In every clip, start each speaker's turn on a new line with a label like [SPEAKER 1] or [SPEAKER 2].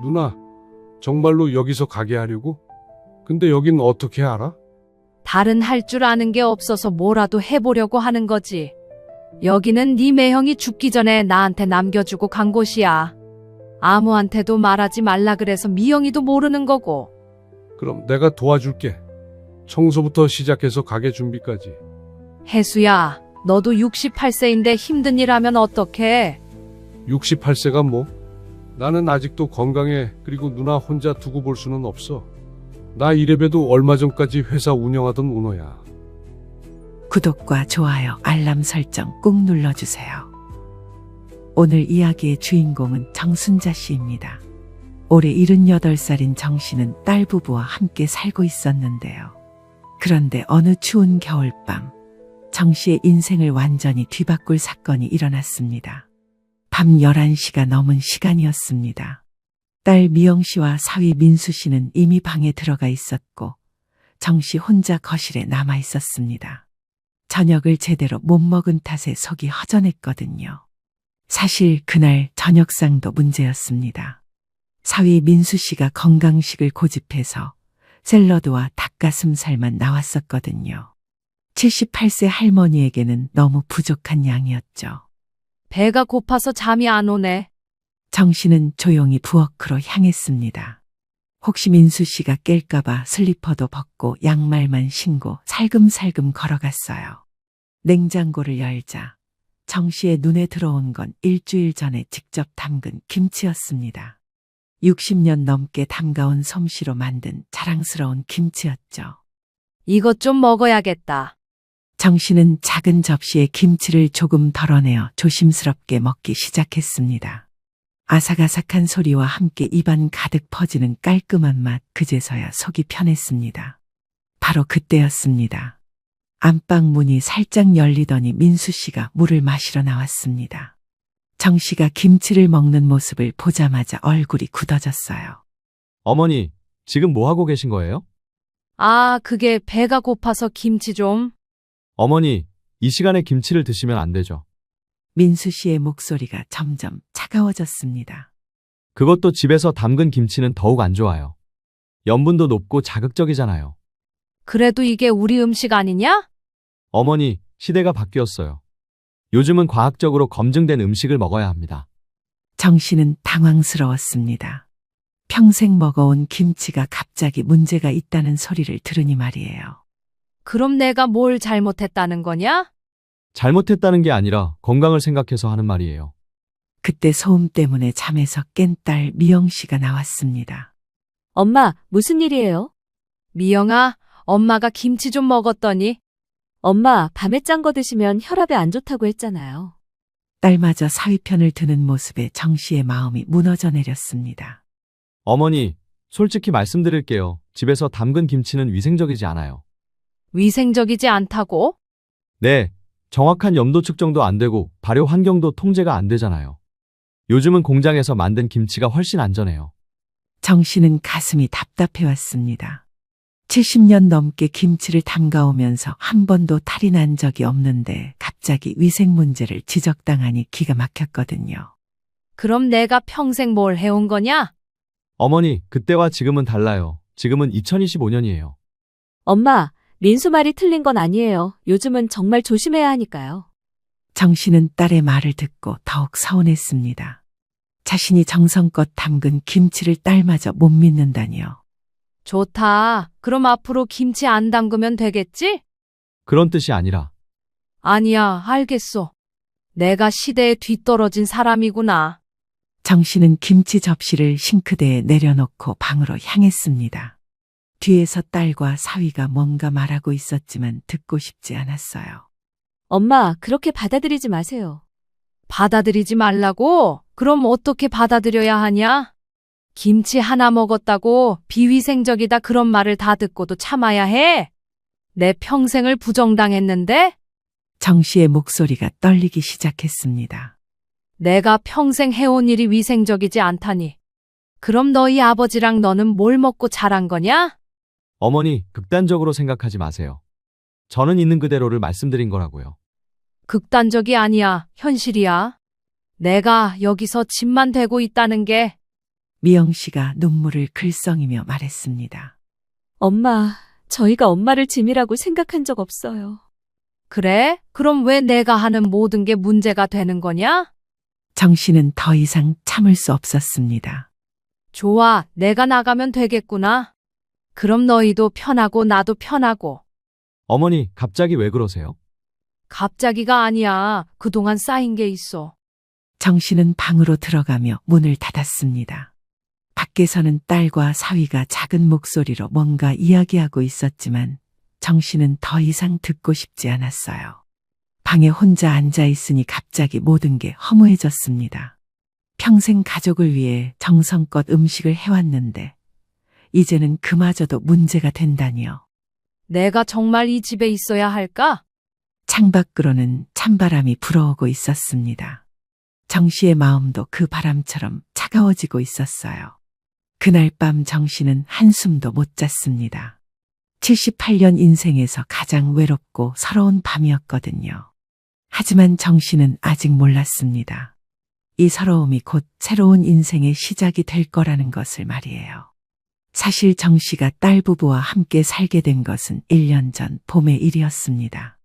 [SPEAKER 1] 누나, 정말로 여기서 가게 하려고? 근데 여긴 어떻게 알아?
[SPEAKER 2] 다른 할 줄 아는 게 없어서 뭐라도 해보려고 하는 거지. 여기는 네 매형이 죽기 전에 나한테 남겨주고 간 곳이야. 아무한테도 말하지 말라 그래서 미영이도 모르는 거고.
[SPEAKER 1] 그럼 내가 도와줄게. 청소부터 시작해서 가게 준비까지.
[SPEAKER 2] 혜수야, 너도 68세인데 힘든 일 하면 어떡해?
[SPEAKER 1] 68세가 뭐? 나는 아직도 건강해. 그리고 누나 혼자 두고 볼 수는 없어. 나 이래봬도 얼마 전까지 회사 운영하던 오너야.
[SPEAKER 3] 구독과 좋아요, 알람 설정 꾹 눌러주세요. 오늘 이야기의 주인공은 정순자 씨입니다. 올해 78살인 정 씨는 딸 부부와 함께 살고 있었는데요. 그런데 어느 추운 겨울밤, 정 씨의 인생을 완전히 뒤바꿀 사건이 일어났습니다. 밤 11시가 넘은 시간이었습니다. 딸 미영 씨와 사위 민수 씨는 이미 방에 들어가 있었고 정 씨 혼자 거실에 남아 있었습니다. 저녁을 제대로 못 먹은 탓에 속이 허전했거든요. 사실 그날 저녁상도 문제였습니다. 사위 민수 씨가 건강식을 고집해서 샐러드와 닭가슴살만 나왔었거든요. 78세 할머니에게는 너무 부족한 양이었죠.
[SPEAKER 2] 배가 고파서 잠이 안 오네.
[SPEAKER 3] 정 씨는 조용히 부엌으로 향했습니다. 혹시 민수 씨가 깰까봐 슬리퍼도 벗고 양말만 신고 살금살금 걸어갔어요. 냉장고를 열자 정 씨의 눈에 들어온 건 일주일 전에 직접 담근 김치였습니다. 60년 넘게 담가온 솜씨로 만든 자랑스러운 김치였죠.
[SPEAKER 2] 이것 좀 먹어야겠다.
[SPEAKER 3] 정 씨는 작은 접시에 김치를 조금 덜어내어 조심스럽게 먹기 시작했습니다. 아삭아삭한 소리와 함께 입안 가득 퍼지는 깔끔한 맛, 그제서야 속이 편했습니다. 바로 그때였습니다. 안방 문이 살짝 열리더니 민수 씨가 물을 마시러 나왔습니다. 정 씨가 김치를 먹는 모습을 보자마자 얼굴이 굳어졌어요.
[SPEAKER 4] 어머니, 지금 뭐 하고 계신 거예요?
[SPEAKER 2] 아, 그게 배가 고파서 김치 좀.
[SPEAKER 4] 어머니, 이 시간에 김치를 드시면 안 되죠.
[SPEAKER 3] 민수 씨의 목소리가 점점 차가워졌습니다.
[SPEAKER 4] 그것도 집에서 담근 김치는 더욱 안 좋아요. 염분도 높고 자극적이잖아요.
[SPEAKER 2] 그래도 이게 우리 음식 아니냐?
[SPEAKER 4] 어머니, 시대가 바뀌었어요. 요즘은 과학적으로 검증된 음식을 먹어야 합니다.
[SPEAKER 3] 정 씨는 당황스러웠습니다. 평생 먹어온 김치가 갑자기 문제가 있다는 소리를 들으니 말이에요.
[SPEAKER 2] 그럼 내가 뭘 잘못했다는 거냐?
[SPEAKER 4] 잘못했다는 게 아니라 건강을 생각해서 하는 말이에요.
[SPEAKER 3] 그때 소음 때문에 잠에서 깬 딸 미영 씨가 나왔습니다.
[SPEAKER 5] 엄마, 무슨 일이에요?
[SPEAKER 2] 미영아, 엄마가 김치 좀 먹었더니.
[SPEAKER 5] 엄마, 밤에 짠 거 드시면 혈압에 안 좋다고 했잖아요.
[SPEAKER 3] 딸마저 사위 편을 드는 모습에 정 씨의 마음이 무너져 내렸습니다.
[SPEAKER 4] 어머니, 솔직히 말씀드릴게요. 집에서 담근 김치는 위생적이지 않아요.
[SPEAKER 2] 위생적이지 않다고?
[SPEAKER 4] 네, 정확한 염도 측정도 안 되고 발효 환경도 통제가 안 되잖아요. 요즘은 공장에서 만든 김치가 훨씬 안전해요.
[SPEAKER 3] 정 씨는 가슴이 답답해 왔습니다. 70년 넘게 김치를 담가오면서 한 번도 탈이 난 적이 없는데 갑자기 위생 문제를 지적당하니 기가 막혔거든요.
[SPEAKER 2] 그럼 내가 평생 뭘 해온 거냐?
[SPEAKER 4] 어머니, 그때와 지금은 달라요. 지금은 2025년이에요.
[SPEAKER 5] 엄마, 민수 말이 틀린 건 아니에요. 요즘은 정말 조심해야 하니까요.
[SPEAKER 3] 정 씨는 딸의 말을 듣고 더욱 서운했습니다. 자신이 정성껏 담근 김치를 딸마저 못 믿는다니요.
[SPEAKER 2] 좋다. 그럼 앞으로 김치 안 담그면 되겠지?
[SPEAKER 4] 그런 뜻이 아니라
[SPEAKER 2] 아니야, 알겠어. 내가 시대에 뒤떨어진 사람이구나.
[SPEAKER 3] 정 씨는 김치 접시를 싱크대에 내려놓고 방으로 향했습니다. 뒤에서 딸과 사위가 뭔가 말하고 있었지만 듣고 싶지 않았어요.
[SPEAKER 5] 엄마, 그렇게 받아들이지 마세요.
[SPEAKER 2] 받아들이지 말라고? 그럼 어떻게 받아들여야 하냐? 김치 하나 먹었다고 비위생적이다 그런 말을 다 듣고도 참아야 해? 내 평생을 부정당했는데?
[SPEAKER 3] 정 씨의 목소리가 떨리기 시작했습니다.
[SPEAKER 2] 내가 평생 해온 일이 위생적이지 않다니. 그럼 너희 아버지랑 너는 뭘 먹고 자란 거냐?
[SPEAKER 4] 어머니, 극단적으로 생각하지 마세요. 저는 있는 그대로를 말씀드린 거라고요.
[SPEAKER 2] 극단적이 아니야, 현실이야. 내가 여기서 집만 되고 있다는 게
[SPEAKER 3] 미영 씨가 눈물을 글썽이며 말했습니다.
[SPEAKER 5] 엄마, 저희가 엄마를 짐이라고 생각한 적 없어요.
[SPEAKER 2] 그래? 그럼 왜 내가 하는 모든 게 문제가 되는 거냐?
[SPEAKER 3] 정 씨는 더 이상 참을 수 없었습니다.
[SPEAKER 2] 좋아, 내가 나가면 되겠구나. 그럼 너희도 편하고 나도 편하고.
[SPEAKER 4] 어머니, 갑자기 왜 그러세요?
[SPEAKER 2] 갑자기가 아니야. 그동안 쌓인 게 있어.
[SPEAKER 3] 정 씨는 방으로 들어가며 문을 닫았습니다. 밖에서는 딸과 사위가 작은 목소리로 뭔가 이야기하고 있었지만 정 씨는 더 이상 듣고 싶지 않았어요. 방에 혼자 앉아 있으니 갑자기 모든 게 허무해졌습니다. 평생 가족을 위해 정성껏 음식을 해왔는데 이제는 그마저도 문제가 된다니요.
[SPEAKER 2] 내가 정말 이 집에 있어야 할까?
[SPEAKER 3] 창밖으로는 찬바람이 불어오고 있었습니다. 정 씨의 마음도 그 바람처럼 차가워지고 있었어요. 그날 밤 정 씨는 한숨도 못 잤습니다. 78년 인생에서 가장 외롭고 서러운 밤이었거든요. 하지만 정 씨는 아직 몰랐습니다. 이 서러움이 곧 새로운 인생의 시작이 될 거라는 것을 말이에요. 사실 정 씨가 딸 부부와 함께 살게 된 것은 1년 전 봄의 일이었습니다.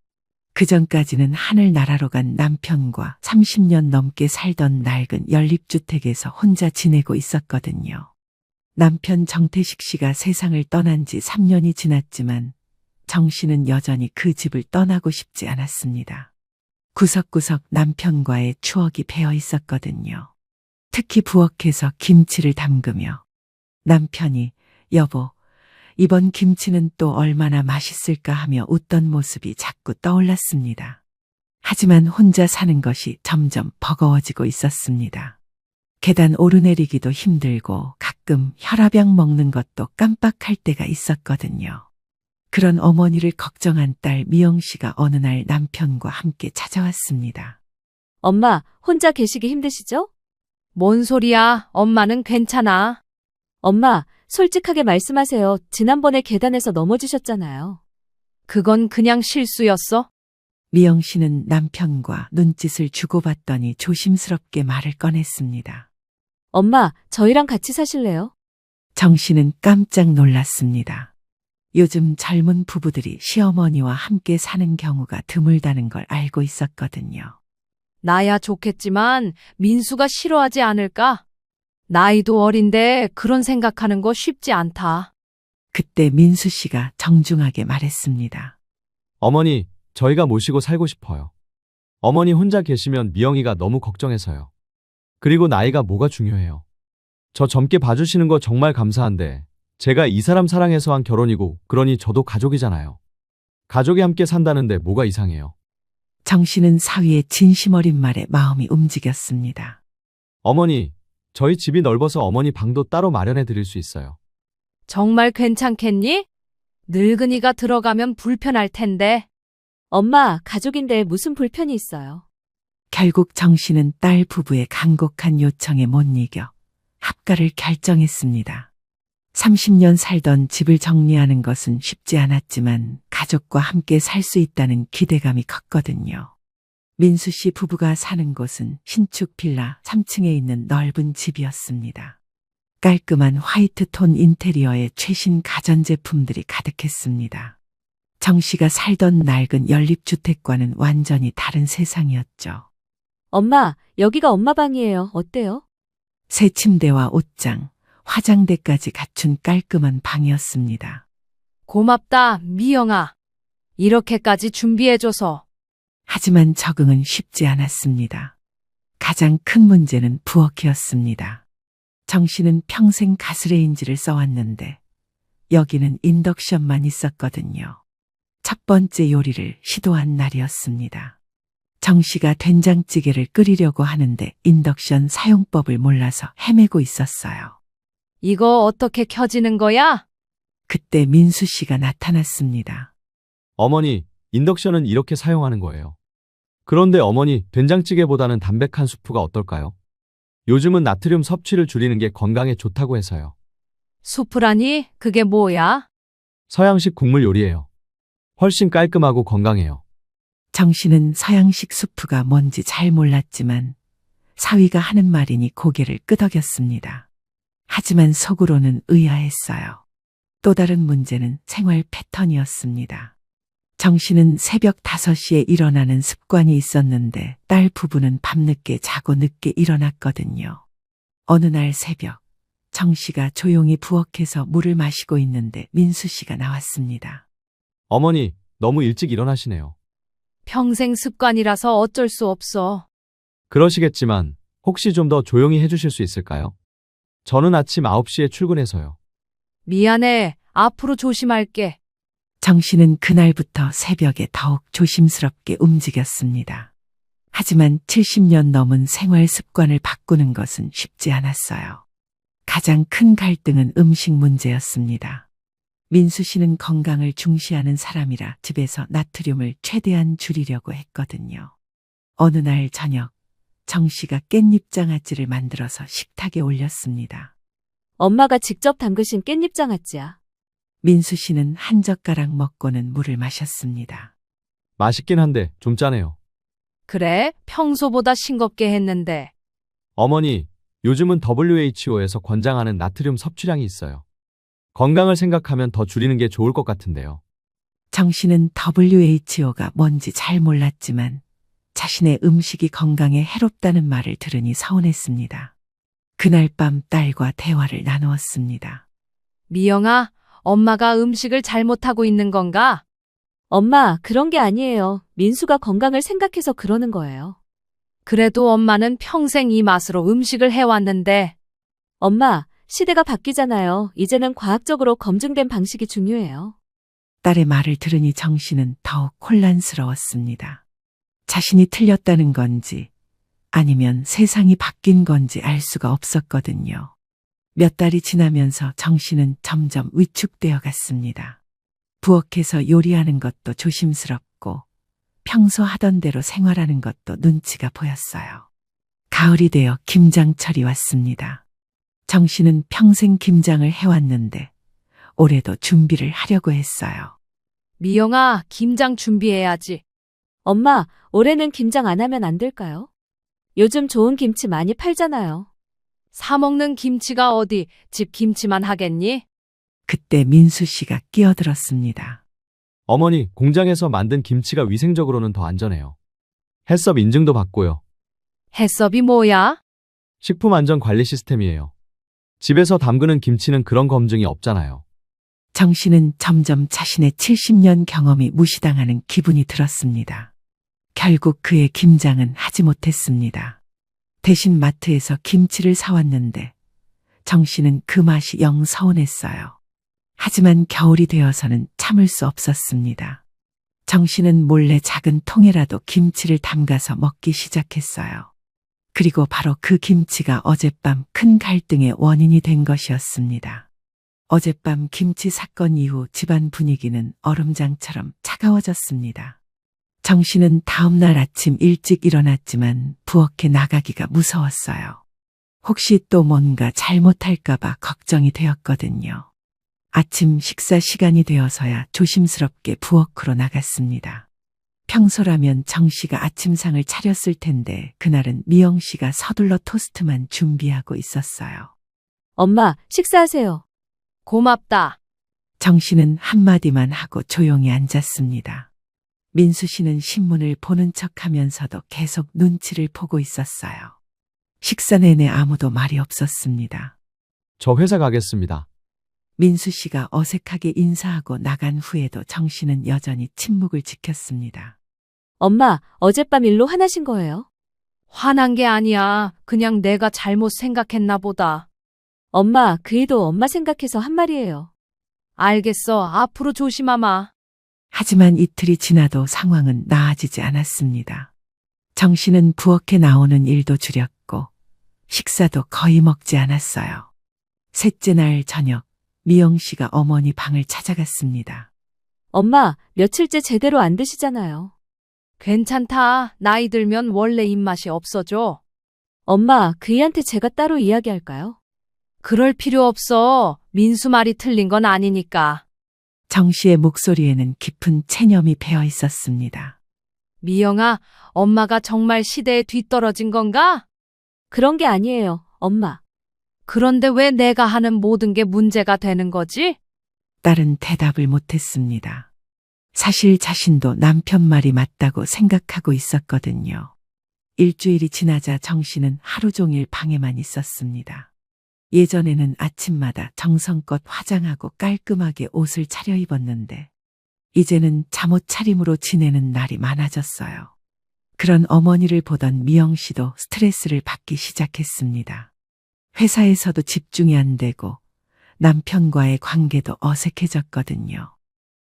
[SPEAKER 3] 그 전까지는 하늘나라로 간 남편과 30년 넘게 살던 낡은 연립주택에서 혼자 지내고 있었거든요. 남편 정태식 씨가 세상을 떠난 지 3년이 지났지만 정 씨는 여전히 그 집을 떠나고 싶지 않았습니다. 구석구석 남편과의 추억이 배어 있었거든요. 특히 부엌에서 김치를 담그며 남편이 여보, 이번 김치는 또 얼마나 맛있을까 하며 웃던 모습이 자꾸 떠올랐습니다. 하지만 혼자 사는 것이 점점 버거워지고 있었습니다. 계단 오르내리기도 힘들고 가끔 혈압약 먹는 것도 깜빡할 때가 있었거든요. 그런 어머니를 걱정한 딸 미영 씨가 어느 날 남편과 함께 찾아왔습니다.
[SPEAKER 5] 엄마, 혼자 계시기 힘드시죠?
[SPEAKER 2] 뭔 소리야? 엄마는 괜찮아.
[SPEAKER 5] 엄마, 솔직하게 말씀하세요. 지난번에 계단에서 넘어지셨잖아요.
[SPEAKER 2] 그건 그냥 실수였어.
[SPEAKER 3] 미영 씨는 남편과 눈짓을 주고받더니 조심스럽게 말을 꺼냈습니다.
[SPEAKER 5] 엄마, 저희랑 같이 사실래요?
[SPEAKER 3] 정 씨는 깜짝 놀랐습니다. 요즘 젊은 부부들이 시어머니와 함께 사는 경우가 드물다는 걸 알고 있었거든요.
[SPEAKER 2] 나야 좋겠지만 민수가 싫어하지 않을까? 나이도 어린데 그런 생각하는 거 쉽지 않다.
[SPEAKER 3] 그때 민수 씨가 정중하게 말했습니다.
[SPEAKER 4] 어머니, 저희가 모시고 살고 싶어요. 어머니 혼자 계시면 미영이가 너무 걱정해서요. 그리고 나이가 뭐가 중요해요. 저 젊게 봐주시는 거 정말 감사한데 제가 이 사람 사랑해서 한 결혼이고 그러니 저도 가족이잖아요. 가족이 함께 산다는데 뭐가 이상해요.
[SPEAKER 3] 정 씨는 사위의 진심 어린 말에 마음이 움직였습니다.
[SPEAKER 4] 어머니, 저희 집이 넓어서 어머니 방도 따로 마련해 드릴 수 있어요.
[SPEAKER 2] 정말 괜찮겠니? 늙은이가 들어가면 불편할 텐데.
[SPEAKER 5] 엄마, 가족인데 무슨 불편이 있어요?
[SPEAKER 3] 결국 정 씨는 딸 부부의 간곡한 요청에 못 이겨 합가를 결정했습니다. 30년 살던 집을 정리하는 것은 쉽지 않았지만 가족과 함께 살 수 있다는 기대감이 컸거든요. 민수 씨 부부가 사는 곳은 신축 빌라 3층에 있는 넓은 집이었습니다. 깔끔한 화이트 톤 인테리어에 최신 가전제품들이 가득했습니다. 정 씨가 살던 낡은 연립주택과는 완전히 다른 세상이었죠.
[SPEAKER 5] 엄마, 여기가 엄마 방이에요. 어때요?
[SPEAKER 3] 새 침대와 옷장, 화장대까지 갖춘 깔끔한 방이었습니다.
[SPEAKER 2] 고맙다, 미영아. 이렇게까지 준비해줘서.
[SPEAKER 3] 하지만 적응은 쉽지 않았습니다. 가장 큰 문제는 부엌이었습니다. 정 씨는 평생 가스레인지를 써왔는데 여기는 인덕션만 있었거든요. 첫 번째 요리를 시도한 날이었습니다. 정 씨가 된장찌개를 끓이려고 하는데 인덕션 사용법을 몰라서 헤매고 있었어요.
[SPEAKER 2] 이거 어떻게 켜지는 거야?
[SPEAKER 3] 그때 민수 씨가 나타났습니다.
[SPEAKER 4] 어머니, 인덕션은 이렇게 사용하는 거예요. 그런데 어머니, 된장찌개보다는 담백한 수프가 어떨까요? 요즘은 나트륨 섭취를 줄이는 게 건강에 좋다고 해서요.
[SPEAKER 2] 수프라니? 그게 뭐야?
[SPEAKER 4] 서양식 국물 요리예요. 훨씬 깔끔하고 건강해요.
[SPEAKER 3] 정 씨는 서양식 수프가 뭔지 잘 몰랐지만 사위가 하는 말이니 고개를 끄덕였습니다. 하지만 속으로는 의아했어요. 또 다른 문제는 생활 패턴이었습니다. 정 씨는 새벽 5시에 일어나는 습관이 있었는데 딸 부부는 밤늦게 자고 늦게 일어났거든요. 어느 날 새벽, 정 씨가 조용히 부엌에서 물을 마시고 있는데 민수 씨가 나왔습니다.
[SPEAKER 4] 어머니, 너무 일찍 일어나시네요.
[SPEAKER 2] 평생 습관이라서 어쩔 수 없어.
[SPEAKER 4] 그러시겠지만 혹시 좀 더 조용히 해주실 수 있을까요? 저는 아침 9시에 출근해서요.
[SPEAKER 2] 미안해. 앞으로 조심할게.
[SPEAKER 3] 정 씨는 그날부터 새벽에 더욱 조심스럽게 움직였습니다. 하지만 70년 넘은 생활 습관을 바꾸는 것은 쉽지 않았어요. 가장 큰 갈등은 음식 문제였습니다. 민수 씨는 건강을 중시하는 사람이라 집에서 나트륨을 최대한 줄이려고 했거든요. 어느 날 저녁, 정 씨가 깻잎 장아찌를 만들어서 식탁에 올렸습니다.
[SPEAKER 5] 엄마가 직접 담그신 깻잎 장아찌야.
[SPEAKER 3] 민수 씨는 한 젓가락 먹고는 물을 마셨습니다.
[SPEAKER 4] 맛있긴 한데 좀 짜네요.
[SPEAKER 2] 그래? 평소보다 싱겁게 했는데.
[SPEAKER 4] 어머니, 요즘은 WHO에서 권장하는 나트륨 섭취량이 있어요. 건강을 생각하면 더 줄이는 게 좋을 것 같은데요.
[SPEAKER 3] 정 씨는 WHO가 뭔지 잘 몰랐지만 자신의 음식이 건강에 해롭다는 말을 들으니 서운했습니다. 그날 밤 딸과 대화를 나누었습니다.
[SPEAKER 2] 미영아, 엄마가 음식을 잘못하고 있는 건가?
[SPEAKER 5] 엄마, 그런 게 아니에요. 민수가 건강을 생각해서 그러는 거예요.
[SPEAKER 2] 그래도 엄마는 평생 이 맛으로 음식을 해왔는데.
[SPEAKER 5] 엄마, 시대가 바뀌잖아요. 이제는 과학적으로 검증된 방식이 중요해요.
[SPEAKER 3] 딸의 말을 들으니 정 씨는 더욱 혼란스러웠습니다. 자신이 틀렸다는 건지 아니면 세상이 바뀐 건지 알 수가 없었거든요. 몇 달이 지나면서 정 씨는 점점 위축되어 갔습니다. 부엌에서 요리하는 것도 조심스럽고 평소 하던 대로 생활하는 것도 눈치가 보였어요. 가을이 되어 김장철이 왔습니다. 정 씨는 평생 김장을 해왔는데 올해도 준비를 하려고 했어요.
[SPEAKER 2] 미영아, 김장 준비해야지.
[SPEAKER 5] 엄마, 올해는 김장 안 하면 안 될까요? 요즘 좋은 김치 많이 팔잖아요.
[SPEAKER 2] 사 먹는 김치가 어디 집 김치만 하겠니?
[SPEAKER 3] 그때 민수 씨가 끼어들었습니다.
[SPEAKER 4] 어머니, 공장에서 만든 김치가 위생적으로는 더 안전해요. 해썹 인증도 받고요.
[SPEAKER 2] 해썹이 뭐야?
[SPEAKER 4] 식품 안전 관리 시스템이에요. 집에서 담그는 김치는 그런 검증이 없잖아요.
[SPEAKER 3] 정 씨는 점점 자신의 70년 경험이 무시당하는 기분이 들었습니다. 결국 그의 김장은 하지 못했습니다. 대신 마트에서 김치를 사왔는데 정 씨는 그 맛이 영 서운했어요. 하지만 겨울이 되어서는 참을 수 없었습니다. 정 씨는 몰래 작은 통에라도 김치를 담가서 먹기 시작했어요. 그리고 바로 그 김치가 어젯밤 큰 갈등의 원인이 된 것이었습니다. 어젯밤 김치 사건 이후 집안 분위기는 얼음장처럼 차가워졌습니다. 정 씨는 다음날 아침 일찍 일어났지만 부엌에 나가기가 무서웠어요. 혹시 또 뭔가 잘못할까봐 걱정이 되었거든요. 아침 식사 시간이 되어서야 조심스럽게 부엌으로 나갔습니다. 평소라면 정 씨가 아침상을 차렸을 텐데 그날은 미영 씨가 서둘러 토스트만 준비하고 있었어요.
[SPEAKER 5] 엄마, 식사하세요.
[SPEAKER 2] 고맙다.
[SPEAKER 3] 정 씨는 한마디만 하고 조용히 앉았습니다. 민수 씨는 신문을 보는 척하면서도 계속 눈치를 보고 있었어요. 식사 내내 아무도 말이 없었습니다.
[SPEAKER 4] 저 회사 가겠습니다.
[SPEAKER 3] 민수 씨가 어색하게 인사하고 나간 후에도 정 씨는 여전히 침묵을 지켰습니다.
[SPEAKER 5] 엄마, 어젯밤 일로 화나신 거예요?
[SPEAKER 2] 화난 게 아니야. 그냥 내가 잘못 생각했나 보다.
[SPEAKER 5] 엄마, 그이도 엄마 생각해서 한 말이에요.
[SPEAKER 2] 알겠어. 앞으로 조심하마.
[SPEAKER 3] 하지만 이틀이 지나도 상황은 나아지지 않았습니다. 정 씨는 부엌에 나오는 일도 줄였고 식사도 거의 먹지 않았어요. 셋째 날 저녁, 미영 씨가 어머니 방을 찾아갔습니다.
[SPEAKER 5] 엄마, 며칠째 제대로 안 드시잖아요.
[SPEAKER 2] 괜찮다. 나이 들면 원래 입맛이 없어져.
[SPEAKER 5] 엄마, 그이한테 제가 따로 이야기할까요?
[SPEAKER 2] 그럴 필요 없어. 민수 말이 틀린 건 아니니까.
[SPEAKER 3] 정 씨의 목소리에는 깊은 체념이 배어 있었습니다.
[SPEAKER 2] 미영아, 엄마가 정말 시대에 뒤떨어진 건가?
[SPEAKER 5] 그런 게 아니에요, 엄마.
[SPEAKER 2] 그런데 왜 내가 하는 모든 게 문제가 되는 거지?
[SPEAKER 3] 딸은 대답을 못했습니다. 사실 자신도 남편 말이 맞다고 생각하고 있었거든요. 일주일이 지나자 정 씨는 하루 종일 방에만 있었습니다. 예전에는 아침마다 정성껏 화장하고 깔끔하게 옷을 차려입었는데 이제는 잠옷 차림으로 지내는 날이 많아졌어요. 그런 어머니를 보던 미영 씨도 스트레스를 받기 시작했습니다. 회사에서도 집중이 안 되고 남편과의 관계도 어색해졌거든요.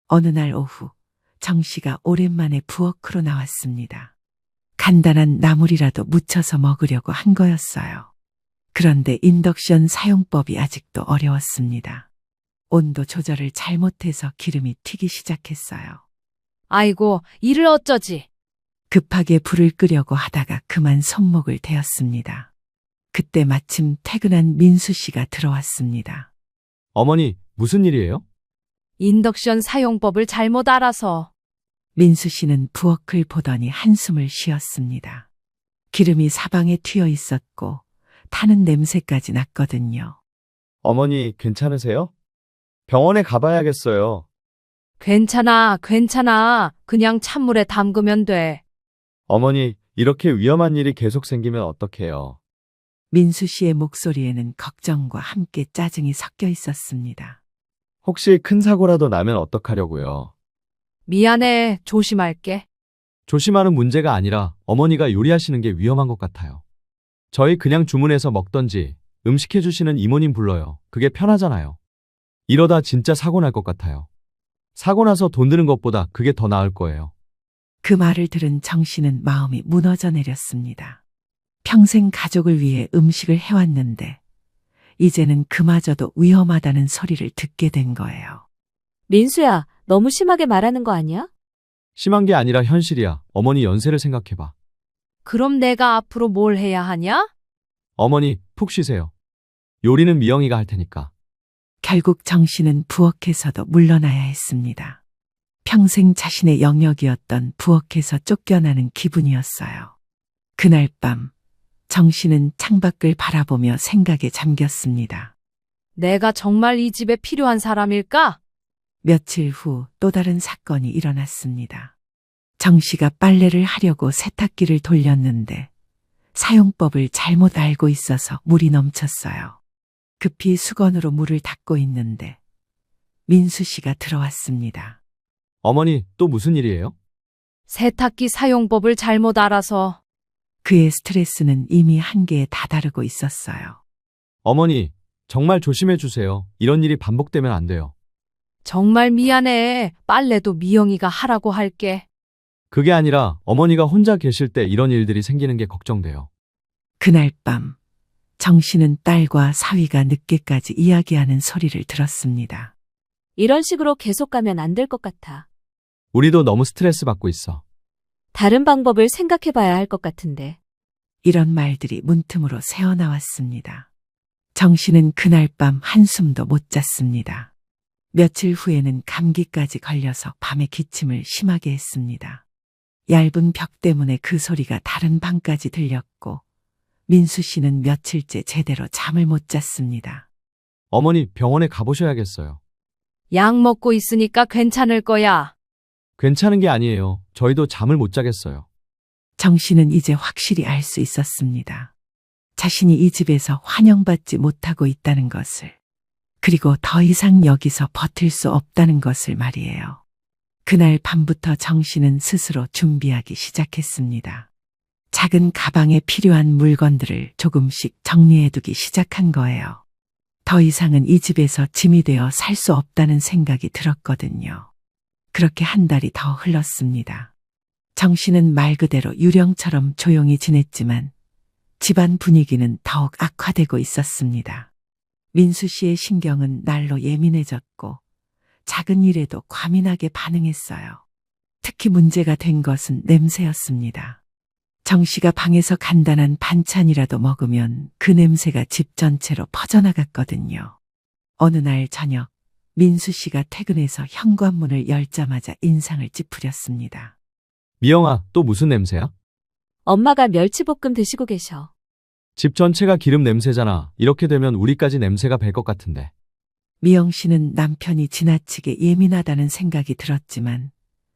[SPEAKER 3] 어느 날 오후 정 씨가 오랜만에 부엌으로 나왔습니다. 간단한 나물이라도 무쳐서 먹으려고 한 거였어요. 그런데 인덕션 사용법이 아직도 어려웠습니다. 온도 조절을 잘못해서 기름이 튀기 시작했어요.
[SPEAKER 2] 아이고, 이를 어쩌지?
[SPEAKER 3] 급하게 불을 끄려고 하다가 그만 손목을 대었습니다. 그때 마침 퇴근한 민수 씨가 들어왔습니다.
[SPEAKER 4] 어머니, 무슨 일이에요?
[SPEAKER 2] 인덕션 사용법을 잘못 알아서.
[SPEAKER 3] 민수 씨는 부엌을 보더니 한숨을 쉬었습니다. 기름이 사방에 튀어 있었고 타는 냄새까지 났거든요.
[SPEAKER 4] 어머니, 괜찮으세요? 병원에 가봐야겠어요.
[SPEAKER 2] 괜찮아, 괜찮아. 그냥 찬물에 담그면 돼.
[SPEAKER 4] 어머니, 이렇게 위험한 일이 계속 생기면 어떡해요?
[SPEAKER 3] 민수 씨의 목소리에는 걱정과 함께 짜증이 섞여 있었습니다.
[SPEAKER 4] 혹시 큰 사고라도 나면 어떡하려고요?
[SPEAKER 2] 미안해, 조심할게.
[SPEAKER 4] 조심하는 문제가 아니라 어머니가 요리하시는 게 위험한 것 같아요. 저희 그냥 주문해서 먹던지 음식 해주시는 이모님 불러요. 그게 편하잖아요. 이러다 진짜 사고 날 것 같아요. 사고 나서 돈 드는 것보다 그게 더 나을 거예요.
[SPEAKER 3] 그 말을 들은 정 씨는 마음이 무너져 내렸습니다. 평생 가족을 위해 음식을 해왔는데 이제는 그마저도 위험하다는 소리를 듣게 된 거예요.
[SPEAKER 5] 민수야, 너무 심하게 말하는 거 아니야?
[SPEAKER 4] 심한 게 아니라 현실이야. 어머니 연세를 생각해봐.
[SPEAKER 2] 그럼 내가 앞으로 뭘 해야 하냐?
[SPEAKER 4] 어머니, 푹 쉬세요. 요리는 미영이가 할 테니까.
[SPEAKER 3] 결국 정 씨는 부엌에서도 물러나야 했습니다. 평생 자신의 영역이었던 부엌에서 쫓겨나는 기분이었어요. 그날 밤 정 씨는 창밖을 바라보며 생각에 잠겼습니다.
[SPEAKER 2] 내가 정말 이 집에 필요한 사람일까?
[SPEAKER 3] 며칠 후 또 다른 사건이 일어났습니다. 정 씨가 빨래를 하려고 세탁기를 돌렸는데 사용법을 잘못 알고 있어서 물이 넘쳤어요. 급히 수건으로 물을 닦고 있는데 민수 씨가 들어왔습니다.
[SPEAKER 4] 어머니, 또 무슨 일이에요?
[SPEAKER 2] 세탁기 사용법을 잘못 알아서.
[SPEAKER 3] 그의 스트레스는 이미 한계에 다다르고 있었어요.
[SPEAKER 4] 어머니, 정말 조심해 주세요. 이런 일이 반복되면 안 돼요.
[SPEAKER 2] 정말 미안해. 빨래도 미영이가 하라고 할게.
[SPEAKER 4] 그게 아니라 어머니가 혼자 계실 때 이런 일들이 생기는 게 걱정돼요.
[SPEAKER 3] 그날 밤 정 씨는 딸과 사위가 늦게까지 이야기하는 소리를 들었습니다.
[SPEAKER 5] 이런 식으로 계속 가면 안 될 것 같아.
[SPEAKER 4] 우리도 너무 스트레스 받고 있어.
[SPEAKER 5] 다른 방법을 생각해 봐야 할 것 같은데.
[SPEAKER 3] 이런 말들이 문틈으로 새어나왔습니다. 정 씨는 그날 밤 한숨도 못 잤습니다. 며칠 후에는 감기까지 걸려서 밤에 기침을 심하게 했습니다. 얇은 벽 때문에 그 소리가 다른 방까지 들렸고 민수 씨는 며칠째 제대로 잠을 못 잤습니다.
[SPEAKER 4] 어머니, 병원에 가보셔야겠어요.
[SPEAKER 2] 약 먹고 있으니까 괜찮을 거야.
[SPEAKER 4] 괜찮은 게 아니에요. 저희도 잠을 못 자겠어요.
[SPEAKER 3] 정 씨는 이제 확실히 알 수 있었습니다. 자신이 이 집에서 환영받지 못하고 있다는 것을, 그리고 더 이상 여기서 버틸 수 없다는 것을 말이에요. 그날 밤부터 정 씨는 스스로 준비하기 시작했습니다. 작은 가방에 필요한 물건들을 조금씩 정리해두기 시작한 거예요. 더 이상은 이 집에서 짐이 되어 살 수 없다는 생각이 들었거든요. 그렇게 한 달이 더 흘렀습니다. 정 씨는 말 그대로 유령처럼 조용히 지냈지만 집안 분위기는 더욱 악화되고 있었습니다. 민수 씨의 신경은 날로 예민해졌고 작은 일에도 과민하게 반응했어요. 특히 문제가 된 것은 냄새였습니다. 정 씨가 방에서 간단한 반찬이라도 먹으면 그 냄새가 집 전체로 퍼져나갔거든요. 어느 날 저녁 민수 씨가 퇴근해서 현관문을 열자마자 인상을 찌푸렸습니다.
[SPEAKER 4] 미영아, 또 무슨 냄새야?
[SPEAKER 5] 엄마가 멸치볶음 드시고 계셔.
[SPEAKER 4] 집 전체가 기름 냄새잖아. 이렇게 되면 우리까지 냄새가 배 것 같은데.
[SPEAKER 3] 미영 씨는 남편이 지나치게 예민하다는 생각이 들었지만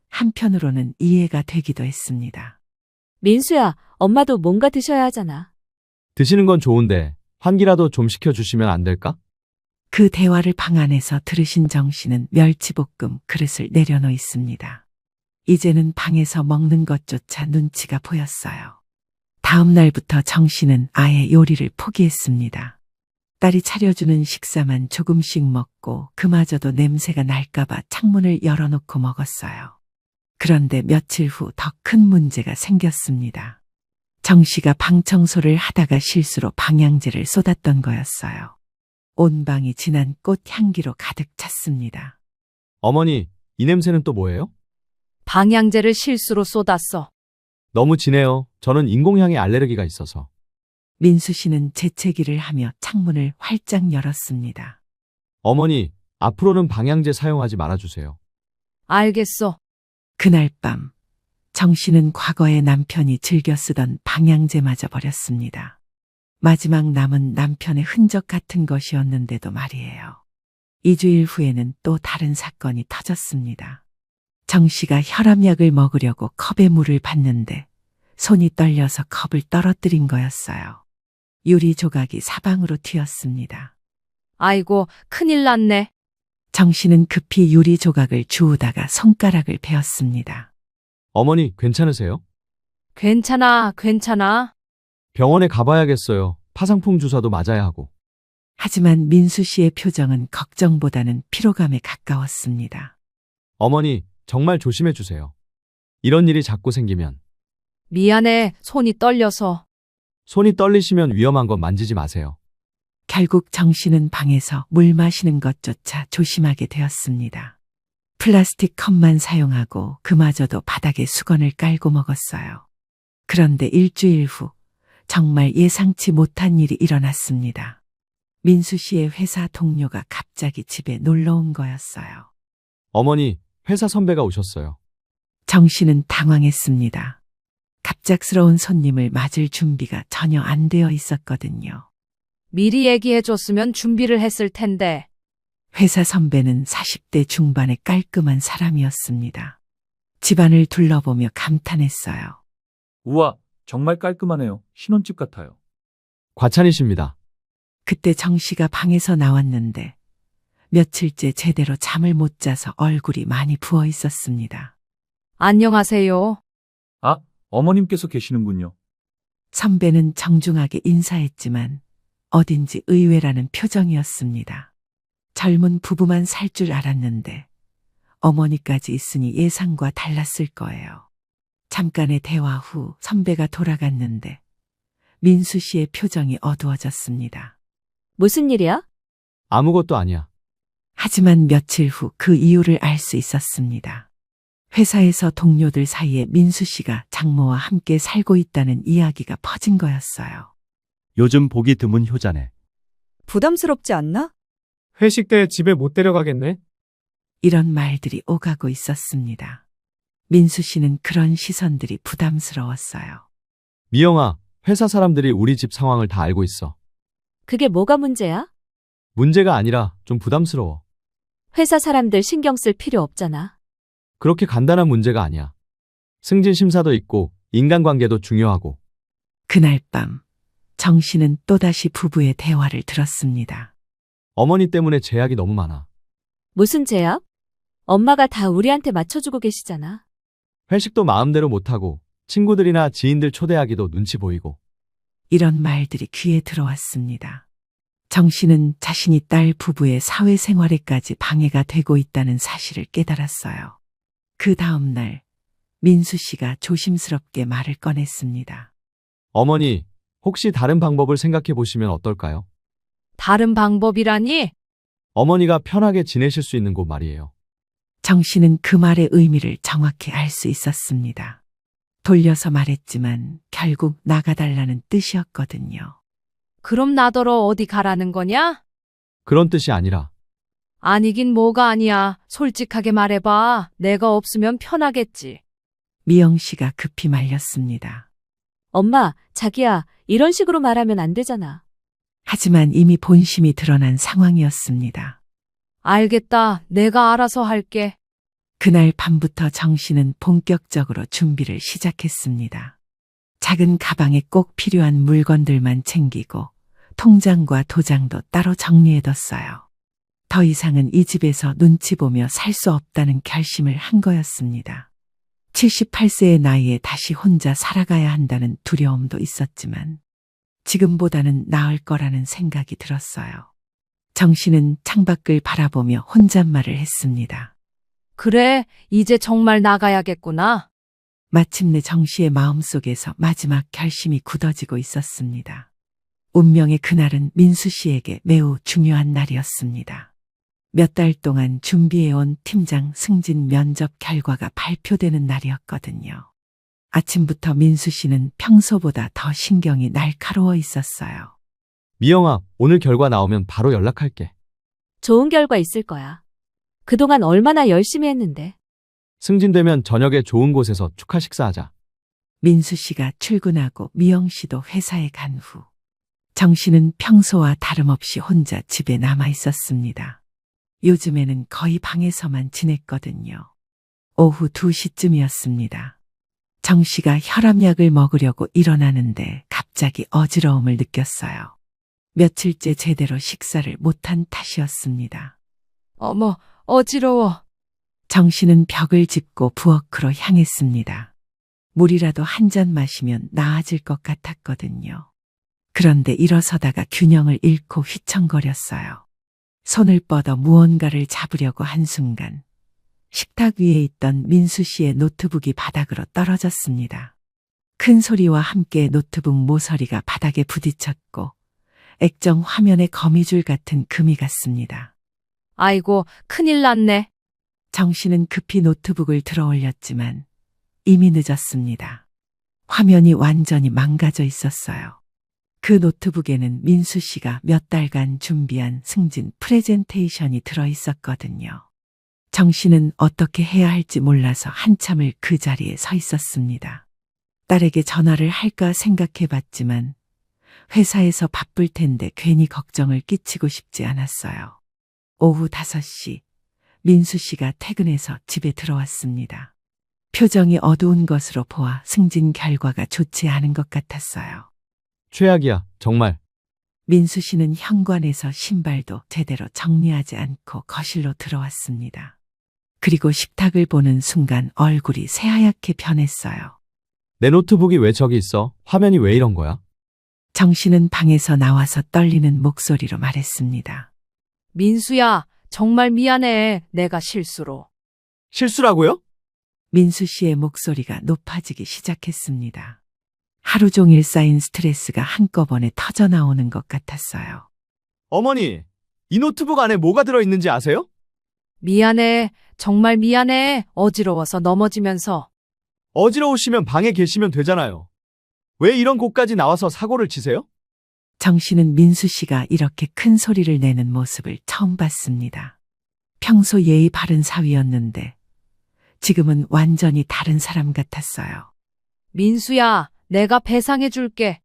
[SPEAKER 3] 한편으로는 이해가 되기도 했습니다.
[SPEAKER 5] 민수야, 엄마도 뭔가 드셔야 하잖아.
[SPEAKER 4] 드시는 건 좋은데 환기라도 좀 시켜주시면 안 될까?
[SPEAKER 3] 그 대화를 방 안에서 들으신 정 씨는 멸치볶음 그릇을 내려놓습니다. 이제는 방에서 먹는 것조차 눈치가 보였어요. 다음 날부터 정 씨는 아예 요리를 포기했습니다. 딸이 차려주는 식사만 조금씩 먹고 그마저도 냄새가 날까봐 창문을 열어놓고 먹었어요. 그런데 며칠 후 더 큰 문제가 생겼습니다. 정 씨가 방 청소를 하다가 실수로 방향제를 쏟았던 거였어요. 온 방이 진한 꽃 향기로 가득 찼습니다.
[SPEAKER 4] 어머니, 이 냄새는 또 뭐예요?
[SPEAKER 2] 방향제를 실수로 쏟았어.
[SPEAKER 4] 너무 진해요. 저는 인공향에 알레르기가 있어서.
[SPEAKER 3] 민수 씨는 재채기를 하며 창문을 활짝 열었습니다.
[SPEAKER 4] 어머니, 앞으로는 방향제 사용하지 말아주세요.
[SPEAKER 2] 알겠어.
[SPEAKER 3] 그날 밤 정 씨는 과거에 남편이 즐겨 쓰던 방향제마저 버렸습니다. 마지막 남은 남편의 흔적 같은 것이었는데도 말이에요. 2주일 후에는 또 다른 사건이 터졌습니다. 정 씨가 혈압약을 먹으려고 컵에 물을 붓는데 손이 떨려서 컵을 떨어뜨린 거였어요. 유리 조각이 사방으로 튀었습니다.
[SPEAKER 2] 아이고, 큰일 났네.
[SPEAKER 3] 정 씨는 급히 유리 조각을 주우다가 손가락을 베었습니다.
[SPEAKER 4] 어머니, 괜찮으세요?
[SPEAKER 2] 괜찮아, 괜찮아.
[SPEAKER 4] 병원에 가봐야겠어요. 파상풍 주사도 맞아야 하고.
[SPEAKER 3] 하지만 민수 씨의 표정은 걱정보다는 피로감에 가까웠습니다.
[SPEAKER 4] 어머니, 정말 조심해 주세요. 이런 일이 자꾸 생기면.
[SPEAKER 2] 미안해, 손이 떨려서.
[SPEAKER 4] 손이 떨리시면 위험한 건 만지지 마세요.
[SPEAKER 3] 결국 정 씨는 방에서 물 마시는 것조차 조심하게 되었습니다. 플라스틱 컵만 사용하고 그마저도 바닥에 수건을 깔고 먹었어요. 그런데 일주일 후 정말 예상치 못한 일이 일어났습니다. 민수 씨의 회사 동료가 갑자기 집에 놀러 온 거였어요.
[SPEAKER 4] 어머니, 회사 선배가 오셨어요.
[SPEAKER 3] 정 씨는 당황했습니다. 갑작스러운 손님을 맞을 준비가 전혀 안 되어 있었거든요.
[SPEAKER 2] 미리 얘기해줬으면 준비를 했을 텐데.
[SPEAKER 3] 회사 선배는 40대 중반의 깔끔한 사람이었습니다. 집안을 둘러보며 감탄했어요.
[SPEAKER 6] 우와, 정말 깔끔하네요. 신혼집 같아요.
[SPEAKER 4] 과찬이십니다.
[SPEAKER 3] 그때 정 씨가 방에서 나왔는데 며칠째 제대로 잠을 못 자서 얼굴이 많이 부어 있었습니다.
[SPEAKER 2] 안녕하세요.
[SPEAKER 6] 아, 어머님께서 계시는군요.
[SPEAKER 3] 선배는 정중하게 인사했지만 어딘지 의외라는 표정이었습니다. 젊은 부부만 살 줄 알았는데 어머니까지 있으니 예상과 달랐을 거예요. 잠깐의 대화 후 선배가 돌아갔는데 민수 씨의 표정이 어두워졌습니다.
[SPEAKER 5] 무슨 일이야?
[SPEAKER 4] 아무것도 아니야.
[SPEAKER 3] 하지만 며칠 후 그 이유를 알 수 있었습니다. 회사에서 동료들 사이에 민수 씨가 장모와 함께 살고 있다는 이야기가 퍼진 거였어요.
[SPEAKER 7] 요즘 보기 드문 효자네.
[SPEAKER 8] 부담스럽지 않나?
[SPEAKER 9] 회식 때 집에 못 데려가겠네?
[SPEAKER 3] 이런 말들이 오가고 있었습니다. 민수 씨는 그런 시선들이 부담스러웠어요.
[SPEAKER 4] 미영아, 회사 사람들이 우리 집 상황을 다 알고 있어.
[SPEAKER 5] 그게 뭐가 문제야?
[SPEAKER 4] 문제가 아니라 좀 부담스러워.
[SPEAKER 5] 회사 사람들 신경 쓸 필요 없잖아.
[SPEAKER 4] 그렇게 간단한 문제가 아니야. 승진 심사도 있고 인간관계도 중요하고.
[SPEAKER 3] 그날 밤 정 씨는 또다시 부부의 대화를 들었습니다.
[SPEAKER 4] 어머니 때문에 제약이 너무 많아.
[SPEAKER 5] 무슨 제약? 엄마가 다 우리한테 맞춰주고 계시잖아.
[SPEAKER 4] 회식도 마음대로 못하고 친구들이나 지인들 초대하기도 눈치 보이고.
[SPEAKER 3] 이런 말들이 귀에 들어왔습니다. 정 씨는 자신이 딸 부부의 사회생활에까지 방해가 되고 있다는 사실을 깨달았어요. 그 다음 날 민수 씨가 조심스럽게 말을 꺼냈습니다.
[SPEAKER 4] 어머니, 혹시 다른 방법을 생각해 보시면 어떨까요?
[SPEAKER 2] 다른 방법이라니?
[SPEAKER 4] 어머니가 편하게 지내실 수 있는 곳 말이에요.
[SPEAKER 3] 정 씨는 그 말의 의미를 정확히 알 수 있었습니다. 돌려서 말했지만 결국 나가달라는 뜻이었거든요.
[SPEAKER 2] 그럼 나더러 어디 가라는 거냐?
[SPEAKER 4] 그런 뜻이 아니라
[SPEAKER 2] 아니긴 뭐가 아니야. 솔직하게 말해봐. 내가 없으면 편하겠지.
[SPEAKER 3] 미영 씨가 급히 말렸습니다.
[SPEAKER 5] 엄마, 자기야, 이런 식으로 말하면 안 되잖아.
[SPEAKER 3] 하지만 이미 본심이 드러난 상황이었습니다.
[SPEAKER 2] 알겠다. 내가 알아서 할게.
[SPEAKER 3] 그날 밤부터 정 씨는 본격적으로 준비를 시작했습니다. 작은 가방에 꼭 필요한 물건들만 챙기고 통장과 도장도 따로 정리해뒀어요. 더 이상은 이 집에서 눈치 보며 살 수 없다는 결심을 한 거였습니다. 78세의 나이에 다시 혼자 살아가야 한다는 두려움도 있었지만 지금보다는 나을 거라는 생각이 들었어요. 정 씨는 창밖을 바라보며 혼잣말을 했습니다.
[SPEAKER 2] 그래, 이제 정말 나가야겠구나.
[SPEAKER 3] 마침내 정 씨의 마음속에서 마지막 결심이 굳어지고 있었습니다. 운명의 그날은 민수 씨에게 매우 중요한 날이었습니다. 몇 달 동안 준비해온 팀장 승진 면접 결과가 발표되는 날이었거든요. 아침부터 민수 씨는 평소보다 더 신경이 날카로워 있었어요.
[SPEAKER 4] 미영아, 오늘 결과 나오면 바로 연락할게.
[SPEAKER 5] 좋은 결과 있을 거야. 그동안 얼마나 열심히 했는데.
[SPEAKER 4] 승진되면 저녁에 좋은 곳에서 축하 식사하자.
[SPEAKER 3] 민수 씨가 출근하고 미영 씨도 회사에 간 후 정 씨는 평소와 다름없이 혼자 집에 남아 있었습니다. 요즘에는 거의 방에서만 지냈거든요. 오후 2시쯤이었습니다. 정 씨가 혈압약을 먹으려고 일어나는데 갑자기 어지러움을 느꼈어요. 며칠째 제대로 식사를 못한 탓이었습니다.
[SPEAKER 2] 어머, 어지러워.
[SPEAKER 3] 정 씨는 벽을 짚고 부엌으로 향했습니다. 물이라도 한 잔 마시면 나아질 것 같았거든요. 그런데 일어서다가 균형을 잃고 휘청거렸어요. 손을 뻗어 무언가를 잡으려고 한 순간 식탁 위에 있던 민수 씨의 노트북이 바닥으로 떨어졌습니다. 큰 소리와 함께 노트북 모서리가 바닥에 부딪혔고 액정 화면에 거미줄 같은 금이 갔습니다.
[SPEAKER 2] 아이고, 큰일 났네.
[SPEAKER 3] 정 씨는 급히 노트북을 들어 올렸지만 이미 늦었습니다. 화면이 완전히 망가져 있었어요. 그 노트북에는 민수 씨가 몇 달간 준비한 승진 프레젠테이션이 들어 있었거든요. 정 씨는 어떻게 해야 할지 몰라서 한참을 그 자리에 서 있었습니다. 딸에게 전화를 할까 생각해 봤지만 회사에서 바쁠 텐데 괜히 걱정을 끼치고 싶지 않았어요. 오후 5시 민수 씨가 퇴근해서 집에 들어왔습니다. 표정이 어두운 것으로 보아 승진 결과가 좋지 않은 것 같았어요.
[SPEAKER 4] 최악이야, 정말.
[SPEAKER 3] 민수 씨는 현관에서 신발도 제대로 정리하지 않고 거실로 들어왔습니다. 그리고 식탁을 보는 순간 얼굴이 새하얗게 변했어요.
[SPEAKER 4] 내 노트북이 왜 저기 있어? 화면이 왜 이런 거야?
[SPEAKER 3] 정 씨는 방에서 나와서 떨리는 목소리로 말했습니다.
[SPEAKER 2] 민수야, 정말 미안해. 내가 실수로.
[SPEAKER 4] 실수라고요?
[SPEAKER 3] 민수 씨의 목소리가 높아지기 시작했습니다. 하루 종일 쌓인 스트레스가 한꺼번에 터져나오는 것 같았어요.
[SPEAKER 4] 어머니, 이 노트북 안에 뭐가 들어있는지 아세요?
[SPEAKER 2] 미안해. 정말 미안해. 어지러워서 넘어지면서.
[SPEAKER 4] 어지러우시면 방에 계시면 되잖아요. 왜 이런 곳까지 나와서 사고를 치세요?
[SPEAKER 3] 정 씨는 민수 씨가 이렇게 큰 소리를 내는 모습을 처음 봤습니다. 평소 예의 바른 사위였는데 지금은 완전히 다른 사람 같았어요.
[SPEAKER 2] 민수야, 내가 배상해 줄게.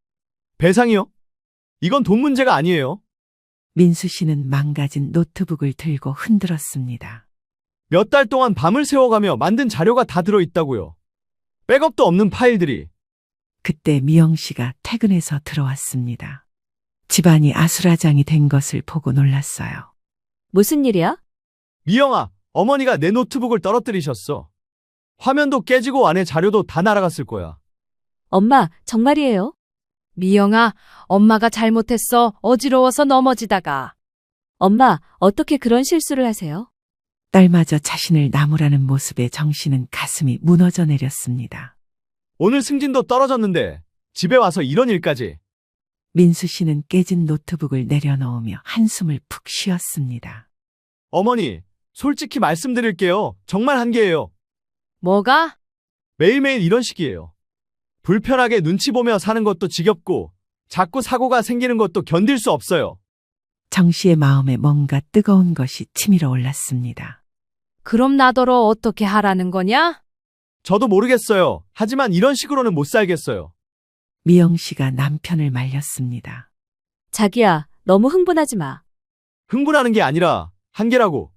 [SPEAKER 4] 배상이요? 이건 돈 문제가 아니에요.
[SPEAKER 3] 민수 씨는 망가진 노트북을 들고 흔들었습니다.
[SPEAKER 4] 몇 달 동안 밤을 새워가며 만든 자료가 다 들어있다고요. 백업도 없는 파일들이.
[SPEAKER 3] 그때 미영 씨가 퇴근해서 들어왔습니다. 집안이 아수라장이 된 것을 보고 놀랐어요.
[SPEAKER 5] 무슨 일이야?
[SPEAKER 4] 미영아, 어머니가 내 노트북을 떨어뜨리셨어. 화면도 깨지고 안에 자료도 다 날아갔을 거야.
[SPEAKER 5] 엄마, 정말이에요?
[SPEAKER 2] 미영아, 엄마가 잘못했어. 어지러워서 넘어지다가.
[SPEAKER 5] 엄마, 어떻게 그런 실수를 하세요?
[SPEAKER 3] 딸마저 자신을 나무라는 모습에 정 씨는 가슴이 무너져 내렸습니다.
[SPEAKER 4] 오늘 승진도 떨어졌는데 집에 와서 이런 일까지.
[SPEAKER 3] 민수 씨는 깨진 노트북을 내려놓으며 한숨을 푹 쉬었습니다.
[SPEAKER 4] 어머니, 솔직히 말씀드릴게요. 정말 한계예요.
[SPEAKER 2] 뭐가?
[SPEAKER 4] 매일매일 이런 식이에요. 불편하게 눈치 보며 사는 것도 지겹고 자꾸 사고가 생기는 것도 견딜 수 없어요.
[SPEAKER 3] 정 씨의 마음에 뭔가 뜨거운 것이 치밀어 올랐습니다.
[SPEAKER 2] 그럼 나더러 어떻게 하라는 거냐?
[SPEAKER 4] 저도 모르겠어요. 하지만 이런 식으로는 못 살겠어요.
[SPEAKER 3] 미영 씨가 남편을 말렸습니다.
[SPEAKER 5] 자기야, 너무 흥분하지 마.
[SPEAKER 4] 흥분하는 게 아니라 한계라고.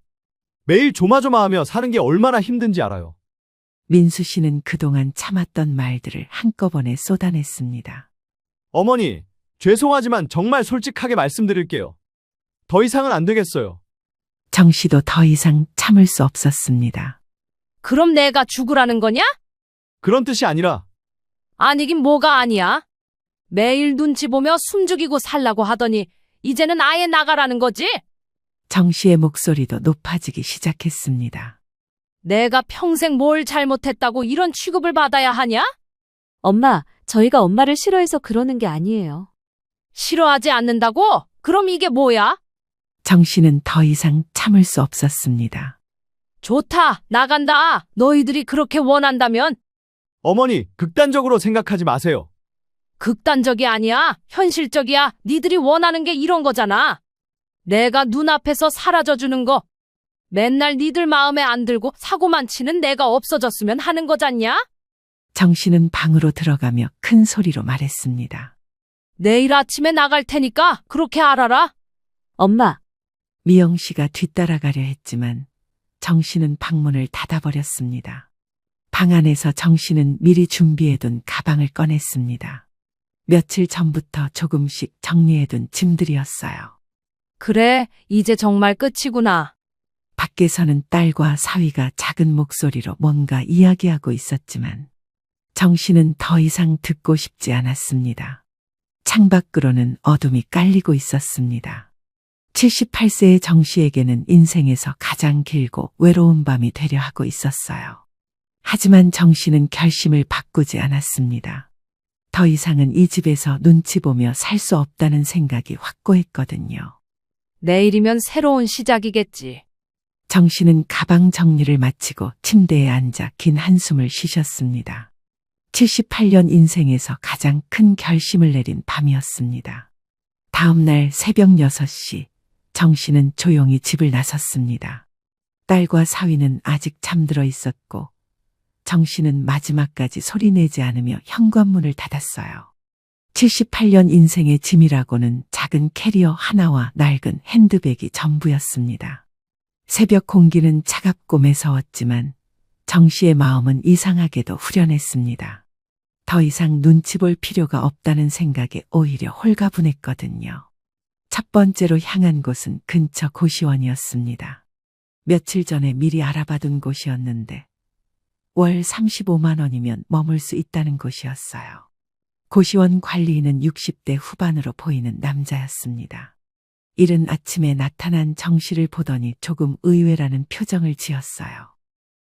[SPEAKER 4] 매일 조마조마하며 사는 게 얼마나 힘든지 알아요.
[SPEAKER 3] 민수 씨는 그동안 참았던 말들을 한꺼번에 쏟아냈습니다.
[SPEAKER 4] 어머니, 죄송하지만 정말 솔직하게 말씀드릴게요. 더 이상은 안 되겠어요.
[SPEAKER 3] 정 씨도 더 이상 참을 수 없었습니다.
[SPEAKER 2] 그럼 내가 죽으라는 거냐?
[SPEAKER 4] 그런 뜻이 아니라
[SPEAKER 2] 아니긴 뭐가 아니야. 매일 눈치 보며 숨죽이고 살라고 하더니 이제는 아예 나가라는 거지?
[SPEAKER 3] 정 씨의 목소리도 높아지기 시작했습니다.
[SPEAKER 2] 내가 평생 뭘 잘못했다고 이런 취급을 받아야 하냐?
[SPEAKER 5] 엄마, 저희가 엄마를 싫어해서 그러는 게 아니에요.
[SPEAKER 2] 싫어하지 않는다고? 그럼 이게 뭐야?
[SPEAKER 3] 정 씨는 더 이상 참을 수 없었습니다.
[SPEAKER 2] 좋다, 나간다. 너희들이 그렇게 원한다면.
[SPEAKER 4] 어머니, 극단적으로 생각하지 마세요.
[SPEAKER 2] 극단적이 아니야. 현실적이야. 니들이 원하는 게 이런 거잖아. 내가 눈앞에서 사라져주는 거. 맨날 니들 마음에 안 들고 사고만 치는 내가 없어졌으면 하는 거잖냐?
[SPEAKER 3] 정 씨는 방으로 들어가며 큰 소리로 말했습니다.
[SPEAKER 2] 내일 아침에 나갈 테니까 그렇게 알아라.
[SPEAKER 5] 엄마,
[SPEAKER 3] 미영 씨가 뒤따라가려 했지만 정 씨는 방문을 닫아버렸습니다. 방 안에서 정 씨는 미리 준비해둔 가방을 꺼냈습니다. 며칠 전부터 조금씩 정리해둔 짐들이었어요.
[SPEAKER 2] 그래, 이제 정말 끝이구나.
[SPEAKER 3] 밖에서는 딸과 사위가 작은 목소리로 뭔가 이야기하고 있었지만 정 씨는 더 이상 듣고 싶지 않았습니다. 창밖으로는 어둠이 깔리고 있었습니다. 78세의 정 씨에게는 인생에서 가장 길고 외로운 밤이 되려 하고 있었어요. 하지만 정 씨는 결심을 바꾸지 않았습니다. 더 이상은 이 집에서 눈치 보며 살 수 없다는 생각이 확고했거든요.
[SPEAKER 2] 내일이면 새로운 시작이겠지.
[SPEAKER 3] 정 씨는 가방 정리를 마치고 침대에 앉아 긴 한숨을 쉬셨습니다. 78년 인생에서 가장 큰 결심을 내린 밤이었습니다. 다음 날 새벽 6시, 정 씨는 조용히 집을 나섰습니다. 딸과 사위는 아직 잠들어 있었고 정 씨는 마지막까지 소리내지 않으며 현관문을 닫았어요. 78년 인생의 짐이라고는 작은 캐리어 하나와 낡은 핸드백이 전부였습니다. 새벽 공기는 차갑고 매서웠지만 정 씨의 마음은 이상하게도 후련했습니다. 더 이상 눈치 볼 필요가 없다는 생각에 오히려 홀가분했거든요. 첫 번째로 향한 곳은 근처 고시원이었습니다. 며칠 전에 미리 알아봐둔 곳이었는데 월 35만 원이면 머물 수 있다는 곳이었어요. 고시원 관리인은 60대 후반으로 보이는 남자였습니다. 이른 아침에 나타난 정 씨를 보더니 조금 의외라는 표정을 지었어요.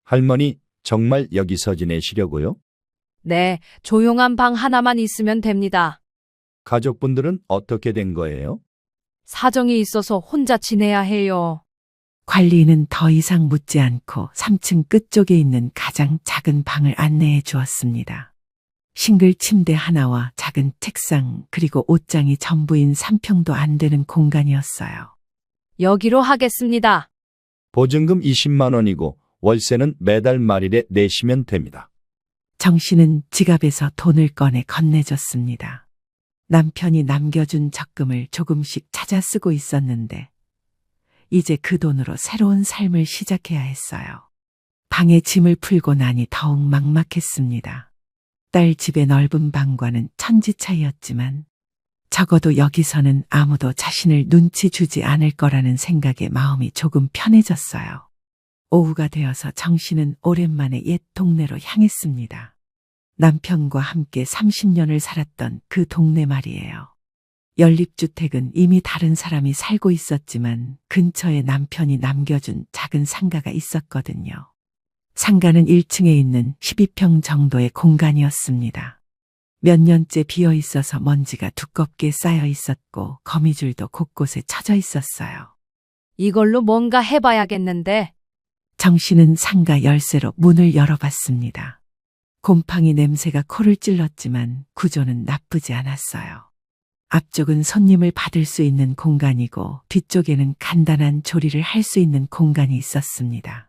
[SPEAKER 10] 할머니, 정말 여기서 지내시려고요?
[SPEAKER 2] 네, 조용한 방 하나만 있으면 됩니다.
[SPEAKER 10] 가족분들은 어떻게 된 거예요?
[SPEAKER 2] 사정이 있어서 혼자 지내야 해요.
[SPEAKER 3] 관리인은 더 이상 묻지 않고 3층 끝쪽에 있는 가장 작은 방을 안내해 주었습니다. 싱글 침대 하나와 작은 책상 그리고 옷장이 전부인 3평도 안 되는 공간이었어요.
[SPEAKER 2] 여기로 하겠습니다.
[SPEAKER 10] 보증금 20만 원이고 월세는 매달 말일에 내시면 됩니다.
[SPEAKER 3] 정 씨는 지갑에서 돈을 꺼내 건네줬습니다. 남편이 남겨준 적금을 조금씩 찾아 쓰고 있었는데 이제 그 돈으로 새로운 삶을 시작해야 했어요. 방에 짐을 풀고 나니 더욱 막막했습니다. 딸 집의 넓은 방과는 천지 차이였지만 적어도 여기서는 아무도 자신을 눈치 주지 않을 거라는 생각에 마음이 조금 편해졌어요. 오후가 되어서 정 씨는 오랜만에 옛 동네로 향했습니다. 남편과 함께 30년을 살았던 그 동네 말이에요. 연립주택은 이미 다른 사람이 살고 있었지만 근처에 남편이 남겨준 작은 상가가 있었거든요. 상가는 1층에 있는 12평 정도의 공간이었습니다. 몇 년째 비어 있어서 먼지가 두껍게 쌓여 있었고 거미줄도 곳곳에 쳐져 있었어요.
[SPEAKER 2] 이걸로 뭔가 해봐야겠는데.
[SPEAKER 3] 정 씨는 상가 열쇠로 문을 열어봤습니다. 곰팡이 냄새가 코를 찔렀지만 구조는 나쁘지 않았어요. 앞쪽은 손님을 받을 수 있는 공간이고 뒤쪽에는 간단한 조리를 할 수 있는 공간이 있었습니다.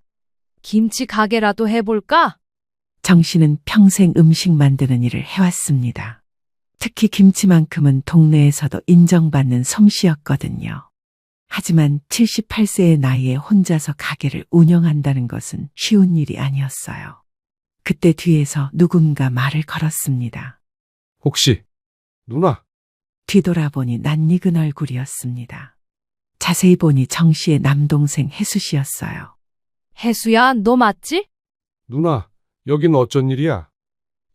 [SPEAKER 2] 김치 가게라도 해볼까?
[SPEAKER 3] 정 씨는 평생 음식 만드는 일을 해왔습니다. 특히 김치만큼은 동네에서도 인정받는 솜씨였거든요. 하지만 78세의 나이에 혼자서 가게를 운영한다는 것은 쉬운 일이 아니었어요. 그때 뒤에서 누군가 말을 걸었습니다.
[SPEAKER 1] 혹시 누나?
[SPEAKER 3] 뒤돌아보니 낯익은 얼굴이었습니다. 자세히 보니 정 씨의 남동생 혜수 씨였어요.
[SPEAKER 2] 혜수야, 너 맞지?
[SPEAKER 1] 누나, 여긴 어쩐 일이야?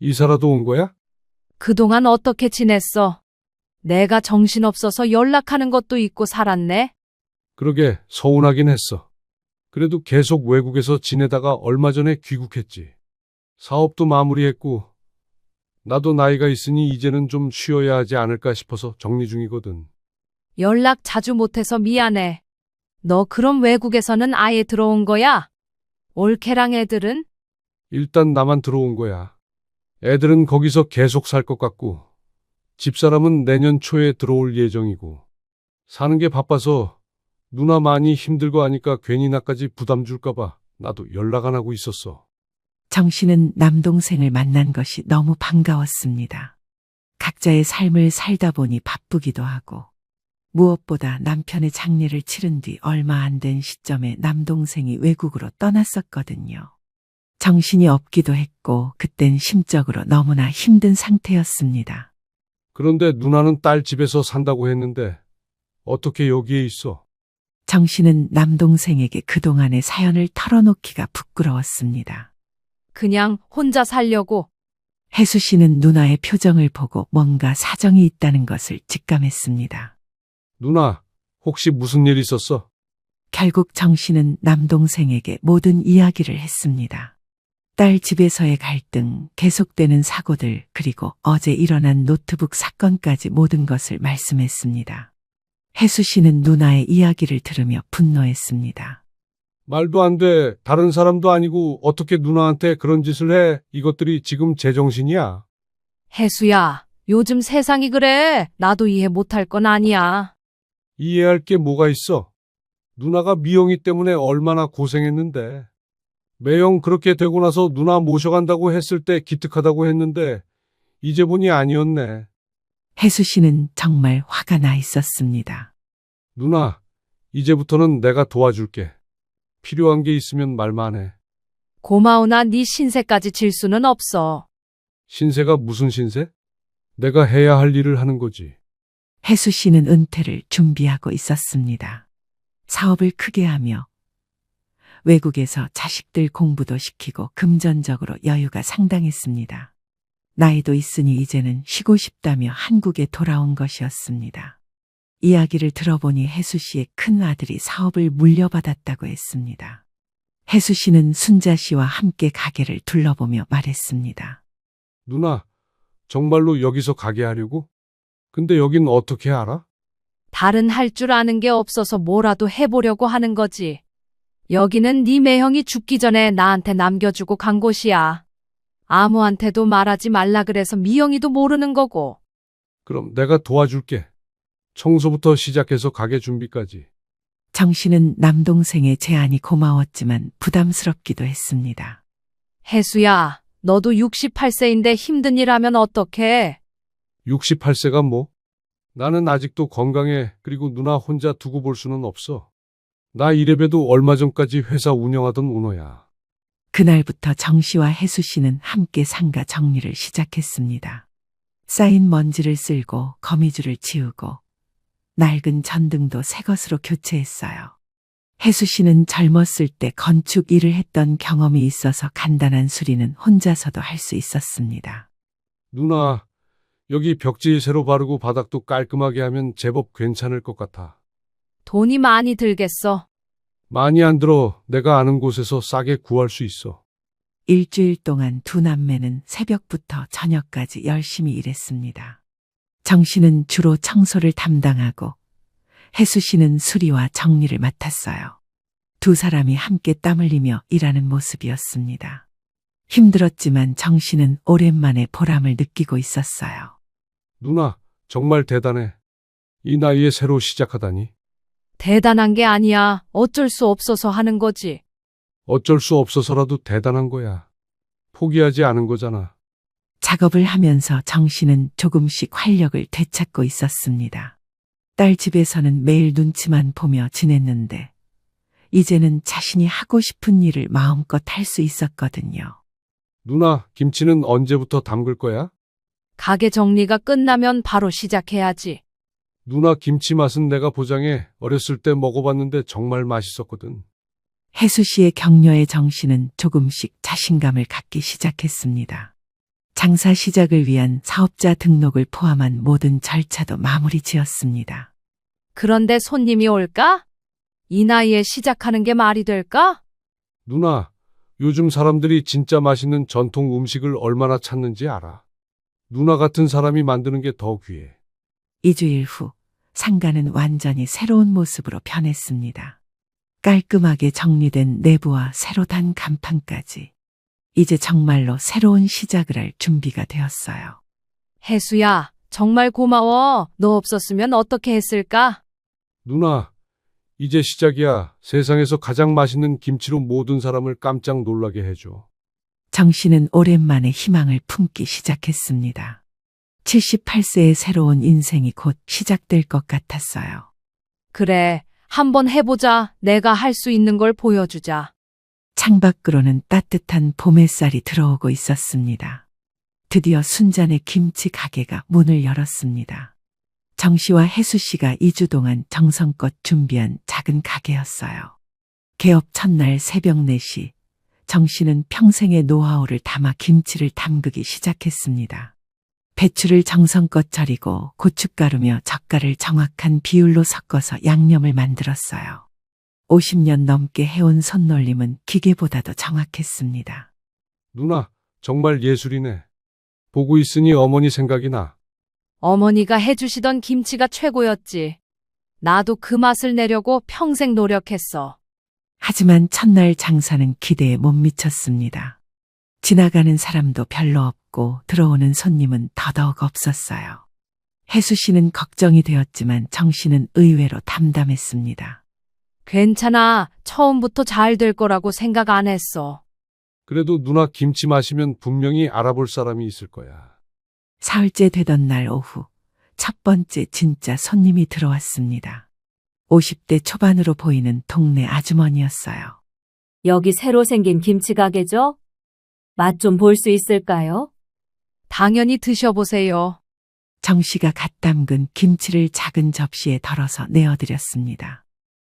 [SPEAKER 1] 이사라도 온 거야?
[SPEAKER 2] 그동안 어떻게 지냈어? 내가 정신없어서 연락하는 것도 잊고 살았네.
[SPEAKER 1] 그러게 서운하긴 했어. 그래도 계속 외국에서 지내다가 얼마 전에 귀국했지. 사업도 마무리했고 나도 나이가 있으니 이제는 좀 쉬어야 하지 않을까 싶어서 정리 중이거든.
[SPEAKER 2] 연락 자주 못해서 미안해. 너 그럼 외국에서는 아예 들어온 거야? 올케랑 애들은?
[SPEAKER 1] 일단 나만 들어온 거야. 애들은 거기서 계속 살 것 같고 집사람은 내년 초에 들어올 예정이고 사는 게 바빠서 누나 많이 힘들고 하니까 괜히 나까지 부담 줄까 봐 나도 연락 안 하고 있었어.
[SPEAKER 3] 정 씨는 남동생을 만난 것이 너무 반가웠습니다. 각자의 삶을 살다 보니 바쁘기도 하고 무엇보다 남편의 장례를 치른 뒤 얼마 안 된 시점에 남동생이 외국으로 떠났었거든요. 정신이 없기도 했고 그땐 심적으로 너무나 힘든 상태였습니다.
[SPEAKER 1] 그런데 누나는 딸 집에서 산다고 했는데 어떻게 여기에 있어?
[SPEAKER 3] 정 씨는 남동생에게 그동안의 사연을 털어놓기가 부끄러웠습니다.
[SPEAKER 2] 그냥 혼자 살려고.
[SPEAKER 3] 혜수 씨는 누나의 표정을 보고 뭔가 사정이 있다는 것을 직감했습니다.
[SPEAKER 1] 누나, 혹시 무슨 일 있었어?
[SPEAKER 3] 결국 정 씨는 남동생에게 모든 이야기를 했습니다. 딸 집에서의 갈등, 계속되는 사고들, 그리고 어제 일어난 노트북 사건까지 모든 것을 말씀했습니다. 혜수 씨는 누나의 이야기를 들으며 분노했습니다.
[SPEAKER 1] 말도 안 돼. 다른 사람도 아니고 어떻게 누나한테 그런 짓을 해? 이것들이 지금 제정신이야.
[SPEAKER 2] 혜수야, 요즘 세상이 그래. 나도 이해 못할 건 아니야.
[SPEAKER 1] 이해할 게 뭐가 있어? 누나가 미영이 때문에 얼마나 고생했는데. 매형 그렇게 되고 나서 누나 모셔간다고 했을 때 기특하다고 했는데 이제 보니 아니었네.
[SPEAKER 3] 혜수 씨는 정말 화가 나 있었습니다.
[SPEAKER 1] 누나, 이제부터는 내가 도와줄게. 필요한 게 있으면 말만 해.
[SPEAKER 2] 고마우나 네 신세까지 질 수는 없어.
[SPEAKER 1] 신세가 무슨 신세? 내가 해야 할 일을 하는 거지.
[SPEAKER 3] 혜수 씨는 은퇴를 준비하고 있었습니다. 사업을 크게 하며 외국에서 자식들 공부도 시키고 금전적으로 여유가 상당했습니다. 나이도 있으니 이제는 쉬고 싶다며 한국에 돌아온 것이었습니다. 이야기를 들어보니 혜수 씨의 큰 아들이 사업을 물려받았다고 했습니다. 혜수 씨는 순자 씨와 함께 가게를 둘러보며 말했습니다.
[SPEAKER 1] 누나, 정말로 여기서 가게 하려고? 근데 여긴 어떻게 알아?
[SPEAKER 2] 다른 할 줄 아는 게 없어서 뭐라도 해보려고 하는 거지. 여기는 네 매형이 죽기 전에 나한테 남겨주고 간 곳이야. 아무한테도 말하지 말라 그래서 미영이도 모르는 거고.
[SPEAKER 1] 그럼 내가 도와줄게. 청소부터 시작해서 가게 준비까지.
[SPEAKER 3] 정 씨는 남동생의 제안이 고마웠지만 부담스럽기도 했습니다.
[SPEAKER 2] 혜수야, 너도 68세인데 힘든 일 하면 어떡해?
[SPEAKER 1] 68세가 뭐? 나는 아직도 건강해. 그리고 누나 혼자 두고 볼 수는 없어. 나 이래봬도 얼마 전까지 회사 운영하던 오너야.
[SPEAKER 3] 그날부터 정 씨와 혜수 씨는 함께 상가 정리를 시작했습니다. 쌓인 먼지를 쓸고 거미줄을 치우고 낡은 전등도 새 것으로 교체했어요. 혜수 씨는 젊었을 때 건축 일을 했던 경험이 있어서 간단한 수리는 혼자서도 할 수 있었습니다.
[SPEAKER 1] 누나, 여기 벽지 새로 바르고 바닥도 깔끔하게 하면 제법 괜찮을 것 같아.
[SPEAKER 2] 돈이 많이 들겠어.
[SPEAKER 1] 많이 안 들어. 내가 아는 곳에서 싸게 구할 수 있어.
[SPEAKER 3] 일주일 동안 두 남매는 새벽부터 저녁까지 열심히 일했습니다. 정 씨는 주로 청소를 담당하고 혜수 씨는 수리와 정리를 맡았어요. 두 사람이 함께 땀 흘리며 일하는 모습이었습니다. 힘들었지만 정 씨는 오랜만에 보람을 느끼고 있었어요.
[SPEAKER 1] 누나, 정말 대단해. 이 나이에 새로 시작하다니.
[SPEAKER 2] 대단한 게 아니야. 어쩔 수 없어서 하는 거지.
[SPEAKER 1] 어쩔 수 없어서라도 대단한 거야. 포기하지 않은 거잖아.
[SPEAKER 3] 작업을 하면서 정 씨는 조금씩 활력을 되찾고 있었습니다. 딸 집에서는 매일 눈치만 보며 지냈는데 이제는 자신이 하고 싶은 일을 마음껏 할 수 있었거든요.
[SPEAKER 1] 누나, 김치는 언제부터 담글 거야?
[SPEAKER 2] 가게 정리가 끝나면 바로 시작해야지.
[SPEAKER 1] 누나 김치 맛은 내가 보장해. 어렸을 때 먹어봤는데 정말 맛있었거든.
[SPEAKER 3] 혜수 씨의 격려에 정 씨는 조금씩 자신감을 갖기 시작했습니다. 장사 시작을 위한 사업자 등록을 포함한 모든 절차도 마무리 지었습니다.
[SPEAKER 2] 그런데 손님이 올까? 이 나이에 시작하는 게 말이 될까?
[SPEAKER 1] 누나, 요즘 사람들이 진짜 맛있는 전통 음식을 얼마나 찾는지 알아. 누나 같은 사람이 만드는 게 더 귀해.
[SPEAKER 3] 2주일 후 상가는 완전히 새로운 모습으로 변했습니다. 깔끔하게 정리된 내부와 새로 단 간판까지. 이제 정말로 새로운 시작을 할 준비가 되었어요.
[SPEAKER 2] 혜수야, 정말 고마워. 너 없었으면 어떻게 했을까?
[SPEAKER 1] 누나, 이제 시작이야. 세상에서 가장 맛있는 김치로 모든 사람을 깜짝 놀라게 해줘.
[SPEAKER 3] 정 씨는 오랜만에 희망을 품기 시작했습니다. 78세의 새로운 인생이 곧 시작될 것 같았어요.
[SPEAKER 2] 그래, 한번 해보자. 내가 할 수 있는 걸 보여주자.
[SPEAKER 3] 창밖으로는 따뜻한 봄 햇살이 들어오고 있었습니다. 드디어 순잔의 김치 가게가 문을 열었습니다. 정 씨와 혜수 씨가 2주 동안 정성껏 준비한 작은 가게였어요. 개업 첫날 새벽 4시, 정 씨는 평생의 노하우를 담아 김치를 담그기 시작했습니다. 배추를 정성껏 절이고 고춧가루며 젓갈을 정확한 비율로 섞어서 양념을 만들었어요. 50년 넘게 해온 손놀림은 기계보다도 정확했습니다.
[SPEAKER 1] 누나, 정말 예술이네. 보고 있으니 어머니 생각이 나.
[SPEAKER 2] 어머니가 해주시던 김치가 최고였지. 나도 그 맛을 내려고 평생 노력했어.
[SPEAKER 3] 하지만 첫날 장사는 기대에 못 미쳤습니다. 지나가는 사람도 별로 없고 들어오는 손님은 더더욱 없었어요. 혜수 씨는 걱정이 되었지만 정 씨는 의외로 담담했습니다.
[SPEAKER 2] 괜찮아. 처음부터 잘 될 거라고 생각 안 했어.
[SPEAKER 1] 그래도 누나 김치 마시면 분명히 알아볼 사람이 있을 거야.
[SPEAKER 3] 사흘째 되던 날 오후 첫 번째 진짜 손님이 들어왔습니다. 50대 초반으로 보이는 동네 아주머니였어요.
[SPEAKER 5] 여기 새로 생긴 김치 가게죠? 맛 좀 볼 수 있을까요?
[SPEAKER 2] 당연히 드셔보세요.
[SPEAKER 3] 정 씨가 갓 담근 김치를 작은 접시에 덜어서 내어드렸습니다.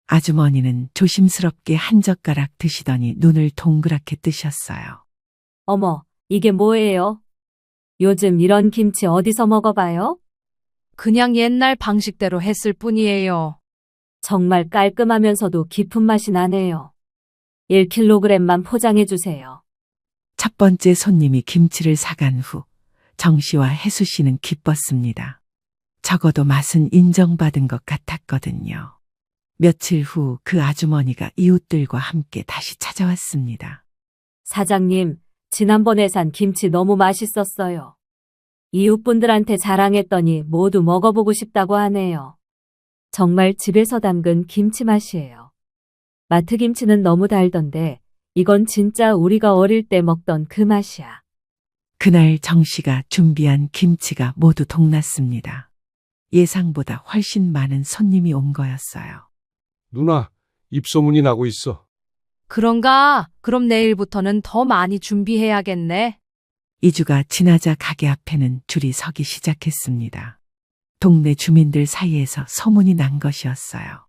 [SPEAKER 3] 아주머니는 조심스럽게 한 젓가락 드시더니 눈을 동그랗게 뜨셨어요.
[SPEAKER 5] 어머, 이게 뭐예요? 요즘 이런 김치 어디서 먹어봐요?
[SPEAKER 2] 그냥 옛날 방식대로 했을 뿐이에요.
[SPEAKER 5] 정말 깔끔하면서도 깊은 맛이 나네요. 1kg만 포장해 주세요.
[SPEAKER 3] 첫 번째 손님이 김치를 사간 후 정 씨와 혜수 씨는 기뻤습니다. 적어도 맛은 인정받은 것 같았거든요. 며칠 후 그 아주머니가 이웃들과 함께 다시 찾아왔습니다.
[SPEAKER 5] 사장님, 지난번에 산 김치 너무 맛있었어요. 이웃분들한테 자랑했더니 모두 먹어보고 싶다고 하네요. 정말 집에서 담근 김치 맛이에요. 마트 김치는 너무 달던데 이건 진짜 우리가 어릴 때 먹던 그 맛이야.
[SPEAKER 3] 그날 정 씨가 준비한 김치가 모두 동났습니다. 예상보다 훨씬 많은 손님이 온 거였어요.
[SPEAKER 1] 누나, 입소문이 나고 있어.
[SPEAKER 2] 그런가? 그럼 내일부터는 더 많이 준비해야겠네.
[SPEAKER 3] 2주가 지나자 가게 앞에는 줄이 서기 시작했습니다. 동네 주민들 사이에서 소문이 난 것이었어요.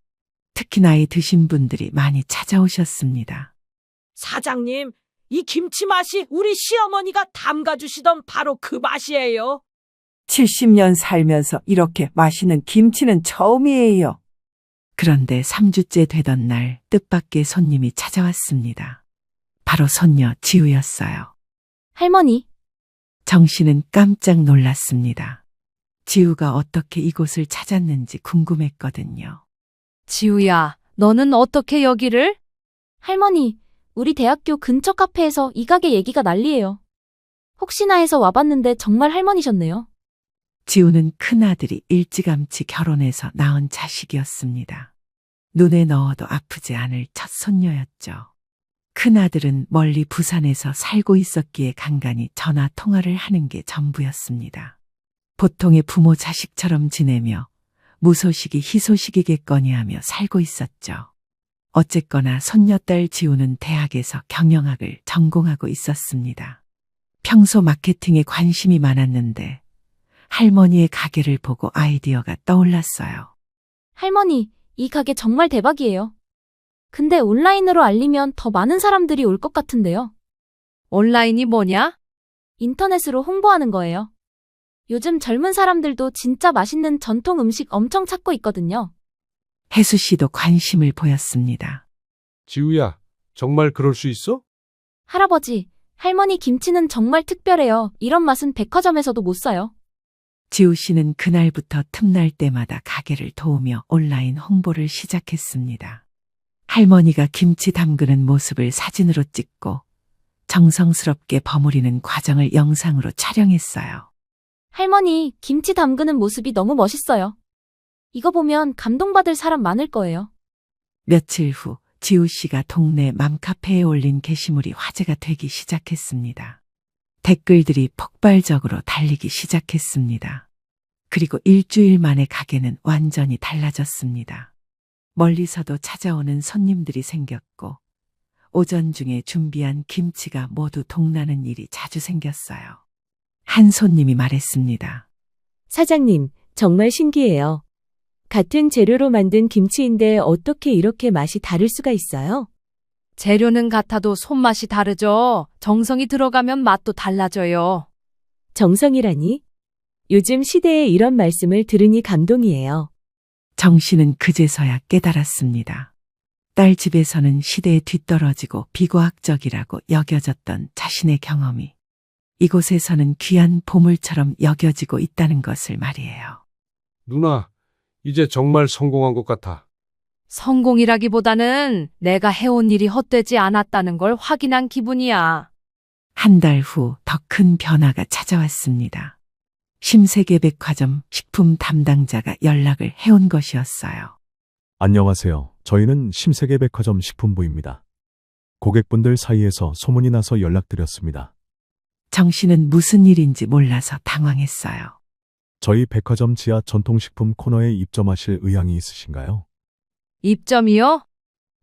[SPEAKER 3] 특히 나이 드신 분들이 많이 찾아오셨습니다.
[SPEAKER 11] 사장님, 이 김치 맛이 우리 시어머니가 담가주시던 바로 그 맛이에요.
[SPEAKER 12] 70년 살면서 이렇게 맛있는 김치는 처음이에요.
[SPEAKER 3] 그런데 3주째 되던 날 뜻밖의 손님이 찾아왔습니다. 바로 손녀 지우였어요.
[SPEAKER 5] 할머니,
[SPEAKER 3] 정 씨는 깜짝 놀랐습니다. 지우가 어떻게 이곳을 찾았는지 궁금했거든요.
[SPEAKER 2] 지우야, 너는 어떻게 여기를?
[SPEAKER 5] 할머니, 우리 대학교 근처 카페에서 이 가게 얘기가 난리예요. 혹시나 해서 와봤는데 정말 할머니셨네요.
[SPEAKER 3] 지우는 큰아들이 일찌감치 결혼해서 낳은 자식이었습니다. 눈에 넣어도 아프지 않을 첫 손녀였죠. 큰아들은 멀리 부산에서 살고 있었기에 간간히 전화 통화를 하는 게 전부였습니다. 보통의 부모 자식처럼 지내며 무소식이 희소식이겠거니 하며 살고 있었죠. 어쨌거나 손녀딸 지우는 대학에서 경영학을 전공하고 있었습니다. 평소 마케팅에 관심이 많았는데 할머니의 가게를 보고 아이디어가 떠올랐어요.
[SPEAKER 13] 할머니, 이 가게 정말 대박이에요. 근데 온라인으로 알리면 더 많은 사람들이 올 것 같은데요.
[SPEAKER 2] 온라인이 뭐냐?
[SPEAKER 13] 인터넷으로 홍보하는 거예요. 요즘 젊은 사람들도 진짜 맛있는 전통 음식 엄청 찾고 있거든요.
[SPEAKER 3] 혜수 씨도 관심을 보였습니다.
[SPEAKER 1] 지우야, 정말 그럴 수 있어?
[SPEAKER 13] 할아버지, 할머니 김치는 정말 특별해요. 이런 맛은 백화점에서도 못 사요.
[SPEAKER 3] 지우 씨는 그날부터 틈날 때마다 가게를 도우며 온라인 홍보를 시작했습니다. 할머니가 김치 담그는 모습을 사진으로 찍고 정성스럽게 버무리는 과정을 영상으로 촬영했어요.
[SPEAKER 13] 할머니, 김치 담그는 모습이 너무 멋있어요. 이거 보면 감동받을 사람 많을 거예요.
[SPEAKER 3] 며칠 후 지우 씨가 동네 맘카페에 올린 게시물이 화제가 되기 시작했습니다. 댓글들이 폭발적으로 달리기 시작했습니다. 그리고 일주일 만에 가게는 완전히 달라졌습니다. 멀리서도 찾아오는 손님들이 생겼고 오전 중에 준비한 김치가 모두 동나는 일이 자주 생겼어요. 한 손님이 말했습니다.
[SPEAKER 14] 사장님, 정말 신기해요. 같은 재료로 만든 김치인데 어떻게 이렇게 맛이 다를 수가 있어요?
[SPEAKER 2] 재료는 같아도 손맛이 다르죠. 정성이 들어가면 맛도 달라져요.
[SPEAKER 14] 정성이라니? 요즘 시대에 이런 말씀을 들으니 감동이에요.
[SPEAKER 3] 정 씨는 그제서야 깨달았습니다. 딸 집에서는 시대에 뒤떨어지고 비과학적이라고 여겨졌던 자신의 경험이 이곳에서는 귀한 보물처럼 여겨지고 있다는 것을 말이에요.
[SPEAKER 1] 누나, 이제 정말 성공한 것 같아.
[SPEAKER 2] 성공이라기보다는 내가 해온 일이 헛되지 않았다는 걸 확인한 기분이야.
[SPEAKER 3] 한 달 후 더 큰 변화가 찾아왔습니다. 심세계백화점 식품 담당자가 연락을 해온 것이었어요.
[SPEAKER 15] 안녕하세요. 저희는 심세계백화점 식품부입니다. 고객분들 사이에서 소문이 나서 연락드렸습니다.
[SPEAKER 3] 정 씨는 무슨 일인지 몰라서 당황했어요.
[SPEAKER 15] 저희 백화점 지하 전통식품 코너에 입점하실 의향이 있으신가요?
[SPEAKER 2] 입점이요?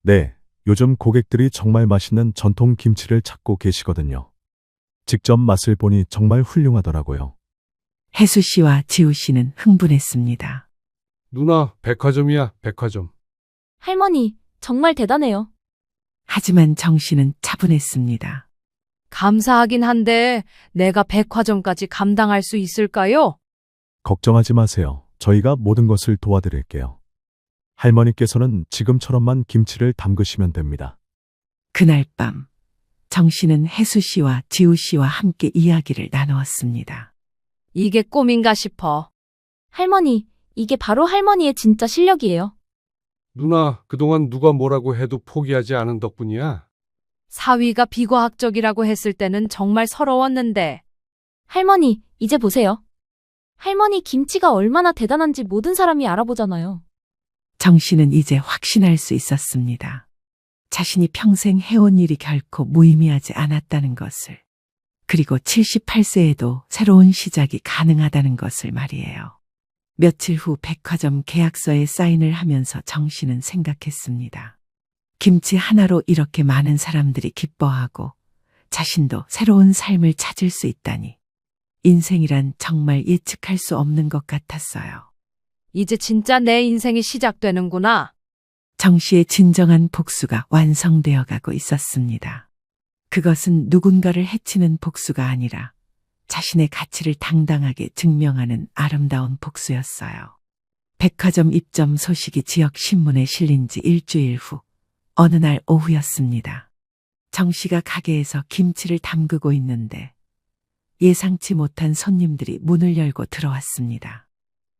[SPEAKER 15] 네, 요즘 고객들이 정말 맛있는 전통 김치를 찾고 계시거든요. 직접 맛을 보니 정말 훌륭하더라고요.
[SPEAKER 3] 혜수 씨와 지우 씨는 흥분했습니다.
[SPEAKER 1] 누나, 백화점이야, 백화점.
[SPEAKER 13] 할머니, 정말 대단해요.
[SPEAKER 3] 하지만 정 씨는 차분했습니다.
[SPEAKER 2] 감사하긴 한데 내가 백화점까지 감당할 수 있을까요?
[SPEAKER 15] 걱정하지 마세요. 저희가 모든 것을 도와드릴게요. 할머니께서는 지금처럼만 김치를 담그시면 됩니다.
[SPEAKER 3] 그날 밤 정 씨는 혜수 씨와 지우 씨와 함께 이야기를 나누었습니다.
[SPEAKER 2] 이게 꿈인가 싶어.
[SPEAKER 13] 할머니, 이게 바로 할머니의 진짜 실력이에요.
[SPEAKER 1] 누나, 그동안 누가 뭐라고 해도 포기하지 않은 덕분이야.
[SPEAKER 2] 사위가 비과학적이라고 했을 때는 정말 서러웠는데.
[SPEAKER 13] 할머니, 이제 보세요. 할머니 김치가 얼마나 대단한지 모든 사람이 알아보잖아요.
[SPEAKER 3] 정 씨는 이제 확신할 수 있었습니다. 자신이 평생 해온 일이 결코 무의미하지 않았다는 것을. 그리고 78세에도 새로운 시작이 가능하다는 것을 말이에요. 며칠 후 백화점 계약서에 사인을 하면서 정 씨는 생각했습니다. 김치 하나로 이렇게 많은 사람들이 기뻐하고 자신도 새로운 삶을 찾을 수 있다니. 인생이란 정말 예측할 수 없는 것 같았어요.
[SPEAKER 2] 이제 진짜 내 인생이 시작되는구나.
[SPEAKER 3] 정 씨의 진정한 복수가 완성되어 가고 있었습니다. 그것은 누군가를 해치는 복수가 아니라 자신의 가치를 당당하게 증명하는 아름다운 복수였어요. 백화점 입점 소식이 지역 신문에 실린 지 일주일 후 어느 날 오후였습니다. 정 씨가 가게에서 김치를 담그고 있는데 예상치 못한 손님들이 문을 열고 들어왔습니다.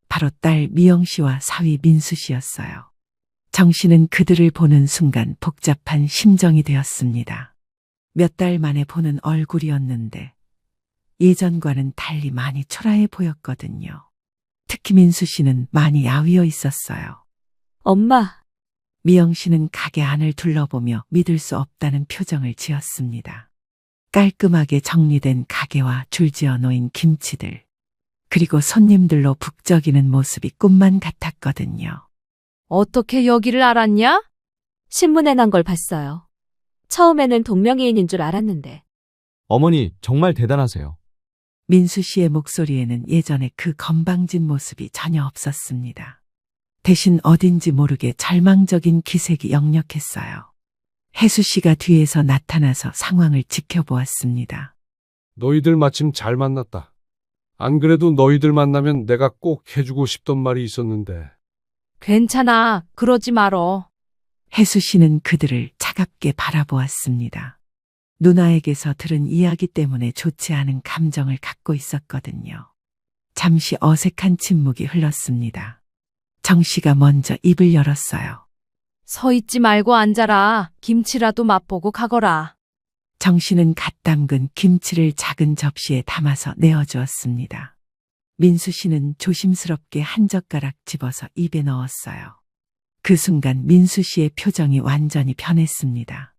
[SPEAKER 3] 바로 딸 미영 씨와 사위 민수 씨였어요. 정 씨는 그들을 보는 순간 복잡한 심정이 되었습니다. 몇 달 만에 보는 얼굴이었는데 예전과는 달리 많이 초라해 보였거든요. 특히 민수 씨는 많이 야위어 있었어요.
[SPEAKER 14] 엄마.
[SPEAKER 3] 미영 씨는 가게 안을 둘러보며 믿을 수 없다는 표정을 지었습니다. 깔끔하게 정리된 가게와 줄지어 놓인 김치들, 그리고 손님들로 북적이는 모습이 꿈만 같았거든요.
[SPEAKER 2] 어떻게 여기를 알았냐?
[SPEAKER 5] 신문에 난 걸 봤어요. 처음에는 동명이인인 줄 알았는데.
[SPEAKER 4] 어머니, 정말 대단하세요.
[SPEAKER 3] 민수 씨의 목소리에는 예전에 그 건방진 모습이 전혀 없었습니다. 대신 어딘지 모르게 절망적인 기색이 역력했어요. 혜수 씨가 뒤에서 나타나서 상황을 지켜보았습니다.
[SPEAKER 1] 너희들 마침 잘 만났다. 안 그래도 너희들 만나면 내가 꼭 해주고 싶던 말이 있었는데.
[SPEAKER 2] 괜찮아. 그러지 말어.
[SPEAKER 3] 혜수 씨는 그들을 차갑게 바라보았습니다. 누나에게서 들은 이야기 때문에 좋지 않은 감정을 갖고 있었거든요. 잠시 어색한 침묵이 흘렀습니다. 정 씨가 먼저 입을 열었어요.
[SPEAKER 2] 서 있지 말고 앉아라. 김치라도 맛보고 가거라.
[SPEAKER 3] 정 씨는 갓 담근 김치를 작은 접시에 담아서 내어주었습니다. 민수 씨는 조심스럽게 한 젓가락 집어서 입에 넣었어요. 그 순간 민수 씨의 표정이 완전히 변했습니다.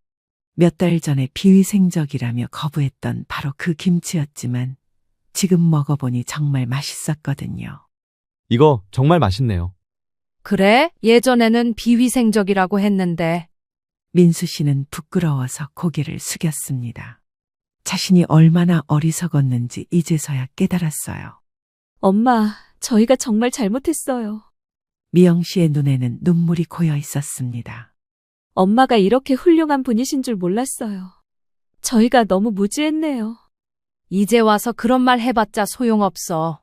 [SPEAKER 3] 몇 달 전에 비위생적이라며 거부했던 바로 그 김치였지만 지금 먹어보니 정말 맛있었거든요.
[SPEAKER 4] 이거 정말 맛있네요.
[SPEAKER 2] 그래? 예전에는 비위생적이라고 했는데.
[SPEAKER 3] 민수 씨는 부끄러워서 고개를 숙였습니다. 자신이 얼마나 어리석었는지 이제서야 깨달았어요.
[SPEAKER 5] 엄마, 저희가 정말 잘못했어요.
[SPEAKER 3] 미영 씨의 눈에는 눈물이 고여 있었습니다.
[SPEAKER 5] 엄마가 이렇게 훌륭한 분이신 줄 몰랐어요. 저희가 너무 무지했네요.
[SPEAKER 2] 이제 와서 그런 말 해봤자 소용없어.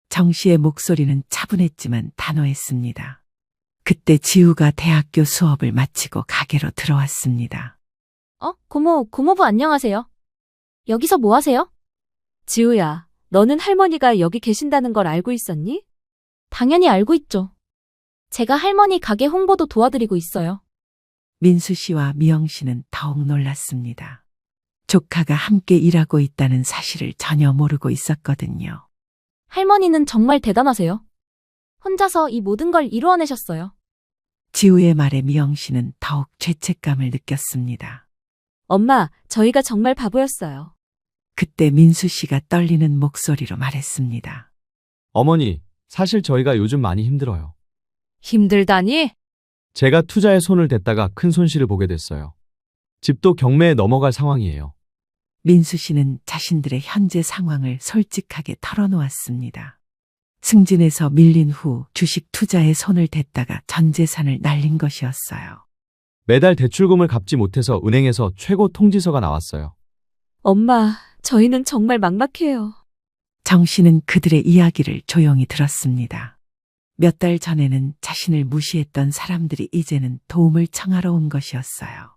[SPEAKER 3] 정 씨의 목소리는 차분했지만 단호했습니다. 그때 지우가 대학교 수업을 마치고 가게로 들어왔습니다.
[SPEAKER 13] 고모부 안녕하세요. 여기서 뭐 하세요?
[SPEAKER 5] 지우야, 너는 할머니가 여기 계신다는 걸 알고 있었니?
[SPEAKER 13] 당연히 알고 있죠. 제가 할머니 가게 홍보도 도와드리고 있어요.
[SPEAKER 3] 민수 씨와 미영 씨는 더욱 놀랐습니다. 조카가 함께 일하고 있다는 사실을 전혀 모르고 있었거든요.
[SPEAKER 13] 할머니는 정말 대단하세요. 혼자서 이 모든 걸 이루어내셨어요.
[SPEAKER 3] 지우의 말에 미영 씨는 더욱 죄책감을 느꼈습니다.
[SPEAKER 5] 엄마, 저희가 정말 바보였어요.
[SPEAKER 3] 그때 민수 씨가 떨리는 목소리로 말했습니다.
[SPEAKER 4] 어머니, 사실 저희가 요즘 많이 힘들어요.
[SPEAKER 2] 힘들다니?
[SPEAKER 4] 제가 투자에 손을 댔다가 큰 손실을 보게 됐어요. 집도 경매에 넘어갈 상황이에요.
[SPEAKER 3] 민수 씨는 자신들의 현재 상황을 솔직하게 털어놓았습니다. 승진에서 밀린 후 주식 투자에 손을 댔다가 전 재산을 날린 것이었어요.
[SPEAKER 4] 매달 대출금을 갚지 못해서 은행에서 최고 통지서가 나왔어요.
[SPEAKER 5] 엄마, 저희는 정말 막막해요.
[SPEAKER 3] 정 씨는 그들의 이야기를 조용히 들었습니다. 몇 달 전에는 자신을 무시했던 사람들이 이제는 도움을 청하러 온 것이었어요.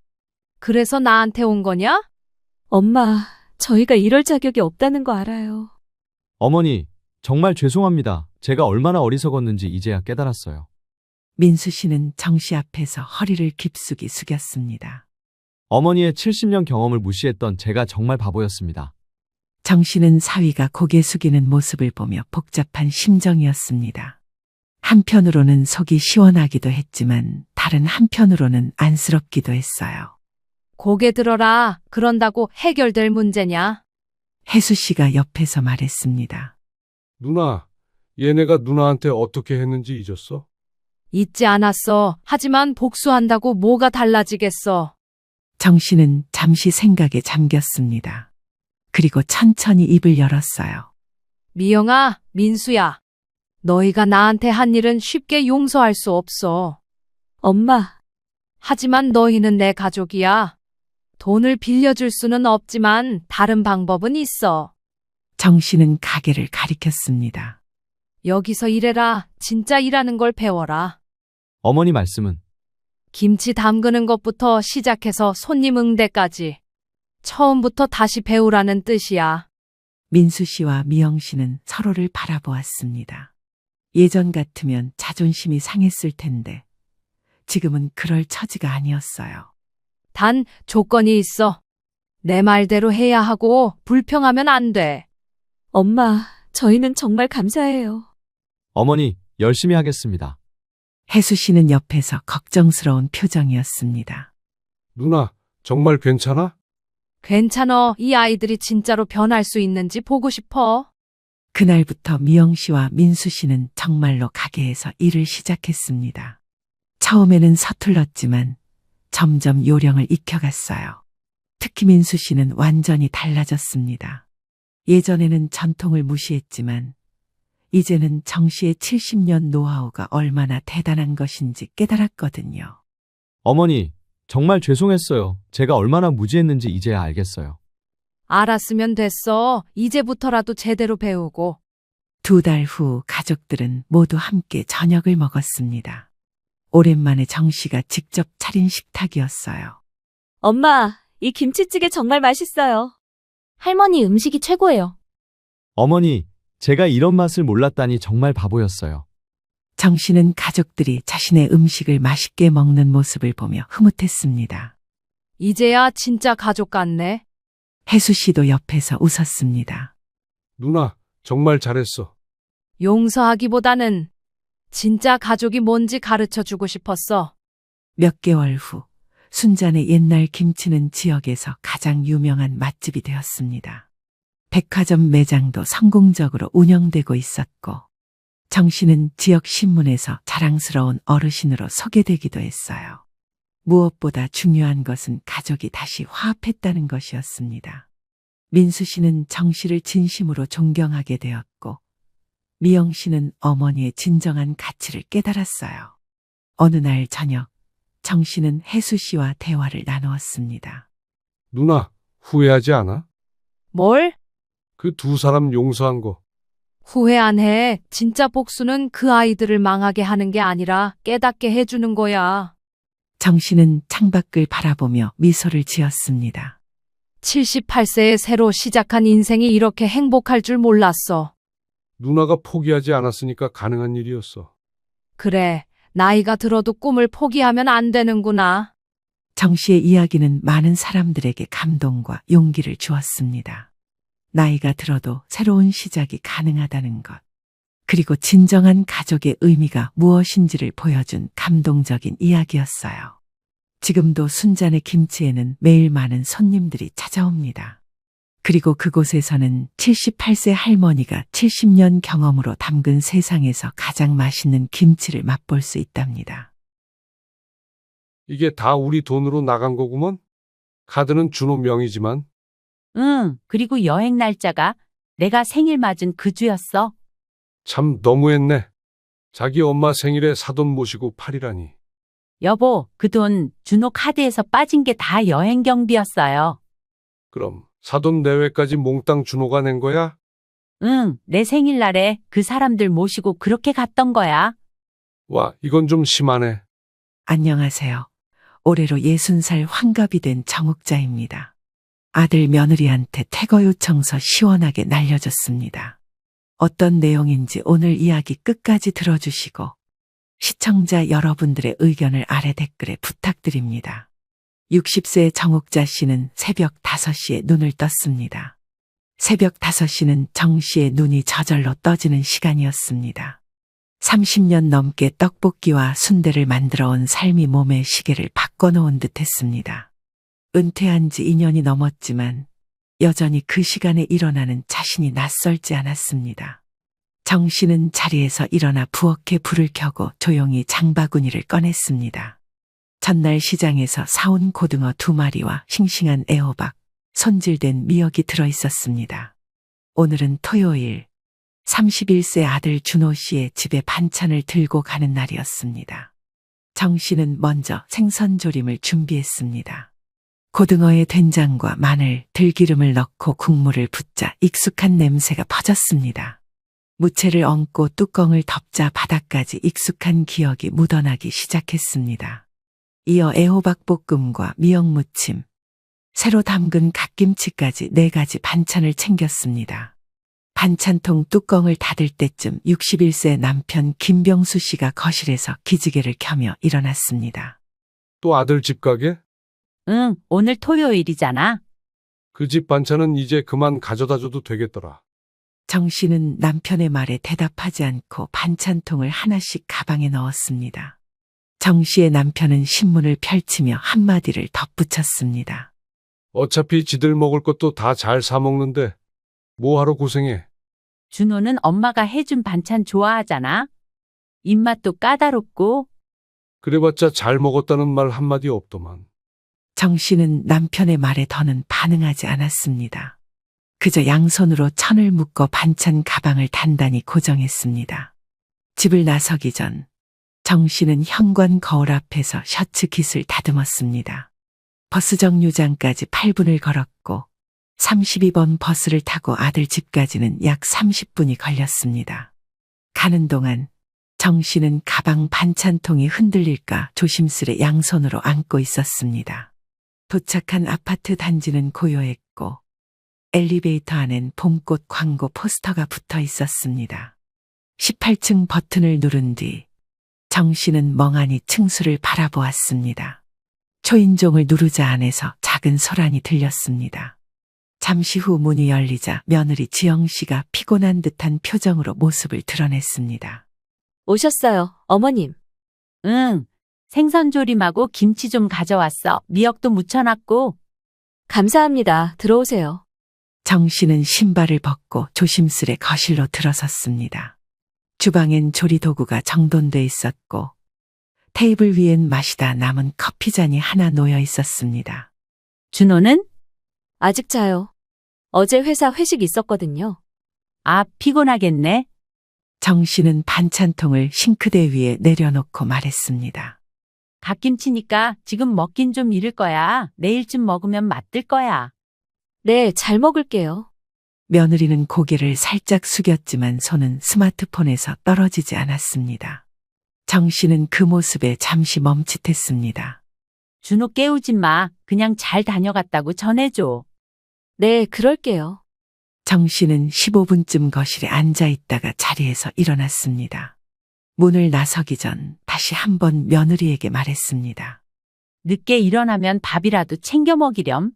[SPEAKER 2] 그래서 나한테 온 거냐?
[SPEAKER 5] 엄마, 저희가 이럴 자격이 없다는 거 알아요.
[SPEAKER 4] 어머니, 정말 죄송합니다. 제가 얼마나 어리석었는지 이제야 깨달았어요.
[SPEAKER 3] 민수 씨는 정 씨 앞에서 허리를 깊숙이 숙였습니다.
[SPEAKER 4] 어머니의 70년 경험을 무시했던 제가 정말 바보였습니다.
[SPEAKER 3] 정 씨는 사위가 고개 숙이는 모습을 보며 복잡한 심정이었습니다. 한편으로는 속이 시원하기도 했지만 다른 한편으로는 안쓰럽기도 했어요.
[SPEAKER 2] 고개 들어라. 그런다고 해결될 문제냐?
[SPEAKER 3] 혜수 씨가 옆에서 말했습니다.
[SPEAKER 1] 누나, 얘네가 누나한테 어떻게 했는지 잊었어?
[SPEAKER 2] 잊지 않았어. 하지만 복수한다고 뭐가 달라지겠어.
[SPEAKER 3] 정 씨는 잠시 생각에 잠겼습니다. 그리고 천천히 입을 열었어요.
[SPEAKER 2] 미영아, 민수야. 너희가 나한테 한 일은 쉽게 용서할 수 없어.
[SPEAKER 5] 엄마.
[SPEAKER 2] 하지만 너희는 내 가족이야. 돈을 빌려줄 수는 없지만 다른 방법은 있어.
[SPEAKER 3] 정 씨는 가게를 가리켰습니다.
[SPEAKER 2] 여기서 일해라. 진짜 일하는 걸 배워라.
[SPEAKER 4] 어머니 말씀은?
[SPEAKER 2] 김치 담그는 것부터 시작해서 손님 응대까지. 처음부터 다시 배우라는 뜻이야.
[SPEAKER 3] 민수 씨와 미영 씨는 서로를 바라보았습니다. 예전 같으면 자존심이 상했을 텐데 지금은 그럴 처지가 아니었어요.
[SPEAKER 2] 단 조건이 있어. 내 말대로 해야 하고 불평하면 안 돼.
[SPEAKER 5] 엄마, 저희는 정말 감사해요.
[SPEAKER 4] 어머니, 열심히 하겠습니다.
[SPEAKER 3] 혜수 씨는 옆에서 걱정스러운 표정이었습니다.
[SPEAKER 1] 누나, 정말 괜찮아?
[SPEAKER 2] 괜찮어. 이 아이들이 진짜로 변할 수 있는지 보고 싶어.
[SPEAKER 3] 그날부터 미영 씨와 민수 씨는 정말로 가게에서 일을 시작했습니다. 처음에는 서툴렀지만 점점 요령을 익혀갔어요. 특히 민수 씨는 완전히 달라졌습니다. 예전에는 전통을 무시했지만 이제는 정 씨의 70년 노하우가 얼마나 대단한 것인지 깨달았거든요.
[SPEAKER 4] 어머니, 정말 죄송했어요. 제가 얼마나 무지했는지 이제야 알겠어요.
[SPEAKER 2] 알았으면 됐어. 이제부터라도 제대로 배우고.
[SPEAKER 3] 2달 후 가족들은 모두 함께 저녁을 먹었습니다. 오랜만에 정 씨가 직접 차린 식탁이었어요.
[SPEAKER 14] 엄마, 이 김치찌개 정말 맛있어요.
[SPEAKER 13] 할머니 음식이 최고예요.
[SPEAKER 4] 어머니, 제가 이런 맛을 몰랐다니 정말 바보였어요.
[SPEAKER 3] 정 씨는 가족들이 자신의 음식을 맛있게 먹는 모습을 보며 흐뭇했습니다.
[SPEAKER 2] 이제야 진짜 가족 같네.
[SPEAKER 3] 혜수 씨도 옆에서 웃었습니다.
[SPEAKER 1] 누나, 정말 잘했어.
[SPEAKER 2] 용서하기보다는 진짜 가족이 뭔지 가르쳐 주고 싶었어.
[SPEAKER 3] 몇 개월 후 순잔의 옛날 김치는 지역에서 가장 유명한 맛집이 되었습니다. 백화점 매장도 성공적으로 운영되고 있었고 정 씨는 지역 신문에서 자랑스러운 어르신으로 소개되기도 했어요. 무엇보다 중요한 것은 가족이 다시 화합했다는 것이었습니다. 민수 씨는 정 씨를 진심으로 존경하게 되었고 미영 씨는 어머니의 진정한 가치를 깨달았어요. 어느 날 저녁 정 씨는 혜수 씨와 대화를 나누었습니다.
[SPEAKER 1] 누나, 후회하지 않아?
[SPEAKER 2] 뭘?
[SPEAKER 1] 그 2사람 용서한 거.
[SPEAKER 2] 후회 안 해. 진짜 복수는 그 아이들을 망하게 하는 게 아니라 깨닫게 해주는 거야.
[SPEAKER 3] 정 씨는 창밖을 바라보며 미소를 지었습니다.
[SPEAKER 2] 78세에 새로 시작한 인생이 이렇게 행복할 줄 몰랐어.
[SPEAKER 1] 누나가 포기하지 않았으니까 가능한 일이었어.
[SPEAKER 2] 그래, 나이가 들어도 꿈을 포기하면 안 되는구나.
[SPEAKER 3] 정 씨의 이야기는 많은 사람들에게 감동과 용기를 주었습니다. 나이가 들어도 새로운 시작이 가능하다는 것. 그리고 진정한 가족의 의미가 무엇인지를 보여준 감동적인 이야기였어요. 지금도 순잔의 김치에는 매일 많은 손님들이 찾아옵니다. 그리고 그곳에서는 78세 할머니가 70년 경험으로 담근 세상에서 가장 맛있는 김치를 맛볼 수 있답니다.
[SPEAKER 1] 이게 다 우리 돈으로 나간 거구먼? 카드는 준호 명이지만.
[SPEAKER 16] 응, 그리고 여행 날짜가 내가 생일 맞은 그 주였어.
[SPEAKER 1] 참 너무했네. 자기 엄마 생일에 사돈 모시고 팔이라니.
[SPEAKER 16] 여보, 그 돈 준호 카드에서 빠진 게 다 여행 경비였어요.
[SPEAKER 1] 그럼 사돈 내외까지 몽땅 준호가 낸 거야?
[SPEAKER 16] 응, 내 생일날에 그 사람들 모시고 그렇게 갔던 거야.
[SPEAKER 1] 와, 이건 좀 심하네.
[SPEAKER 3] 안녕하세요. 올해로 60살 환갑이 된 정욱자입니다. 아들 며느리한테 퇴거 요청서 시원하게 날려줬습니다. 어떤 내용인지 오늘 이야기 끝까지 들어주시고 시청자 여러분들의 의견을 아래 댓글에 부탁드립니다. 60세 정욱자 씨는 새벽 5시에 눈을 떴습니다. 새벽 5시는 정 씨의 눈이 저절로 떠지는 시간이었습니다. 30년 넘게 떡볶이와 순대를 만들어 온 삶이 몸의 시계를 바꿔놓은 듯 했습니다. 은퇴한 지 2년이 넘었지만 여전히 그 시간에 일어나는 자신이 낯설지 않았습니다. 정 씨는 자리에서 일어나 부엌에 불을 켜고 조용히 장바구니를 꺼냈습니다. 전날 시장에서 사온 고등어 2마리와 싱싱한 애호박, 손질된 미역이 들어있었습니다. 오늘은 토요일, 31세 아들 준호 씨의 집에 반찬을 들고 가는 날이었습니다. 정 씨는 먼저 생선조림을 준비했습니다. 고등어에 된장과 마늘, 들기름을 넣고 국물을 붓자 익숙한 냄새가 퍼졌습니다. 무채를 얹고 뚜껑을 덮자 바닥까지 익숙한 기억이 묻어나기 시작했습니다. 이어 애호박볶음과 미역무침, 새로 담근 갓김치까지 4가지 반찬을 챙겼습니다. 반찬통 뚜껑을 닫을 때쯤 61세 남편 김병수 씨가 거실에서 기지개를 켜며 일어났습니다.
[SPEAKER 1] 또 아들 집 가게?
[SPEAKER 16] 응, 오늘 토요일이잖아.
[SPEAKER 1] 그 집 반찬은 이제 그만 가져다 줘도 되겠더라.
[SPEAKER 3] 정 씨는 남편의 말에 대답하지 않고 반찬통을 하나씩 가방에 넣었습니다. 정 씨의 남편은 신문을 펼치며 한마디를 덧붙였습니다.
[SPEAKER 1] 어차피 지들 먹을 것도 다 잘 사먹는데 뭐하러 고생해.
[SPEAKER 16] 준호는 엄마가 해준 반찬 좋아하잖아. 입맛도 까다롭고.
[SPEAKER 1] 그래봤자 잘 먹었다는 말 한마디 없더만.
[SPEAKER 3] 정 씨는 남편의 말에 더는 반응하지 않았습니다. 그저 양손으로 천을 묶어 반찬 가방을 단단히 고정했습니다. 집을 나서기 전 정 씨는 현관 거울 앞에서 셔츠 깃을 다듬었습니다. 버스 정류장까지 8분을 걸었고 32번 버스를 타고 아들 집까지는 약 30분이 걸렸습니다. 가는 동안 정 씨는 가방 반찬통이 흔들릴까 조심스레 양손으로 안고 있었습니다. 도착한 아파트 단지는 고요했고 엘리베이터 안엔 봄꽃 광고 포스터가 붙어 있었습니다. 18층 버튼을 누른 뒤 정 씨는 멍하니 층수를 바라보았습니다. 초인종을 누르자 안에서 작은 소란이 들렸습니다. 잠시 후 문이 열리자 며느리 지영 씨가 피곤한 듯한 표정으로 모습을 드러냈습니다.
[SPEAKER 13] 오셨어요, 어머님.
[SPEAKER 16] 응. 생선조림하고 김치 좀 가져왔어. 미역도 무쳐놨고.
[SPEAKER 13] 감사합니다. 들어오세요.
[SPEAKER 3] 정 씨는 신발을 벗고 조심스레 거실로 들어섰습니다. 주방엔 조리도구가 정돈돼 있었고 테이블 위엔 마시다 남은 커피잔이 하나 놓여 있었습니다.
[SPEAKER 16] 준호는?
[SPEAKER 13] 아직 자요. 어제 회사 회식 있었거든요.
[SPEAKER 16] 아, 피곤하겠네.
[SPEAKER 3] 정 씨는 반찬통을 싱크대 위에 내려놓고 말했습니다.
[SPEAKER 16] 갓김치니까 지금 먹긴 좀 이를 거야. 내일쯤 먹으면 맛들 거야.
[SPEAKER 13] 네, 잘 먹을게요.
[SPEAKER 3] 며느리는 고개를 살짝 숙였지만 손은 스마트폰에서 떨어지지 않았습니다. 정 씨는 그 모습에 잠시 멈칫했습니다.
[SPEAKER 16] 준호 깨우지 마. 그냥 잘 다녀갔다고 전해줘.
[SPEAKER 13] 네, 그럴게요.
[SPEAKER 3] 정 씨는 15분쯤 거실에 앉아 있다가 자리에서 일어났습니다. 문을 나서기 전 다시 한번 며느리에게 말했습니다.
[SPEAKER 16] 늦게 일어나면 밥이라도 챙겨 먹이렴.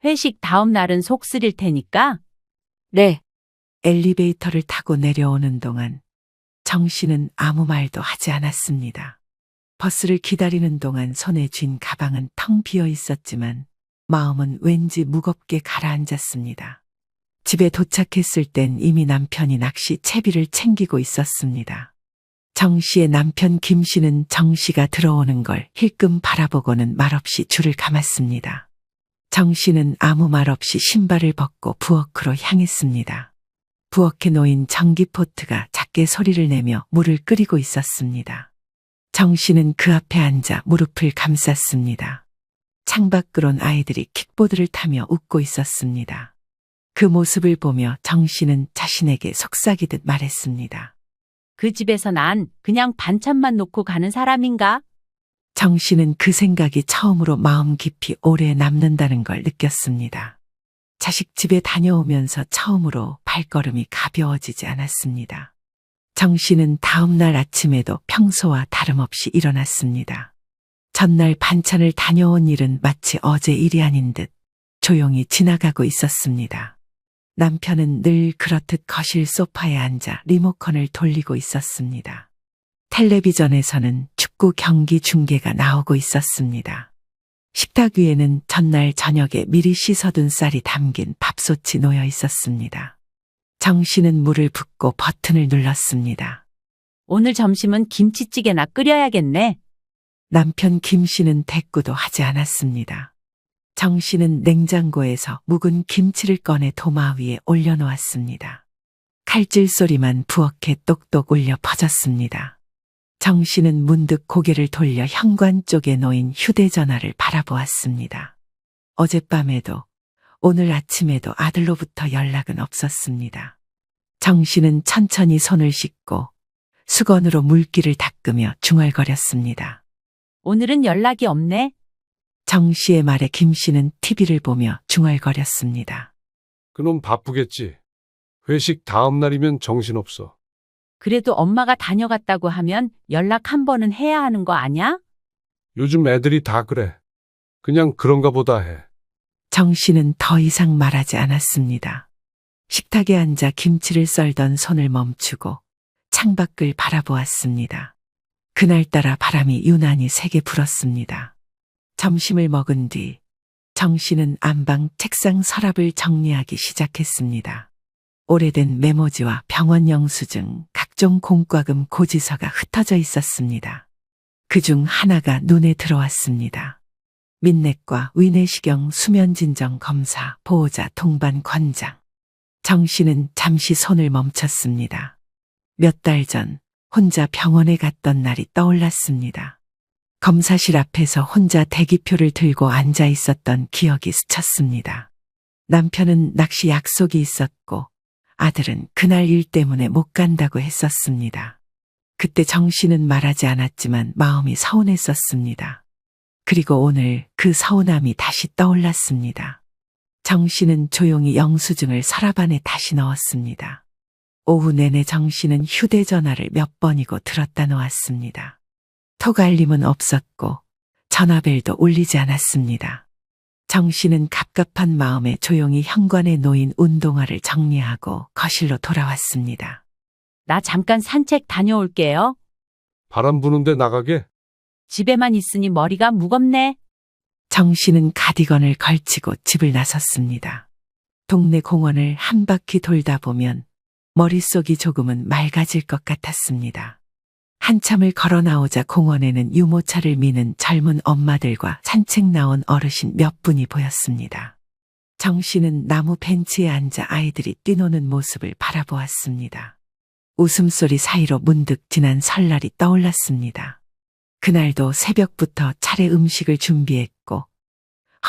[SPEAKER 16] 회식 다음 날은 속 쓰릴 테니까.
[SPEAKER 13] 네.
[SPEAKER 3] 엘리베이터를 타고 내려오는 동안 정 씨는 아무 말도 하지 않았습니다. 버스를 기다리는 동안 손에 쥔 가방은 텅 비어 있었지만 마음은 왠지 무겁게 가라앉았습니다. 집에 도착했을 땐 이미 남편이 낚시 채비를 챙기고 있었습니다. 정 씨의 남편 김 씨는 정 씨가 들어오는 걸 힐끔 바라보고는 말없이 줄을 감았습니다. 정 씨는 아무 말 없이 신발을 벗고 부엌으로 향했습니다. 부엌에 놓인 전기포트가 작게 소리를 내며 물을 끓이고 있었습니다. 정 씨는 그 앞에 앉아 무릎을 감쌌습니다. 창밖으론 아이들이 킥보드를 타며 웃고 있었습니다. 그 모습을 보며 정 씨는 자신에게 속삭이듯 말했습니다.
[SPEAKER 16] 그 집에서 난 그냥 반찬만 놓고 가는 사람인가?
[SPEAKER 3] 정 씨는 그 생각이 처음으로 마음 깊이 오래 남는다는 걸 느꼈습니다. 자식 집에 다녀오면서 처음으로 발걸음이 가벼워지지 않았습니다. 정 씨는 다음 날 아침에도 평소와 다름없이 일어났습니다. 전날 반찬을 다녀온 일은 마치 어제 일이 아닌 듯 조용히 지나가고 있었습니다. 남편은 늘 그렇듯 거실 소파에 앉아 리모컨을 돌리고 있었습니다. 텔레비전에서는 축구 경기 중계가 나오고 있었습니다. 식탁 위에는 전날 저녁에 미리 씻어둔 쌀이 담긴 밥솥이 놓여 있었습니다. 정 씨는 물을 붓고 버튼을 눌렀습니다.
[SPEAKER 16] 오늘 점심은 김치찌개나 끓여야겠네.
[SPEAKER 3] 남편 김 씨는 대꾸도 하지 않았습니다. 정 씨는 냉장고에서 묵은 김치를 꺼내 도마 위에 올려놓았습니다. 칼질 소리만 부엌에 똑똑 울려 퍼졌습니다. 정 씨는 문득 고개를 돌려 현관 쪽에 놓인 휴대전화를 바라보았습니다. 어젯밤에도 오늘 아침에도 아들로부터 연락은 없었습니다. 정 씨는 천천히 손을 씻고 수건으로 물기를 닦으며 중얼거렸습니다.
[SPEAKER 16] 오늘은 연락이 없네.
[SPEAKER 3] 정 씨의 말에 김 씨는 TV를 보며 중얼거렸습니다.
[SPEAKER 1] 그놈 바쁘겠지. 회식 다음 날이면 정신없어.
[SPEAKER 16] 그래도 엄마가 다녀갔다고 하면 연락 한 번은 해야 하는 거 아냐?
[SPEAKER 1] 요즘 애들이 다 그래. 그냥 그런가 보다 해.
[SPEAKER 3] 정 씨는 더 이상 말하지 않았습니다. 식탁에 앉아 김치를 썰던 손을 멈추고 창밖을 바라보았습니다. 그날따라 바람이 유난히 세게 불었습니다. 점심을 먹은 뒤 정씨는 안방 책상 서랍을 정리하기 시작했습니다. 오래된 메모지와 병원 영수증, 각종 공과금 고지서가 흩어져 있었습니다. 그중 하나가 눈에 들어왔습니다. 민내과 위내시경 수면진정 검사 보호자 동반 권장. 정씨는 잠시 손을 멈췄습니다. 몇 달 전 혼자 병원에 갔던 날이 떠올랐습니다. 검사실 앞에서 혼자 대기표를 들고 앉아 있었던 기억이 스쳤습니다. 남편은 낚시 약속이 있었고 아들은 그날 일 때문에 못 간다고 했었습니다. 그때 정씨는 말하지 않았지만 마음이 서운했었습니다. 그리고 오늘 그 서운함이 다시 떠올랐습니다. 정씨는 조용히 영수증을 서랍 안에 다시 넣었습니다. 오후 내내 정씨는 휴대전화를 몇 번이고 들었다 놓았습니다. 톡 알림은 없었고 전화벨도 울리지 않았습니다. 정씨는 갑갑한 마음에 조용히 현관에 놓인 운동화를 정리하고 거실로 돌아왔습니다.
[SPEAKER 16] 나 잠깐 산책 다녀올게요.
[SPEAKER 1] 바람 부는데 나가게?
[SPEAKER 16] 집에만 있으니 머리가 무겁네.
[SPEAKER 3] 정씨는 가디건을 걸치고 집을 나섰습니다. 동네 공원을 한 바퀴 돌다 보면 머릿속이 조금은 맑아질 것 같았습니다. 한참을 걸어 나오자 공원에는 유모차를 미는 젊은 엄마들과 산책 나온 어르신 몇 분이 보였습니다. 정씨는 나무 벤치에 앉아 아이들이 뛰노는 모습을 바라보았습니다. 웃음소리 사이로 문득 지난 설날이 떠올랐습니다. 그날도 새벽부터 차례 음식을 준비했고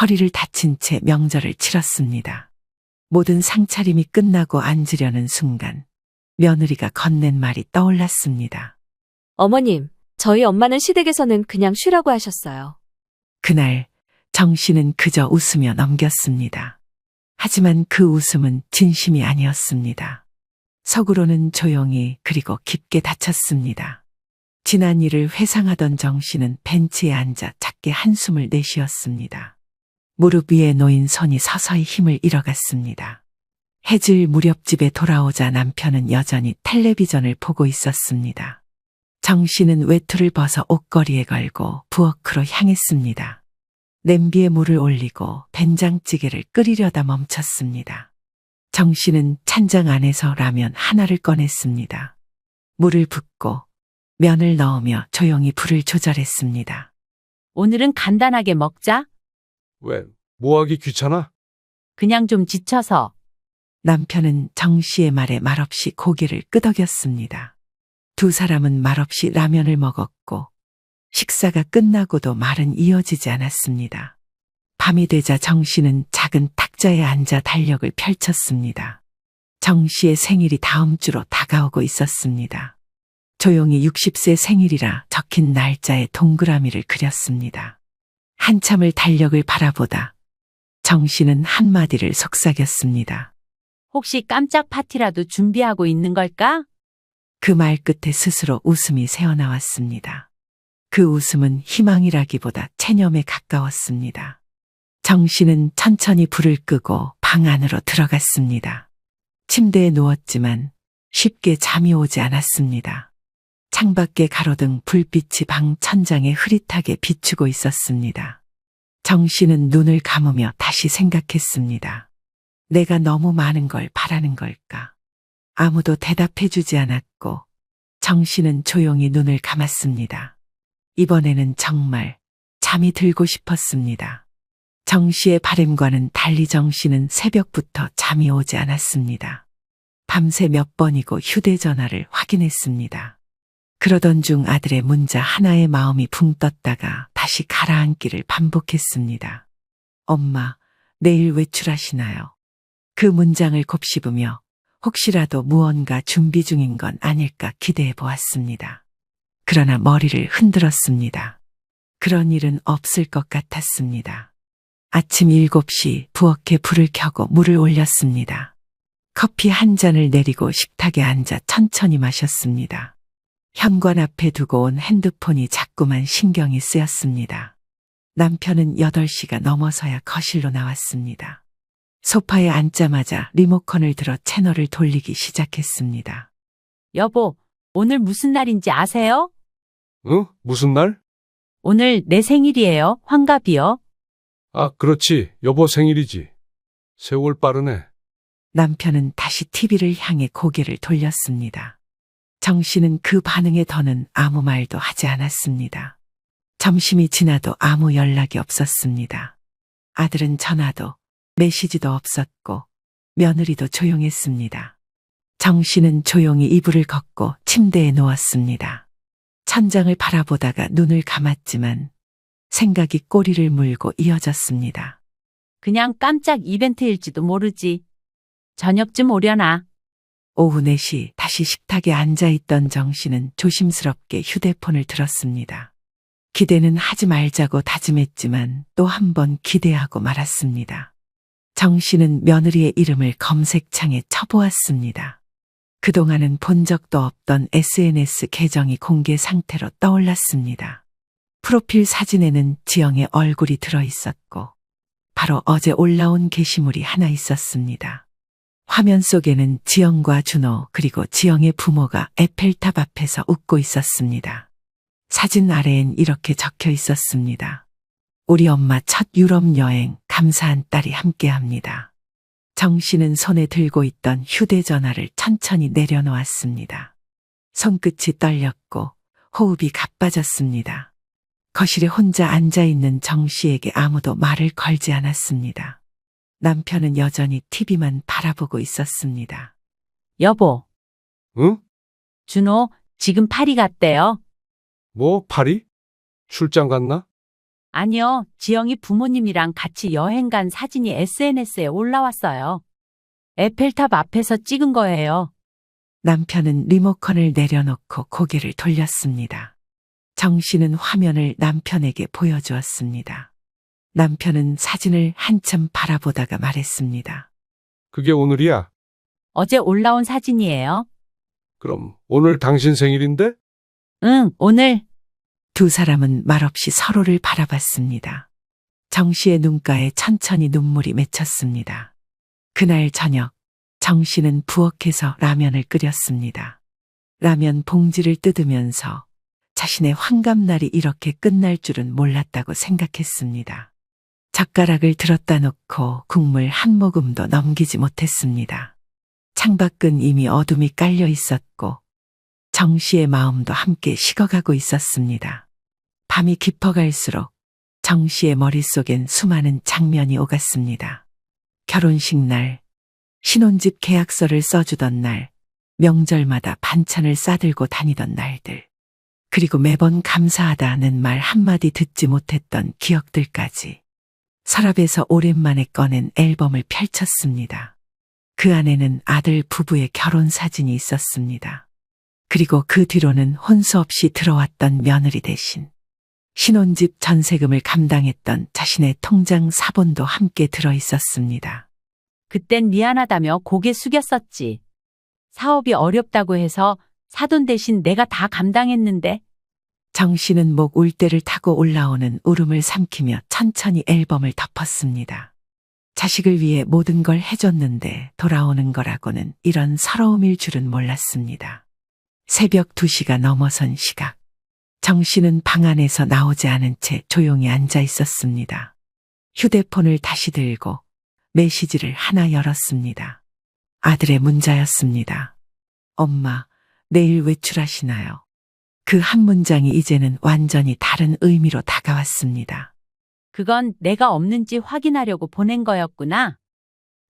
[SPEAKER 3] 허리를 다친 채 명절을 치렀습니다. 모든 상차림이 끝나고 앉으려는 순간 며느리가 건넨 말이 떠올랐습니다.
[SPEAKER 5] 어머님, 저희 엄마는 시댁에서는 그냥 쉬라고 하셨어요.
[SPEAKER 3] 그날 정씨는 그저 웃으며 넘겼습니다. 하지만 그 웃음은 진심이 아니었습니다. 속으로는 조용히 그리고 깊게 다쳤습니다. 지난 일을 회상하던 정씨는 벤치에 앉아 작게 한숨을 내쉬었습니다. 무릎 위에 놓인 손이 서서히 힘을 잃어갔습니다. 해질 무렵 집에 돌아오자 남편은 여전히 텔레비전을 보고 있었습니다. 정씨는 외투를 벗어 옷걸이에 걸고 부엌으로 향했습니다. 냄비에 물을 올리고 된장찌개를 끓이려다 멈췄습니다. 정씨는 찬장 안에서 라면 하나를 꺼냈습니다. 물을 붓고 면을 넣으며 조용히 불을 조절했습니다.
[SPEAKER 16] 오늘은 간단하게 먹자.
[SPEAKER 1] 왜? 뭐하기 귀찮아?
[SPEAKER 16] 그냥 좀 지쳐서.
[SPEAKER 3] 남편은 정씨의 말에 말없이 고개를 끄덕였습니다. 두 사람은 말없이 라면을 먹었고 식사가 끝나고도 말은 이어지지 않았습니다. 밤이 되자 정씨는 작은 탁자에 앉아 달력을 펼쳤습니다. 정씨의 생일이 다음 주로 다가오고 있었습니다. 조용히 60세 생일이라 적힌 날짜에 동그라미를 그렸습니다. 한참을 달력을 바라보다 정씨는 한마디를 속삭였습니다.
[SPEAKER 16] 혹시 깜짝 파티라도 준비하고 있는 걸까?
[SPEAKER 3] 그 말 끝에 스스로 웃음이 새어나왔습니다. 그 웃음은 희망이라기보다 체념에 가까웠습니다. 정씨는 천천히 불을 끄고 방 안으로 들어갔습니다. 침대에 누웠지만 쉽게 잠이 오지 않았습니다. 창밖에 가로등 불빛이 방 천장에 흐릿하게 비추고 있었습니다. 정씨는 눈을 감으며 다시 생각했습니다. 내가 너무 많은 걸 바라는 걸까? 아무도 대답해주지 않았고 정씨는 조용히 눈을 감았습니다. 이번에는 정말 잠이 들고 싶었습니다. 정씨의 바람과는 달리 정씨는 새벽부터 잠이 오지 않았습니다. 밤새 몇 번이고 휴대전화를 확인했습니다. 그러던 중 아들의 문자 하나에 마음이 붕 떴다가 다시 가라앉기를 반복했습니다. 엄마, 내일 외출하시나요? 그 문장을 곱씹으며 혹시라도 무언가 준비 중인 건 아닐까 기대해 보았습니다. 그러나 머리를 흔들었습니다. 그런 일은 없을 것 같았습니다. 아침 7시 부엌에 불을 켜고 물을 올렸습니다. 커피 한 잔을 내리고 식탁에 앉아 천천히 마셨습니다. 현관 앞에 두고 온 핸드폰이 자꾸만 신경이 쓰였습니다. 남편은 8시가 넘어서야 거실로 나왔습니다. 소파에 앉자마자 리모컨을 들어 채널을 돌리기 시작했습니다.
[SPEAKER 16] 여보, 오늘 무슨 날인지 아세요?
[SPEAKER 1] 응? 무슨 날?
[SPEAKER 16] 오늘 내 생일이에요. 환갑이요.
[SPEAKER 1] 아, 그렇지. 여보 생일이지. 세월 빠르네.
[SPEAKER 3] 남편은 다시 TV를 향해 고개를 돌렸습니다. 정 씨는 그 반응에 더는 아무 말도 하지 않았습니다. 점심이 지나도 아무 연락이 없었습니다. 아들은 전화도 메시지도 없었고 며느리도 조용했습니다. 정 씨는 조용히 이불을 걷고 침대에 누웠습니다. 천장을 바라보다가 눈을 감았지만 생각이 꼬리를 물고 이어졌습니다.
[SPEAKER 16] 그냥 깜짝 이벤트일지도 모르지. 저녁쯤 오려나.
[SPEAKER 3] 오후 4시 다시 식탁에 앉아있던 정 씨는 조심스럽게 휴대폰을 들었습니다. 기대는 하지 말자고 다짐했지만 또 한 번 기대하고 말았습니다. 정 씨는 며느리의 이름을 검색창에 쳐보았습니다. 그동안은 본 적도 없던 SNS 계정이 공개 상태로 떠올랐습니다. 프로필 사진에는 지영의 얼굴이 들어있었고 바로 어제 올라온 게시물이 하나 있었습니다. 화면 속에는 지영과 준호 그리고 지영의 부모가 에펠탑 앞에서 웃고 있었습니다. 사진 아래엔 이렇게 적혀 있었습니다. 우리 엄마 첫 유럽 여행 감사한 딸이 함께합니다. 정 씨는 손에 들고 있던 휴대전화를 천천히 내려놓았습니다. 손끝이 떨렸고 호흡이 가빠졌습니다. 거실에 혼자 앉아있는 정 씨에게 아무도 말을 걸지 않았습니다. 남편은 여전히 TV만 바라보고 있었습니다.
[SPEAKER 16] 여보,
[SPEAKER 1] 응?
[SPEAKER 16] 준호, 지금 파리 갔대요.
[SPEAKER 1] 뭐, 파리? 출장 갔나?
[SPEAKER 16] 아니요, 지영이 부모님이랑 같이 여행 간 사진이 SNS에 올라왔어요. 에펠탑 앞에서 찍은 거예요.
[SPEAKER 3] 남편은 리모컨을 내려놓고 고개를 돌렸습니다. 정 씨는 화면을 남편에게 보여주었습니다. 남편은 사진을 한참 바라보다가 말했습니다.
[SPEAKER 1] 그게 오늘이야?
[SPEAKER 16] 어제 올라온 사진이에요.
[SPEAKER 1] 그럼 오늘 당신 생일인데?
[SPEAKER 16] 응, 오늘.
[SPEAKER 3] 두 사람은 말없이 서로를 바라봤습니다. 정 씨의 눈가에 천천히 눈물이 맺혔습니다. 그날 저녁, 정 씨는 부엌에서 라면을 끓였습니다. 라면 봉지를 뜯으면서 자신의 환갑날이 이렇게 끝날 줄은 몰랐다고 생각했습니다. 젓가락을 들었다 놓고 국물 한 모금도 넘기지 못했습니다. 창밖은 이미 어둠이 깔려 있었고 정 씨의 마음도 함께 식어가고 있었습니다. 밤이 깊어갈수록 정 씨의 머릿속엔 수많은 장면이 오갔습니다. 결혼식 날, 신혼집 계약서를 써주던 날, 명절마다 반찬을 싸들고 다니던 날들, 그리고 매번 감사하다는 말 한마디 듣지 못했던 기억들까지. 서랍에서 오랜만에 꺼낸 앨범을 펼쳤습니다. 그 안에는 아들 부부의 결혼 사진이 있었습니다. 그리고 그 뒤로는 혼수 없이 들어왔던 며느리 대신 신혼집 전세금을 감당했던 자신의 통장 사본도 함께 들어 있었습니다.
[SPEAKER 16] 그땐 미안하다며 고개 숙였었지. 사업이 어렵다고 해서 사돈 대신 내가 다 감당했는데.
[SPEAKER 3] 정 씨는 목 울대를 타고 올라오는 울음을 삼키며 천천히 앨범을 덮었습니다. 자식을 위해 모든 걸 해줬는데 돌아오는 거라고는 이런 서러움일 줄은 몰랐습니다. 새벽 2시가 넘어선 시각. 정 씨는 방 안에서 나오지 않은 채 조용히 앉아 있었습니다. 휴대폰을 다시 들고 메시지를 하나 열었습니다. 아들의 문자였습니다. 엄마, 내일 외출하시나요? 그 한 문장이 이제는 완전히 다른 의미로 다가왔습니다.
[SPEAKER 16] 그건 내가 없는지 확인하려고 보낸 거였구나.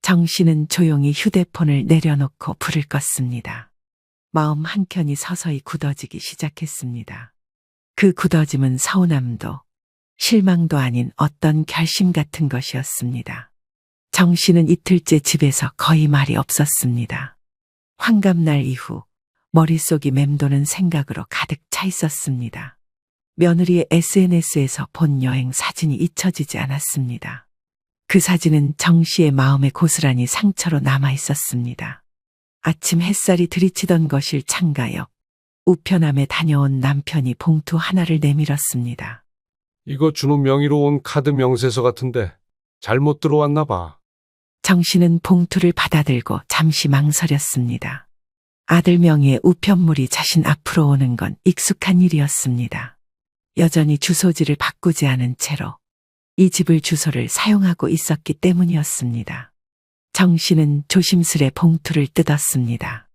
[SPEAKER 3] 정 씨는 조용히 휴대폰을 내려놓고 불을 껐습니다. 마음 한켠이 서서히 굳어지기 시작했습니다. 그 굳어짐은 서운함도 실망도 아닌 어떤 결심 같은 것이었습니다. 정 씨는 이틀째 집에서 거의 말이 없었습니다. 환갑날 이후 머릿속이 맴도는 생각으로 가득 차 있었습니다. 며느리의 SNS에서 본 여행 사진이 잊혀지지 않았습니다. 그 사진은 정 씨의 마음에 고스란히 상처로 남아 있었습니다. 아침 햇살이 들이치던 거실 창가 옆 우편함에 다녀온 남편이 봉투 하나를 내밀었습니다.
[SPEAKER 1] 이거 준호 명의로 온 카드 명세서 같은데 잘못 들어왔나 봐.
[SPEAKER 3] 정 씨는 봉투를 받아들고 잠시 망설였습니다. 아들 명의의 우편물이 자신 앞으로 오는 건 익숙한 일이었습니다. 여전히 주소지를 바꾸지 않은 채로 이 집을 주소를 사용하고 있었기 때문이었습니다. 정 씨는 조심스레 봉투를 뜯었습니다.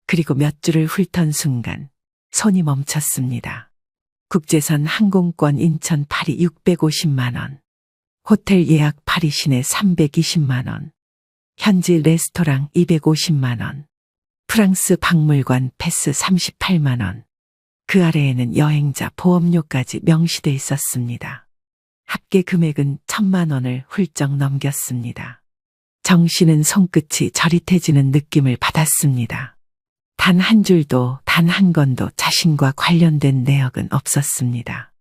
[SPEAKER 3] 그리고 몇 줄을 훑던 순간 손이 멈췄습니다. 국제선 항공권 인천 파리 650만 원, 호텔 예약 파리 시내 320만 원, 현지 레스토랑 250만 원, 프랑스 박물관 패스 38만 원. 그 아래에는 여행자 보험료까지 명시돼 있었습니다. 합계 금액은 1,000만 원을 훌쩍 넘겼습니다. 정 씨는 손끝이 저릿해지는 느낌을 받았습니다. 단 한 줄도, 단 한 건도 자신과 관련된 내역은 없었습니다.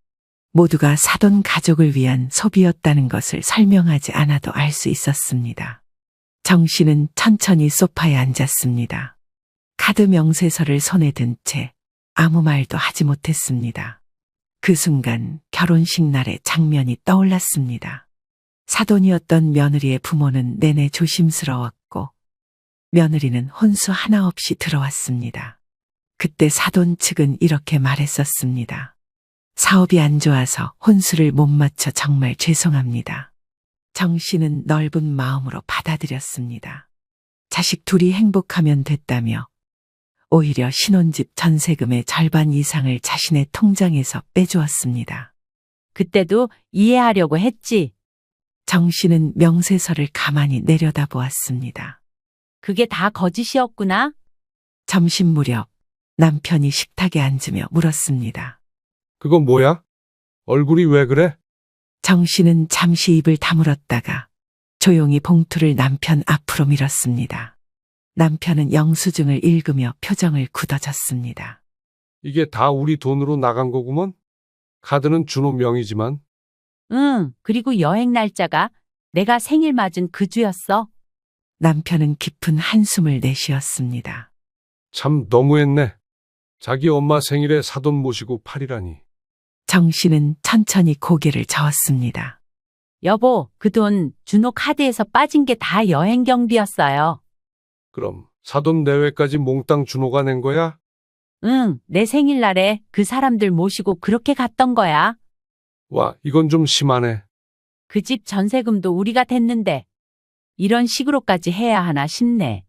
[SPEAKER 3] 모두가 사돈 가족을 위한 소비였다는 것을 설명하지 않아도 알 수 있었습니다. 정 씨는 천천히 소파에 앉았습니다. 카드 명세서를 손에 든 채 아무 말도 하지 못했습니다. 그 순간 결혼식 날의 장면이 떠올랐습니다. 사돈이었던 며느리의 부모는 내내 조심스러웠고 며느리는 혼수 하나 없이 들어왔습니다. 그때 사돈 측은 이렇게 말했었습니다. 사업이 안 좋아서 혼수를 못 맞춰 정말 죄송합니다. 정 씨는 넓은 마음으로 받아들였습니다. 자식 둘이 행복하면 됐다며 오히려 신혼집 전세금의 절반 이상을 자신의 통장에서 빼주었습니다.
[SPEAKER 16] 그때도 이해하려고 했지.
[SPEAKER 3] 정 씨는 명세서를 가만히 내려다보았습니다.
[SPEAKER 16] 그게 다 거짓이었구나.
[SPEAKER 3] 점심 무렵 남편이 식탁에 앉으며 물었습니다.
[SPEAKER 1] 그건 뭐야? 얼굴이 왜 그래?
[SPEAKER 3] 정 씨는 잠시 입을 다물었다가 조용히 봉투를 남편 앞으로 밀었습니다. 남편은 영수증을 읽으며 표정을 굳어졌습니다.
[SPEAKER 1] 이게 다 우리 돈으로 나간 거구먼? 카드는 준호 명이지만.
[SPEAKER 16] 응, 그리고 여행 날짜가 내가 생일 맞은 그 주였어.
[SPEAKER 3] 남편은 깊은 한숨을 내쉬었습니다.
[SPEAKER 1] 참 너무했네. 자기 엄마 생일에 사돈 모시고 팔이라니.
[SPEAKER 3] 정 씨는 천천히 고개를 저었습니다.
[SPEAKER 16] 여보, 그 돈 준호 카드에서 빠진 게 다 여행 경비였어요.
[SPEAKER 1] 그럼 사돈 내외까지 몽땅 준호가 낸 거야?
[SPEAKER 16] 응, 내 생일날에 그 사람들 모시고 그렇게 갔던 거야.
[SPEAKER 1] 와, 이건 좀 심하네.
[SPEAKER 16] 그 집 전세금도 우리가 댔는데 이런 식으로까지 해야 하나 싶네.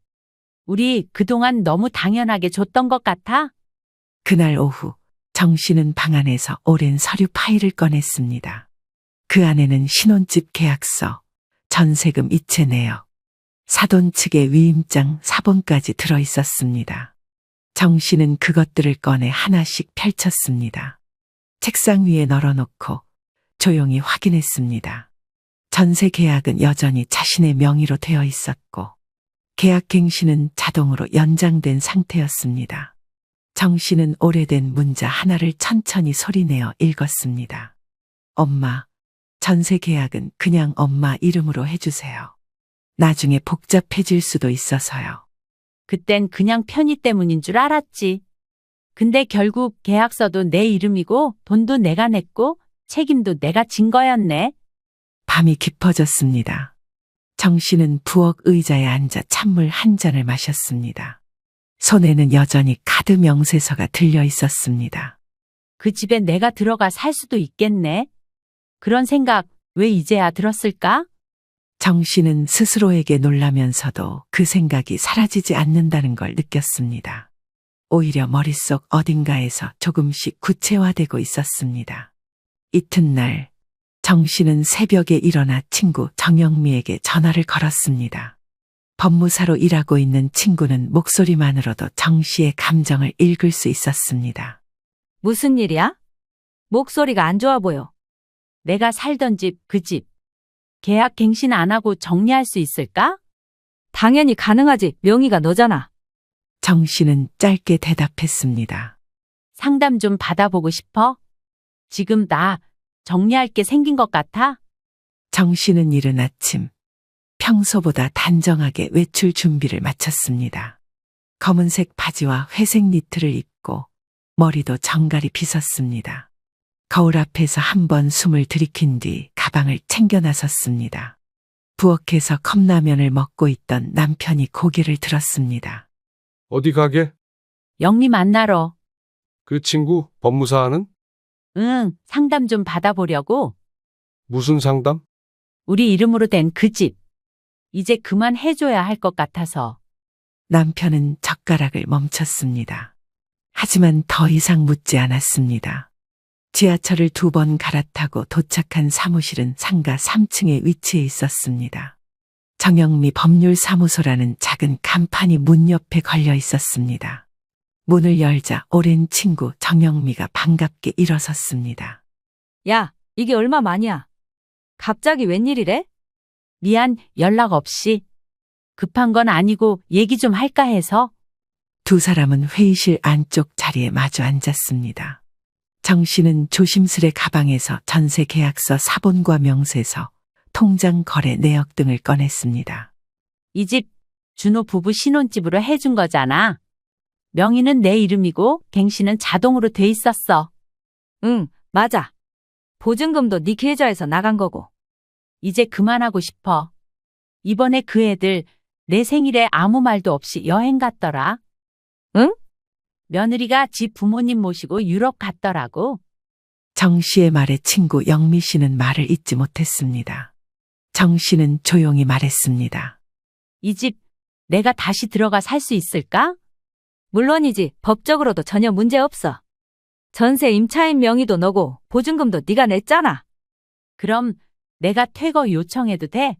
[SPEAKER 16] 우리 그동안 너무 당연하게 줬던 것 같아?
[SPEAKER 3] 그날 오후 정 씨는 방 안에서 오랜 서류 파일을 꺼냈습니다. 그 안에는 신혼집 계약서, 전세금 이체 내역, 사돈 측의 위임장 사본까지 들어 있었습니다. 정 씨는 그것들을 꺼내 하나씩 펼쳤습니다. 책상 위에 널어놓고 조용히 확인했습니다. 전세 계약은 여전히 자신의 명의로 되어 있었고 계약갱신은 자동으로 연장된 상태였습니다. 정 씨는 오래된 문자 하나를 천천히 소리내어 읽었습니다. 엄마, 전세 계약은 그냥 엄마 이름으로 해주세요. 나중에 복잡해질 수도 있어서요.
[SPEAKER 16] 그땐 그냥 편의 때문인 줄 알았지. 근데 결국 계약서도 내 이름이고 돈도 내가 냈고 책임도 내가 진 거였네.
[SPEAKER 3] 밤이 깊어졌습니다. 정 씨는 부엌 의자에 앉아 찬물 한 잔을 마셨습니다. 손에는 여전히 카드 명세서가 들려 있었습니다.
[SPEAKER 16] 그 집에 내가 들어가 살 수도 있겠네. 그런 생각 왜 이제야 들었을까?
[SPEAKER 3] 정 씨는 스스로에게 놀라면서도 그 생각이 사라지지 않는다는 걸 느꼈습니다. 오히려 머릿속 어딘가에서 조금씩 구체화되고 있었습니다. 이튿날 정 씨는 새벽에 일어나 친구 정영미에게 전화를 걸었습니다. 법무사로 일하고 있는 친구는 목소리만으로도 정 씨의 감정을 읽을 수 있었습니다.
[SPEAKER 2] 무슨 일이야? 목소리가 안 좋아 보여.
[SPEAKER 16] 내가 살던 집, 그 집. 계약 갱신 안 하고 정리할 수 있을까?
[SPEAKER 2] 당연히 가능하지. 명의가 너잖아.
[SPEAKER 3] 정 씨는 짧게 대답했습니다.
[SPEAKER 16] 상담 좀 받아보고 싶어? 지금 나 정리할 게 생긴 것 같아?
[SPEAKER 3] 정 씨는 이른 아침 평소보다 단정하게 외출 준비를 마쳤습니다. 검은색 바지와 회색 니트를 입고 머리도 정갈이 빗었습니다. 거울 앞에서 한번 숨을 들이킨 뒤 가방을 챙겨 나섰습니다. 부엌에서 컵라면을 먹고 있던 남편이 고개를 들었습니다.
[SPEAKER 1] 어디 가게?
[SPEAKER 16] 영미 만나러.
[SPEAKER 1] 그 친구 법무사 하는?
[SPEAKER 16] 응, 상담 좀 받아보려고.
[SPEAKER 1] 무슨 상담?
[SPEAKER 16] 우리 이름으로 된 그 집. 이제 그만 해줘야 할 것 같아서.
[SPEAKER 3] 남편은 젓가락을 멈췄습니다. 하지만 더 이상 묻지 않았습니다. 지하철을 2번 갈아타고 도착한 사무실은 상가 3층에 위치해 있었습니다. 정영미 법률사무소라는 작은 간판이 문 옆에 걸려 있었습니다. 문을 열자 오랜 친구 정영미가 반갑게 일어섰습니다.
[SPEAKER 2] 야, 이게 얼마 만이야? 갑자기 웬일이래?
[SPEAKER 16] 미안, 연락 없이. 급한 건 아니고 얘기 좀 할까 해서.
[SPEAKER 3] 두 사람은 회의실 안쪽 자리에 마주 앉았습니다. 정 씨는 조심스레 가방에서 전세 계약서 사본과 명세서, 통장 거래 내역 등을 꺼냈습니다.
[SPEAKER 16] 이 집 준호 부부 신혼집으로 해준 거잖아. 명의는 내 이름이고 갱신은 자동으로 돼 있었어.
[SPEAKER 2] 응, 맞아. 보증금도 네 계좌에서 나간 거고.
[SPEAKER 16] 이제 그만하고 싶어. 이번에 그 애들 내 생일에 아무 말도 없이 여행 갔더라.
[SPEAKER 2] 응?
[SPEAKER 16] 며느리가 집 부모님 모시고 유럽 갔더라고.
[SPEAKER 3] 정 씨의 말에 친구 영미 씨는 말을 잇지 못했습니다. 정 씨는 조용히 말했습니다.
[SPEAKER 16] 이 집 내가 다시 들어가 살 수 있을까?
[SPEAKER 2] 물론이지. 법적으로도 전혀 문제 없어. 전세 임차인 명의도 너고 보증금도 네가 냈잖아.
[SPEAKER 16] 그럼 내가 퇴거 요청해도 돼?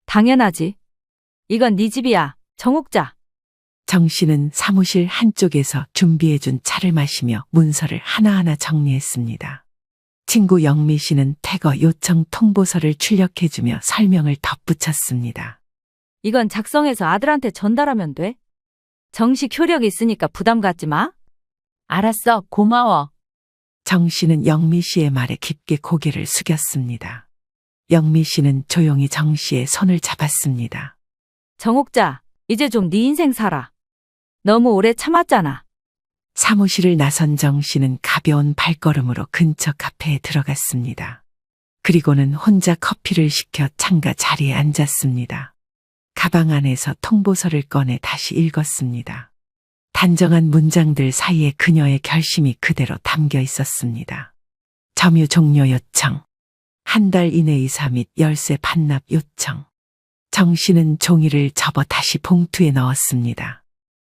[SPEAKER 2] 당연하지. 이건 네 집이야, 정옥자.
[SPEAKER 3] 정 씨는 사무실 한쪽에서 준비해준 차를 마시며 문서를 하나하나 정리했습니다. 친구 영미 씨는 퇴거 요청 통보서를 출력해주며 설명을 덧붙였습니다.
[SPEAKER 2] 이건 작성해서 아들한테 전달하면 돼. 정식 효력이 있으니까 부담 갖지 마.
[SPEAKER 16] 알았어, 고마워.
[SPEAKER 3] 정 씨는 영미 씨의 말에 깊게 고개를 숙였습니다. 영미 씨는 조용히 정 씨의 손을 잡았습니다.
[SPEAKER 2] 정옥자, 이제 좀 네 인생 살아. 너무 오래 참았잖아.
[SPEAKER 3] 사무실을 나선 정 씨는 가벼운 발걸음으로 근처 카페에 들어갔습니다. 그리고는 혼자 커피를 시켜 창가 자리에 앉았습니다. 가방 안에서 통보서를 꺼내 다시 읽었습니다. 단정한 문장들 사이에 그녀의 결심이 그대로 담겨 있었습니다. 점유 종료 요청. 한 달 이내 이사 및 열쇠 반납 요청. 정 씨는 종이를 접어 다시 봉투에 넣었습니다.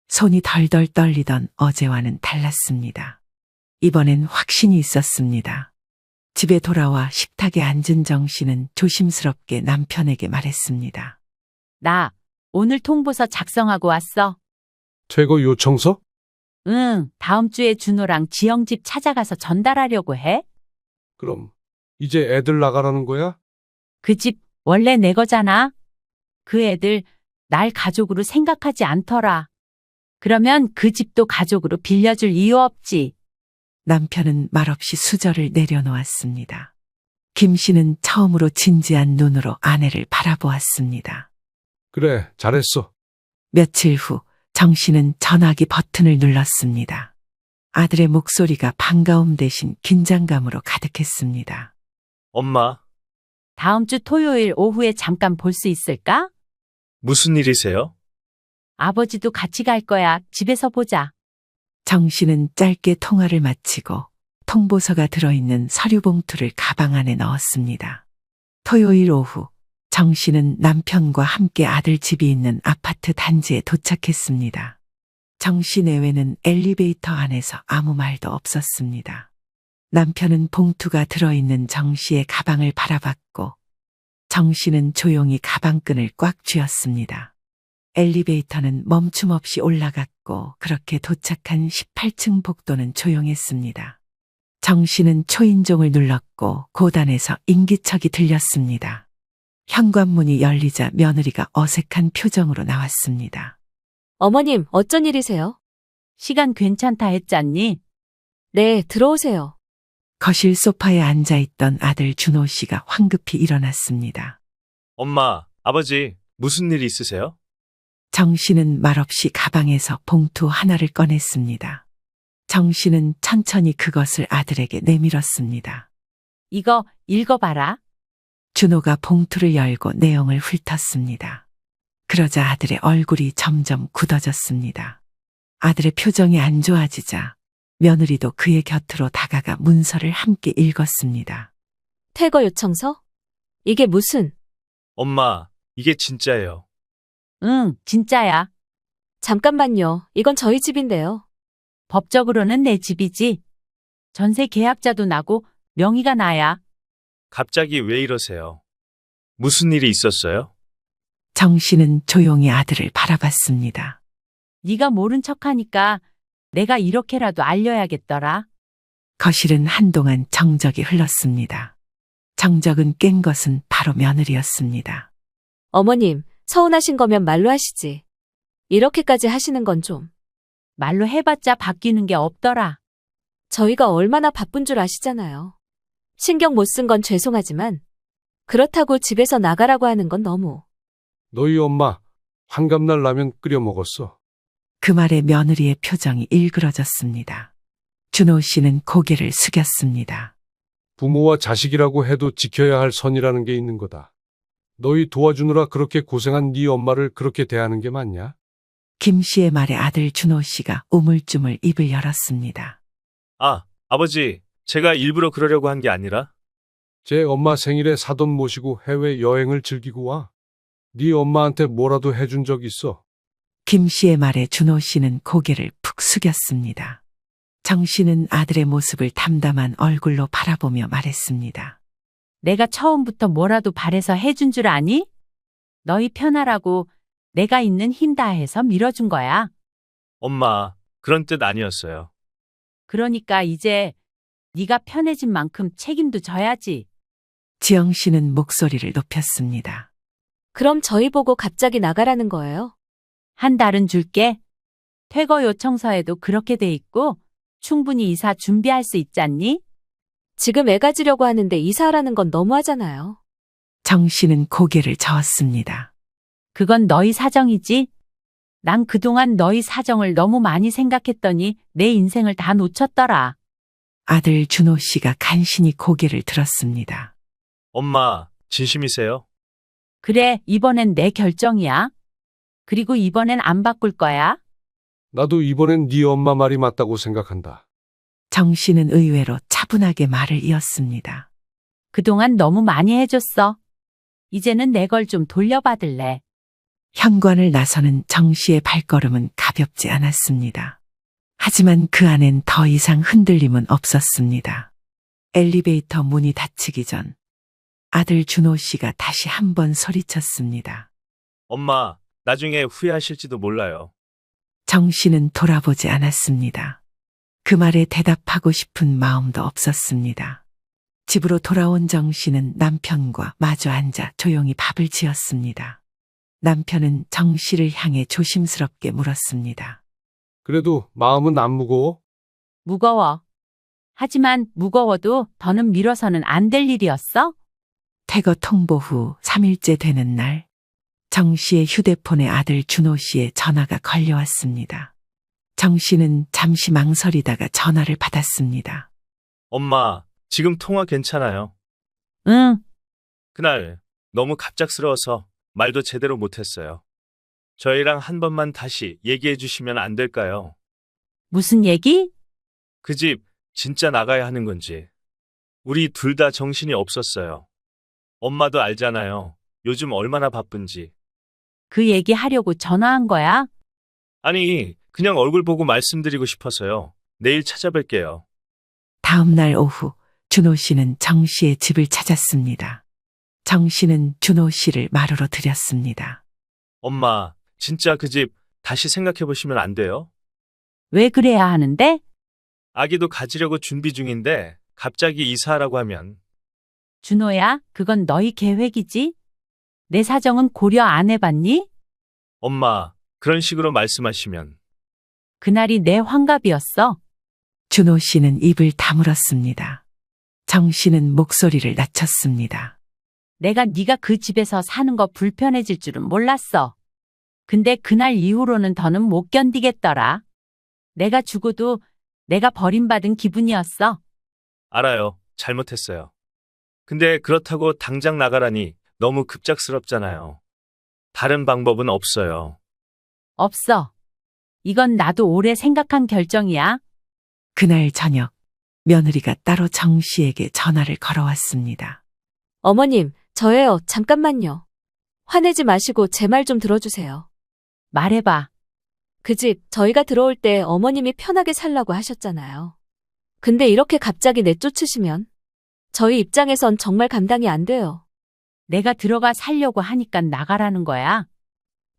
[SPEAKER 3] 손이 덜덜 떨리던 어제와는 달랐습니다. 이번엔 확신이 있었습니다. 집에 돌아와 식탁에 앉은 정 씨는 조심스럽게 남편에게 말했습니다.
[SPEAKER 16] 나 오늘 통보서 작성하고 왔어.
[SPEAKER 1] 퇴거 요청서?
[SPEAKER 16] 응, 다음 주에 준호랑 지영 집 찾아가서 전달하려고 해.
[SPEAKER 1] 그럼 이제 애들 나가라는 거야?
[SPEAKER 16] 그 집 원래 내 거잖아. 그 애들 날 가족으로 생각하지 않더라. 그러면 그 집도 가족으로 빌려줄 이유 없지.
[SPEAKER 3] 남편은 말없이 수저를 내려놓았습니다. 김 씨는 처음으로 진지한 눈으로 아내를 바라보았습니다.
[SPEAKER 1] 그래, 잘했어.
[SPEAKER 3] 며칠 후 정 씨는 전화기 버튼을 눌렀습니다. 아들의 목소리가 반가움 대신 긴장감으로 가득했습니다.
[SPEAKER 17] 엄마,
[SPEAKER 16] 다음 주 토요일 오후에 잠깐 볼 수 있을까?
[SPEAKER 17] 무슨 일이세요?
[SPEAKER 16] 아버지도 같이 갈 거야. 집에서 보자.
[SPEAKER 3] 정 씨는 짧게 통화를 마치고 통보서가 들어있는 서류 봉투를 가방 안에 넣었습니다. 토요일 오후 정 씨는 남편과 함께 아들 집이 있는 아파트 단지에 도착했습니다. 정 씨 내외는 엘리베이터 안에서 아무 말도 없었습니다. 남편은 봉투가 들어있는 정 씨의 가방을 바라봤고 정 씨는 조용히 가방끈을 꽉 쥐었습니다. 엘리베이터는 멈춤 없이 올라갔고 그렇게 도착한 18층 복도는 조용했습니다. 정 씨는 초인종을 눌렀고 고단에서 인기척이 들렸습니다. 현관문이 열리자 며느리가 어색한 표정으로 나왔습니다.
[SPEAKER 2] 어머님, 어쩐 일이세요?
[SPEAKER 16] 시간 괜찮다 했잖니?
[SPEAKER 2] 네, 들어오세요.
[SPEAKER 3] 거실 소파에 앉아있던 아들 준호 씨가 황급히 일어났습니다.
[SPEAKER 17] 엄마, 아버지, 무슨 일 있으세요?
[SPEAKER 3] 정 씨는 말없이 가방에서 봉투 하나를 꺼냈습니다. 정 씨는 천천히 그것을 아들에게 내밀었습니다.
[SPEAKER 16] 이거 읽어봐라.
[SPEAKER 3] 준호가 봉투를 열고 내용을 훑었습니다. 그러자 아들의 얼굴이 점점 굳어졌습니다. 아들의 표정이 안 좋아지자 며느리도 그의 곁으로 다가가 문서를 함께 읽었습니다.
[SPEAKER 5] 퇴거 요청서? 이게 무슨?
[SPEAKER 17] 엄마, 이게 진짜예요.
[SPEAKER 16] 응, 진짜야.
[SPEAKER 5] 잠깐만요. 이건 저희 집인데요.
[SPEAKER 16] 법적으로는 내 집이지. 전세 계약자도 나고 명의가 나야.
[SPEAKER 17] 갑자기 왜 이러세요? 무슨 일이 있었어요?
[SPEAKER 3] 정 씨는 조용히 아들을 바라봤습니다.
[SPEAKER 16] 네가 모른 척하니까 내가 이렇게라도 알려야겠더라.
[SPEAKER 3] 거실은 한동안 정적이 흘렀습니다. 정적은 깬 것은 바로 며느리였습니다.
[SPEAKER 5] 어머님, 서운하신 거면 말로 하시지. 이렇게까지 하시는 건 좀.
[SPEAKER 16] 말로 해봤자 바뀌는 게 없더라.
[SPEAKER 5] 저희가 얼마나 바쁜 줄 아시잖아요. 신경 못 쓴 건 죄송하지만 그렇다고 집에서 나가라고 하는 건 너무.
[SPEAKER 1] 너희 엄마 환갑날 라면 끓여 먹었어.
[SPEAKER 3] 그 말에 며느리의 표정이 일그러졌습니다. 준호 씨는 고개를 숙였습니다.
[SPEAKER 1] 부모와 자식이라고 해도 지켜야 할 선이라는 게 있는 거다. 너희 도와주느라 그렇게 고생한 네 엄마를 그렇게 대하는 게 맞냐?
[SPEAKER 3] 김 씨의 말에 아들 준호 씨가 우물쭈물 입을 열었습니다.
[SPEAKER 17] 아, 아버지, 제가 일부러 그러려고 한 게 아니라
[SPEAKER 1] 제 엄마 생일에 사돈 모시고 해외 여행을 즐기고 와. 네 엄마한테 뭐라도 해준 적 있어?
[SPEAKER 3] 김 씨의 말에 준호 씨는 고개를 푹 숙였습니다. 정 씨는 아들의 모습을 담담한 얼굴로 바라보며 말했습니다.
[SPEAKER 16] 내가 처음부터 뭐라도 바래서 해준 줄 아니? 너희 편하라고 내가 있는 힘 다해서 밀어준 거야.
[SPEAKER 17] 엄마, 그런 뜻 아니었어요.
[SPEAKER 16] 그러니까 이제 네가 편해진 만큼 책임도 져야지.
[SPEAKER 3] 지영 씨는 목소리를 높였습니다.
[SPEAKER 5] 그럼 저희 보고 갑자기 나가라는 거예요?
[SPEAKER 16] 한 달은 줄게. 퇴거 요청서에도 그렇게 돼 있고 충분히 이사 준비할 수 있잖니?
[SPEAKER 5] 지금 애 가지려고 하는데 이사하라는 건 너무하잖아요.
[SPEAKER 3] 정 씨는 고개를 저었습니다.
[SPEAKER 16] 그건 너희 사정이지. 난 그동안 너희 사정을 너무 많이 생각했더니 내 인생을 다 놓쳤더라.
[SPEAKER 3] 아들 준호 씨가 간신히 고개를 들었습니다.
[SPEAKER 17] 엄마, 진심이세요?
[SPEAKER 16] 그래, 이번엔 내 결정이야. 그리고 이번엔 안 바꿀 거야.
[SPEAKER 1] 나도 이번엔 네 엄마 말이 맞다고 생각한다.
[SPEAKER 3] 정 씨는 의외로 차분하게 말을 이었습니다.
[SPEAKER 16] 그동안 너무 많이 해줬어. 이제는 내 걸 좀 돌려받을래.
[SPEAKER 3] 현관을 나서는 정 씨의 발걸음은 가볍지 않았습니다. 하지만 그 안엔 더 이상 흔들림은 없었습니다. 엘리베이터 문이 닫히기 전 아들 준호 씨가 다시 한번 소리쳤습니다.
[SPEAKER 17] 엄마, 나중에 후회하실지도 몰라요.
[SPEAKER 3] 정 씨는 돌아보지 않았습니다. 그 말에 대답하고 싶은 마음도 없었습니다. 집으로 돌아온 정 씨는 남편과 마주 앉아 조용히 밥을 지었습니다. 남편은 정 씨를 향해 조심스럽게 물었습니다.
[SPEAKER 1] 그래도 마음은 안 무거워?
[SPEAKER 16] 무거워. 하지만 무거워도 더는 미뤄서는 안 될 일이었어?
[SPEAKER 3] 퇴거 통보 후 3일째 되는 날, 정 씨의 휴대폰에 아들 준호 씨의 전화가 걸려왔습니다. 정 씨는 잠시 망설이다가 전화를 받았습니다.
[SPEAKER 17] 엄마, 지금 통화 괜찮아요?
[SPEAKER 16] 응.
[SPEAKER 17] 그날 너무 갑작스러워서 말도 제대로 못했어요. 저희랑 한 번만 다시 얘기해 주시면 안 될까요?
[SPEAKER 16] 무슨 얘기?
[SPEAKER 17] 그 집 진짜 나가야 하는 건지. 우리 둘 다 정신이 없었어요. 엄마도 알잖아요. 요즘 얼마나 바쁜지.
[SPEAKER 16] 그 얘기 하려고 전화한 거야?
[SPEAKER 17] 아니, 그냥 얼굴 보고 말씀드리고 싶어서요. 내일 찾아뵐게요.
[SPEAKER 3] 다음 날 오후 준호 씨는 정 씨의 집을 찾았습니다. 정 씨는 준호 씨를 마루로 들였습니다.
[SPEAKER 17] 엄마, 진짜 그 집 다시 생각해 보시면 안 돼요?
[SPEAKER 16] 왜 그래야 하는데?
[SPEAKER 17] 아기도 가지려고 준비 중인데 갑자기 이사하라고 하면.
[SPEAKER 16] 준호야, 그건 너희 계획이지? 내 사정은 고려 안 해봤니?
[SPEAKER 17] 엄마, 그런 식으로 말씀하시면.
[SPEAKER 16] 그날이 내 환갑이었어.
[SPEAKER 3] 준호 씨는 입을 다물었습니다. 정 씨는 목소리를 낮췄습니다.
[SPEAKER 16] 내가 네가 그 집에서 사는 거 불편해질 줄은 몰랐어. 근데 그날 이후로는 더는 못 견디겠더라. 내가 죽어도 내가 버림받은 기분이었어.
[SPEAKER 17] 알아요. 잘못했어요. 근데 그렇다고 당장 나가라니 너무 급작스럽잖아요. 다른 방법은 없어요.
[SPEAKER 16] 없어. 이건 나도 오래 생각한 결정이야.
[SPEAKER 3] 그날 저녁 며느리가 따로 정 씨에게 전화를 걸어왔습니다.
[SPEAKER 5] 어머님, 저예요. 잠깐만요. 화내지 마시고 제 말 좀 들어주세요.
[SPEAKER 16] 말해봐.
[SPEAKER 5] 그 집 저희가 들어올 때 어머님이 편하게 살라고 하셨잖아요. 근데 이렇게 갑자기 내쫓으시면 저희 입장에선 정말 감당이 안 돼요.
[SPEAKER 16] 내가 들어가 살려고 하니까 나가라는 거야.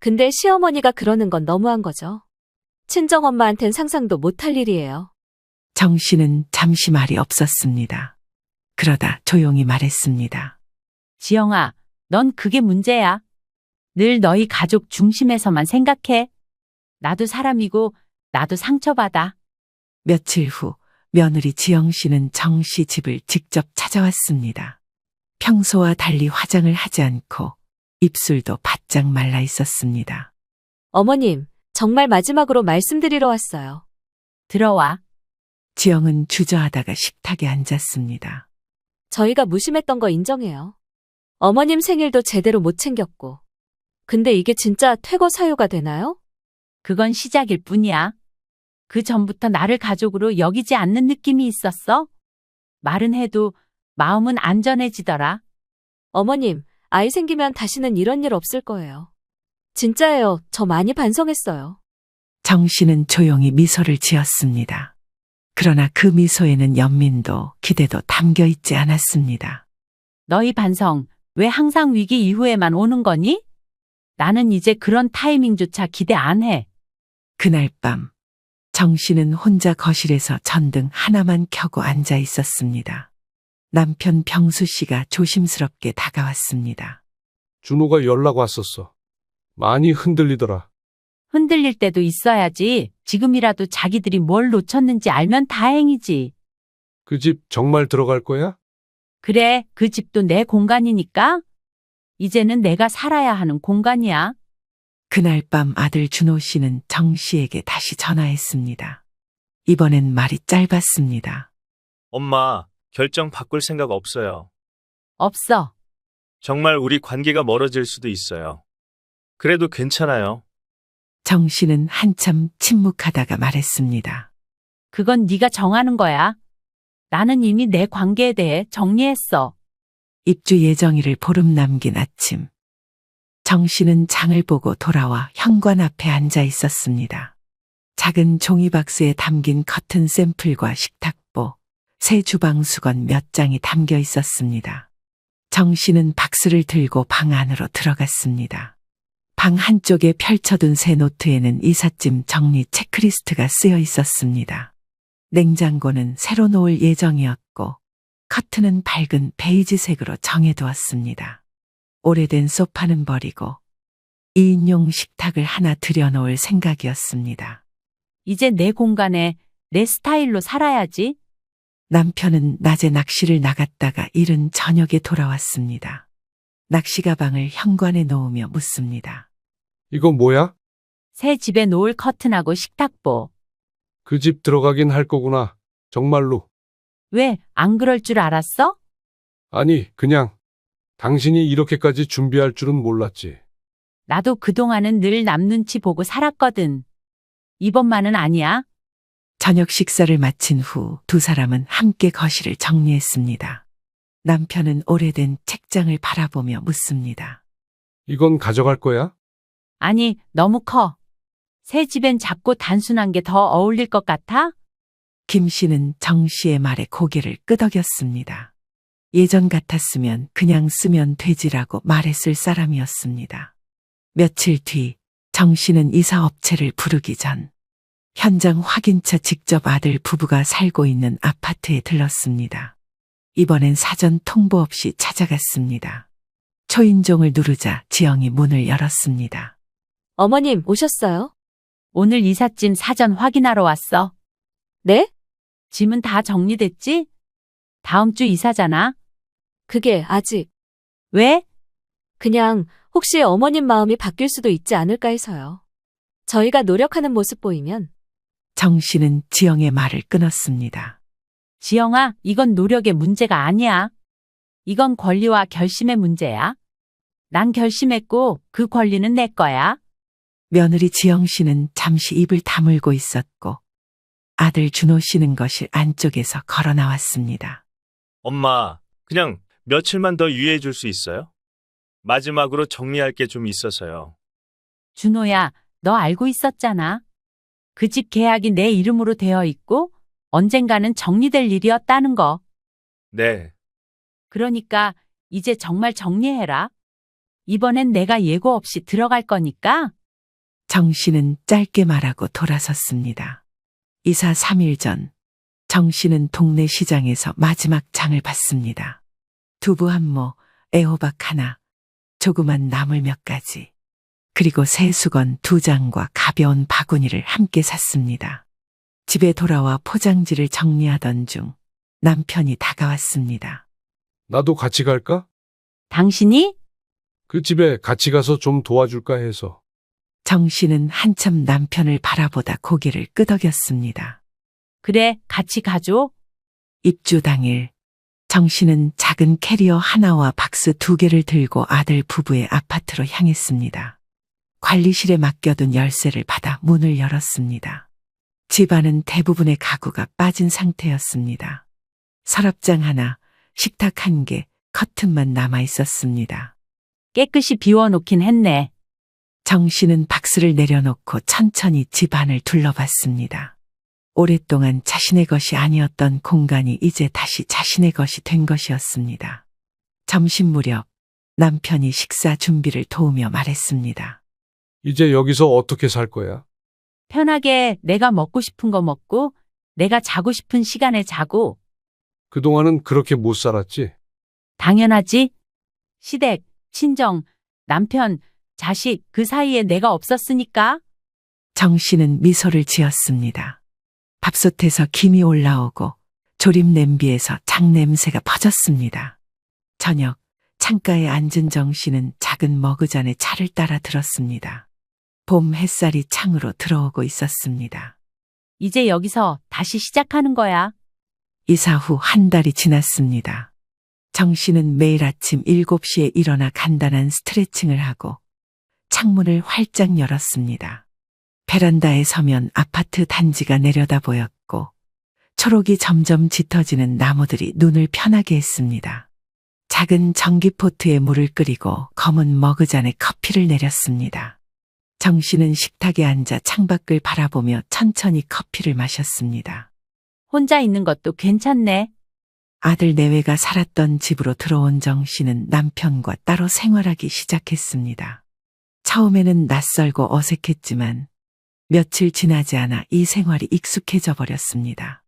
[SPEAKER 5] 근데 시어머니가 그러는 건 너무한 거죠. 친정엄마한텐 상상도 못할 일이에요.
[SPEAKER 3] 정 씨는 잠시 말이 없었습니다. 그러다 조용히 말했습니다.
[SPEAKER 16] 지영아, 넌 그게 문제야. 늘 너희 가족 중심에서만 생각해. 나도 사람이고 나도 상처받아.
[SPEAKER 3] 며칠 후 며느리 지영 씨는 정 씨 집을 직접 찾아왔습니다. 평소와 달리 화장을 하지 않고 입술도 바짝 말라 있었습니다.
[SPEAKER 5] 어머님, 정말 마지막으로 말씀드리러 왔어요.
[SPEAKER 16] 들어와.
[SPEAKER 3] 지영은 주저하다가 식탁에 앉았습니다.
[SPEAKER 5] 저희가 무심했던 거 인정해요. 어머님 생일도 제대로 못 챙겼고. 근데 이게 진짜 퇴거 사유가 되나요?
[SPEAKER 16] 그건 시작일 뿐이야. 그 전부터 나를 가족으로 여기지 않는 느낌이 있었어. 말은 해도 마음은 안전해지더라.
[SPEAKER 5] 어머님, 아이 생기면 다시는 이런 일 없을 거예요. 진짜예요. 저 많이 반성했어요.
[SPEAKER 3] 정 씨는 조용히 미소를 지었습니다. 그러나 그 미소에는 연민도 기대도 담겨 있지 않았습니다.
[SPEAKER 16] 너희 반성, 왜 항상 위기 이후에만 오는 거니? 나는 이제 그런 타이밍조차 기대 안 해.
[SPEAKER 3] 그날 밤 정 씨는 혼자 거실에서 전등 하나만 켜고 앉아 있었습니다. 남편 병수 씨가 조심스럽게 다가왔습니다.
[SPEAKER 1] 준호가 연락 왔었어. 많이 흔들리더라.
[SPEAKER 16] 흔들릴 때도 있어야지. 지금이라도 자기들이 뭘 놓쳤는지 알면 다행이지.
[SPEAKER 1] 그 집 정말 들어갈 거야?
[SPEAKER 16] 그래, 그 집도 내 공간이니까. 이제는 내가 살아야 하는 공간이야.
[SPEAKER 3] 그날 밤 아들 준호 씨는 정 씨에게 다시 전화했습니다. 이번엔 말이 짧았습니다.
[SPEAKER 17] 엄마, 결정 바꿀 생각 없어요.
[SPEAKER 16] 없어.
[SPEAKER 17] 정말 우리 관계가 멀어질 수도 있어요. 그래도 괜찮아요.
[SPEAKER 3] 정 씨는 한참 침묵하다가 말했습니다.
[SPEAKER 16] 그건 네가 정하는 거야. 나는 이미 내 관계에 대해 정리했어.
[SPEAKER 3] 입주 예정일을 보름 남긴 아침. 정 씨는 장을 보고 돌아와 현관 앞에 앉아 있었습니다. 작은 종이박스에 담긴 커튼 샘플과 식탁보, 새 주방 수건 몇 장이 담겨 있었습니다. 정 씨는 박스를 들고 방 안으로 들어갔습니다. 방 한쪽에 펼쳐둔 새 노트에는 이삿짐 정리 체크리스트가 쓰여 있었습니다. 냉장고는 새로 놓을 예정이었고 커튼은 밝은 베이지색으로 정해두었습니다. 오래된 소파는 버리고 2인용 식탁을 하나 들여놓을 생각이었습니다.
[SPEAKER 16] 이제 내 공간에 내 스타일로 살아야지.
[SPEAKER 3] 남편은 낮에 낚시를 나갔다가 이른 저녁에 돌아왔습니다. 낚시 가방을 현관에 놓으며 묻습니다.
[SPEAKER 1] 이거 뭐야?
[SPEAKER 16] 새 집에 놓을 커튼하고 식탁보.
[SPEAKER 1] 그 집 들어가긴 할 거구나. 정말로.
[SPEAKER 16] 왜, 안 그럴 줄 알았어?
[SPEAKER 1] 아니, 그냥 당신이 이렇게까지 준비할 줄은 몰랐지.
[SPEAKER 16] 나도 그동안은 늘 남 눈치 보고 살았거든. 이번만은 아니야.
[SPEAKER 3] 저녁 식사를 마친 후 두 사람은 함께 거실을 정리했습니다. 남편은 오래된 책장을 바라보며 묻습니다.
[SPEAKER 1] 이건 가져갈 거야?
[SPEAKER 16] 아니, 너무 커. 새 집엔 작고 단순한 게 더 어울릴 것 같아?
[SPEAKER 3] 김 씨는 정 씨의 말에 고개를 끄덕였습니다. 예전 같았으면 그냥 쓰면 되지라고 말했을 사람이었습니다. 며칠 뒤 정 씨는 이사업체를 부르기 전 현장 확인차 직접 아들 부부가 살고 있는 아파트에 들렀습니다. 이번엔 사전 통보 없이 찾아갔습니다. 초인종을 누르자 지영이 문을 열었습니다.
[SPEAKER 5] 어머님, 오셨어요?
[SPEAKER 16] 오늘 이삿짐 사전 확인하러 왔어.
[SPEAKER 5] 네?
[SPEAKER 16] 짐은 다 정리됐지? 다음 주 이사잖아.
[SPEAKER 5] 그게 아직.
[SPEAKER 16] 왜?
[SPEAKER 5] 그냥 혹시 어머님 마음이 바뀔 수도 있지 않을까 해서요. 저희가 노력하는 모습 보이면.
[SPEAKER 3] 정 씨는 지영의 말을 끊었습니다.
[SPEAKER 16] 지영아, 이건 노력의 문제가 아니야. 이건 권리와 결심의 문제야. 난 결심했고 그 권리는 내 거야.
[SPEAKER 3] 며느리 지영 씨는 잠시 입을 다물고 있었고 아들 준호 씨는 거실 안쪽에서 걸어 나왔습니다.
[SPEAKER 17] 엄마, 그냥 며칠만 더 유예해 줄 수 있어요? 마지막으로 정리할 게 좀 있어서요.
[SPEAKER 16] 준호야, 너 알고 있었잖아. 그 집 계약이 내 이름으로 되어 있고 언젠가는 정리될 일이었다는 거.
[SPEAKER 17] 네.
[SPEAKER 16] 그러니까 이제 정말 정리해라. 이번엔 내가 예고 없이 들어갈 거니까.
[SPEAKER 3] 정 씨는 짧게 말하고 돌아섰습니다. 이사 3일 전, 정 씨는 동네 시장에서 마지막 장을 봤습니다. 두부 한 모, 애호박 하나, 조그만 나물 몇 가지, 그리고 새 수건 2장과 가벼운 바구니를 함께 샀습니다. 집에 돌아와 포장지를 정리하던 중 남편이 다가왔습니다.
[SPEAKER 1] 나도 같이 갈까?
[SPEAKER 16] 당신이?
[SPEAKER 1] 그 집에 같이 가서 좀 도와줄까 해서.
[SPEAKER 3] 정 씨는 한참 남편을 바라보다 고개를 끄덕였습니다.
[SPEAKER 16] 그래, 같이 가줘.
[SPEAKER 3] 입주 당일, 정 씨는 작은 캐리어 하나와 박스 2개를 들고 아들 부부의 아파트로 향했습니다. 관리실에 맡겨둔 열쇠를 받아 문을 열었습니다. 집안은 대부분의 가구가 빠진 상태였습니다. 서랍장 하나, 식탁 1개, 커튼만 남아 있었습니다.
[SPEAKER 16] 깨끗이 비워놓긴 했네.
[SPEAKER 3] 정 씨는 박스를 내려놓고 천천히 집 안을 둘러봤습니다. 오랫동안 자신의 것이 아니었던 공간이 이제 다시 자신의 것이 된 것이었습니다. 점심 무렵 남편이 식사 준비를 도우며 말했습니다.
[SPEAKER 1] 이제 여기서 어떻게 살 거야?
[SPEAKER 16] 편하게 내가 먹고 싶은 거 먹고 내가 자고 싶은 시간에 자고.
[SPEAKER 1] 그동안은 그렇게 못 살았지?
[SPEAKER 16] 당연하지. 시댁, 친정, 남편, 자식 그 사이에 내가 없었으니까.
[SPEAKER 3] 정 씨는 미소를 지었습니다. 밥솥에서 김이 올라오고 조림 냄비에서 장 냄새가 퍼졌습니다. 저녁 창가에 앉은 정 씨는 작은 머그잔에 차를 따라 들었습니다. 봄 햇살이 창으로 들어오고 있었습니다.
[SPEAKER 16] 이제 여기서 다시 시작하는 거야.
[SPEAKER 3] 이사 후 한 달이 지났습니다. 정 씨는 매일 아침 7시에 일어나 간단한 스트레칭을 하고 창문을 활짝 열었습니다. 베란다에 서면 아파트 단지가 내려다 보였고 초록이 점점 짙어지는 나무들이 눈을 편하게 했습니다. 작은 전기포트에 물을 끓이고 검은 머그잔에 커피를 내렸습니다. 정 씨는 식탁에 앉아 창밖을 바라보며 천천히 커피를 마셨습니다.
[SPEAKER 16] 혼자 있는 것도 괜찮네.
[SPEAKER 3] 아들 내외가 살았던 집으로 들어온 정 씨는 남편과 따로 생활하기 시작했습니다. 처음에는 낯설고 어색했지만 며칠 지나지 않아 이 생활이 익숙해져 버렸습니다.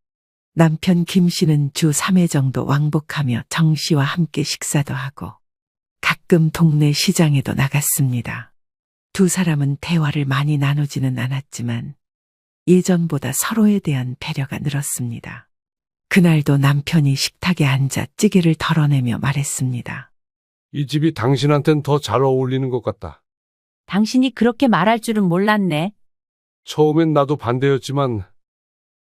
[SPEAKER 3] 남편 김 씨는 주 3회 정도 왕복하며 정 씨와 함께 식사도 하고 가끔 동네 시장에도 나갔습니다. 두 사람은 대화를 많이 나누지는 않았지만 예전보다 서로에 대한 배려가 늘었습니다. 그날도 남편이 식탁에 앉아 찌개를 덜어내며 말했습니다.
[SPEAKER 1] 이 집이 당신한텐 더 잘 어울리는 것 같다.
[SPEAKER 16] 당신이 그렇게 말할 줄은 몰랐네.
[SPEAKER 1] 처음엔 나도 반대였지만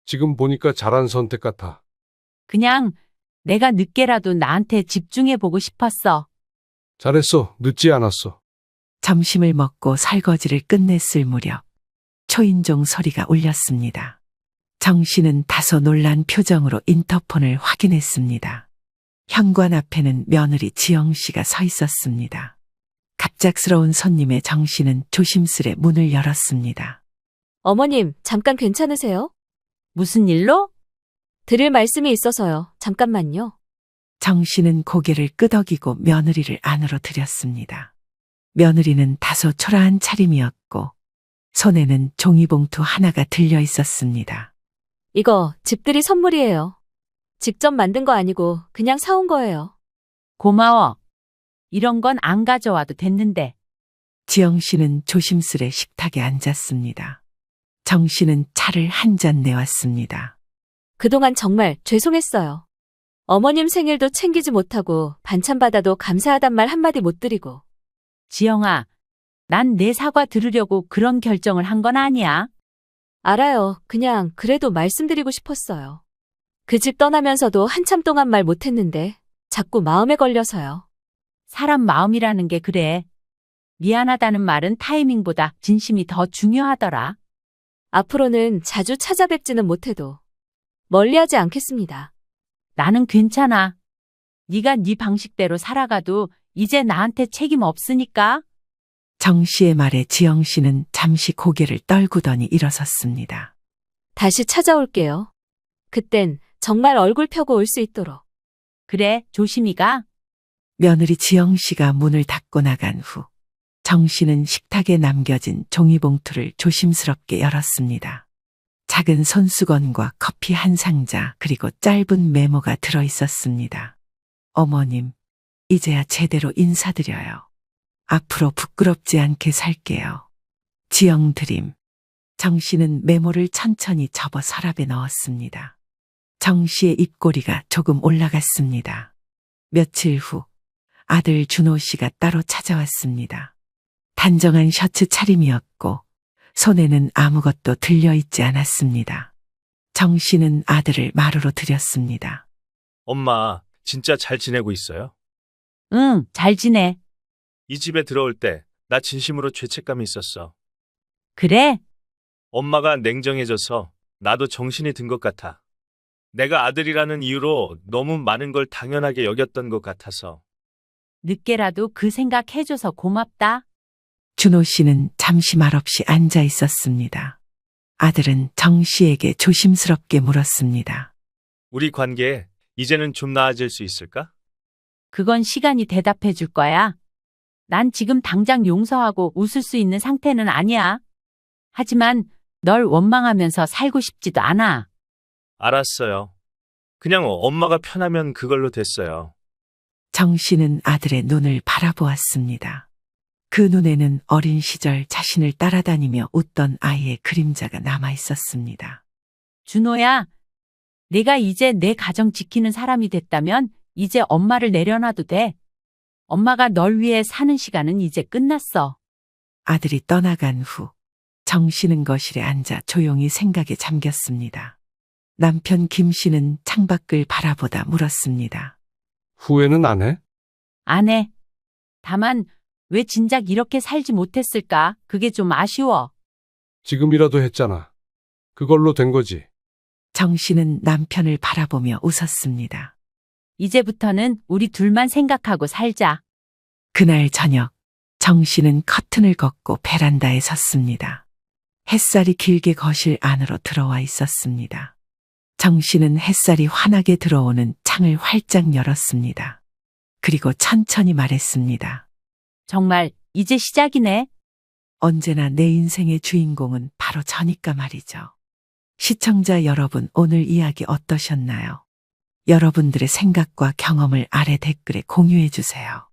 [SPEAKER 1] 지금 보니까 잘한 선택 같아.
[SPEAKER 16] 그냥 내가 늦게라도 나한테 집중해보고 싶었어.
[SPEAKER 1] 잘했어. 늦지 않았어.
[SPEAKER 3] 점심을 먹고 설거지를 끝냈을 무렵 초인종 소리가 울렸습니다. 정 씨는 다소 놀란 표정으로 인터폰을 확인했습니다. 현관 앞에는 며느리 지영 씨가 서 있었습니다. 갑작스러운 손님의 정 씨는 조심스레 문을 열었습니다.
[SPEAKER 13] 어머님, 잠깐 괜찮으세요?
[SPEAKER 16] 무슨 일로?
[SPEAKER 13] 드릴 말씀이 있어서요. 잠깐만요.
[SPEAKER 3] 정 씨는 고개를 끄덕이고 며느리를 안으로 들였습니다. 며느리는 다소 초라한 차림이었고 손에는 종이봉투 하나가 들려 있었습니다.
[SPEAKER 13] 이거 집들이 선물이에요. 직접 만든 거 아니고 그냥 사온 거예요.
[SPEAKER 16] 고마워. 이런 건 안 가져와도 됐는데.
[SPEAKER 3] 지영 씨는 조심스레 식탁에 앉았습니다. 정 씨는 차를 한 잔 내왔습니다.
[SPEAKER 13] 그동안 정말 죄송했어요. 어머님 생일도 챙기지 못하고 반찬 받아도 감사하단 말 한마디 못 드리고.
[SPEAKER 16] 지영아, 난 내 사과 들으려고 그런 결정을 한 건 아니야.
[SPEAKER 13] 알아요. 그냥 그래도 말씀드리고 싶었어요. 그 집 떠나면서도 한참 동안 말 못했는데 자꾸 마음에 걸려서요.
[SPEAKER 16] 사람 마음이라는 게 그래. 미안하다는 말은 타이밍보다 진심이 더 중요하더라.
[SPEAKER 5] 앞으로는 자주 찾아뵙지는 못해도 멀리하지 않겠습니다.
[SPEAKER 16] 나는 괜찮아. 네가 네 방식대로 살아가도 이제 나한테 책임 없으니까.
[SPEAKER 3] 정 씨의 말에 지영 씨는 잠시 고개를 떨구더니 일어섰습니다.
[SPEAKER 5] 다시 찾아올게요. 그땐 정말 얼굴 펴고 올 수 있도록.
[SPEAKER 16] 그래, 조심히 가.
[SPEAKER 3] 며느리 지영 씨가 문을 닫고 나간 후 정 씨는 식탁에 남겨진 종이봉투를 조심스럽게 열었습니다. 작은 손수건과 커피 한 상자 그리고 짧은 메모가 들어 있었습니다. 어머님, 이제야 제대로 인사드려요. 앞으로 부끄럽지 않게 살게요. 지영 드림. 정 씨는 메모를 천천히 접어 서랍에 넣었습니다. 정 씨의 입꼬리가 조금 올라갔습니다. 며칠 후 아들 준호 씨가 따로 찾아왔습니다. 단정한 셔츠 차림이었고 손에는 아무것도 들려있지 않았습니다. 정 씨는 아들을 마루로 들였습니다.
[SPEAKER 17] 엄마, 진짜 잘 지내고 있어요?
[SPEAKER 16] 응, 잘 지내.
[SPEAKER 17] 이 집에 들어올 때 나 진심으로 죄책감이 있었어.
[SPEAKER 16] 그래?
[SPEAKER 17] 엄마가 냉정해져서 나도 정신이 든 것 같아. 내가 아들이라는 이유로 너무 많은 걸 당연하게 여겼던 것 같아서.
[SPEAKER 16] 늦게라도 그 생각 해줘서 고맙다.
[SPEAKER 3] 준호 씨는 잠시 말없이 앉아 있었습니다. 아들은 정 씨에게 조심스럽게 물었습니다.
[SPEAKER 17] 우리 관계 이제는 좀 나아질 수 있을까?
[SPEAKER 16] 그건 시간이 대답해 줄 거야. 난 지금 당장 용서하고 웃을 수 있는 상태는 아니야. 하지만 널 원망하면서 살고 싶지도 않아.
[SPEAKER 17] 알았어요. 그냥 엄마가 편하면 그걸로 됐어요.
[SPEAKER 3] 정 씨는 아들의 눈을 바라보았습니다. 그 눈에는 어린 시절 자신을 따라다니며 웃던 아이의 그림자가 남아 있었습니다.
[SPEAKER 16] 준호야, 내가 이제 내 가정 지키는 사람이 됐다면 이제 엄마를 내려놔도 돼. 엄마가 널 위해 사는 시간은 이제 끝났어.
[SPEAKER 3] 아들이 떠나간 후 정 씨는 거실에 앉아 조용히 생각에 잠겼습니다. 남편 김 씨는 창밖을 바라보다 물었습니다.
[SPEAKER 1] 후회는 안 해?
[SPEAKER 16] 안 해. 다만 왜 진작 이렇게 살지 못했을까? 그게 좀 아쉬워.
[SPEAKER 1] 지금이라도 했잖아. 그걸로 된 거지.
[SPEAKER 3] 정 씨는 남편을 바라보며 웃었습니다.
[SPEAKER 16] 이제부터는 우리 둘만 생각하고 살자.
[SPEAKER 3] 그날 저녁 정 씨는 커튼을 걷고 베란다에 섰습니다. 햇살이 길게 거실 안으로 들어와 있었습니다. 정 씨는 햇살이 환하게 들어오는 창을 활짝 열었습니다. 그리고 천천히 말했습니다.
[SPEAKER 16] 정말 이제 시작이네.
[SPEAKER 3] 언제나 내 인생의 주인공은 바로 저니까 말이죠. 시청자 여러분, 오늘 이야기 어떠셨나요? 여러분들의 생각과 경험을 아래 댓글에 공유해 주세요.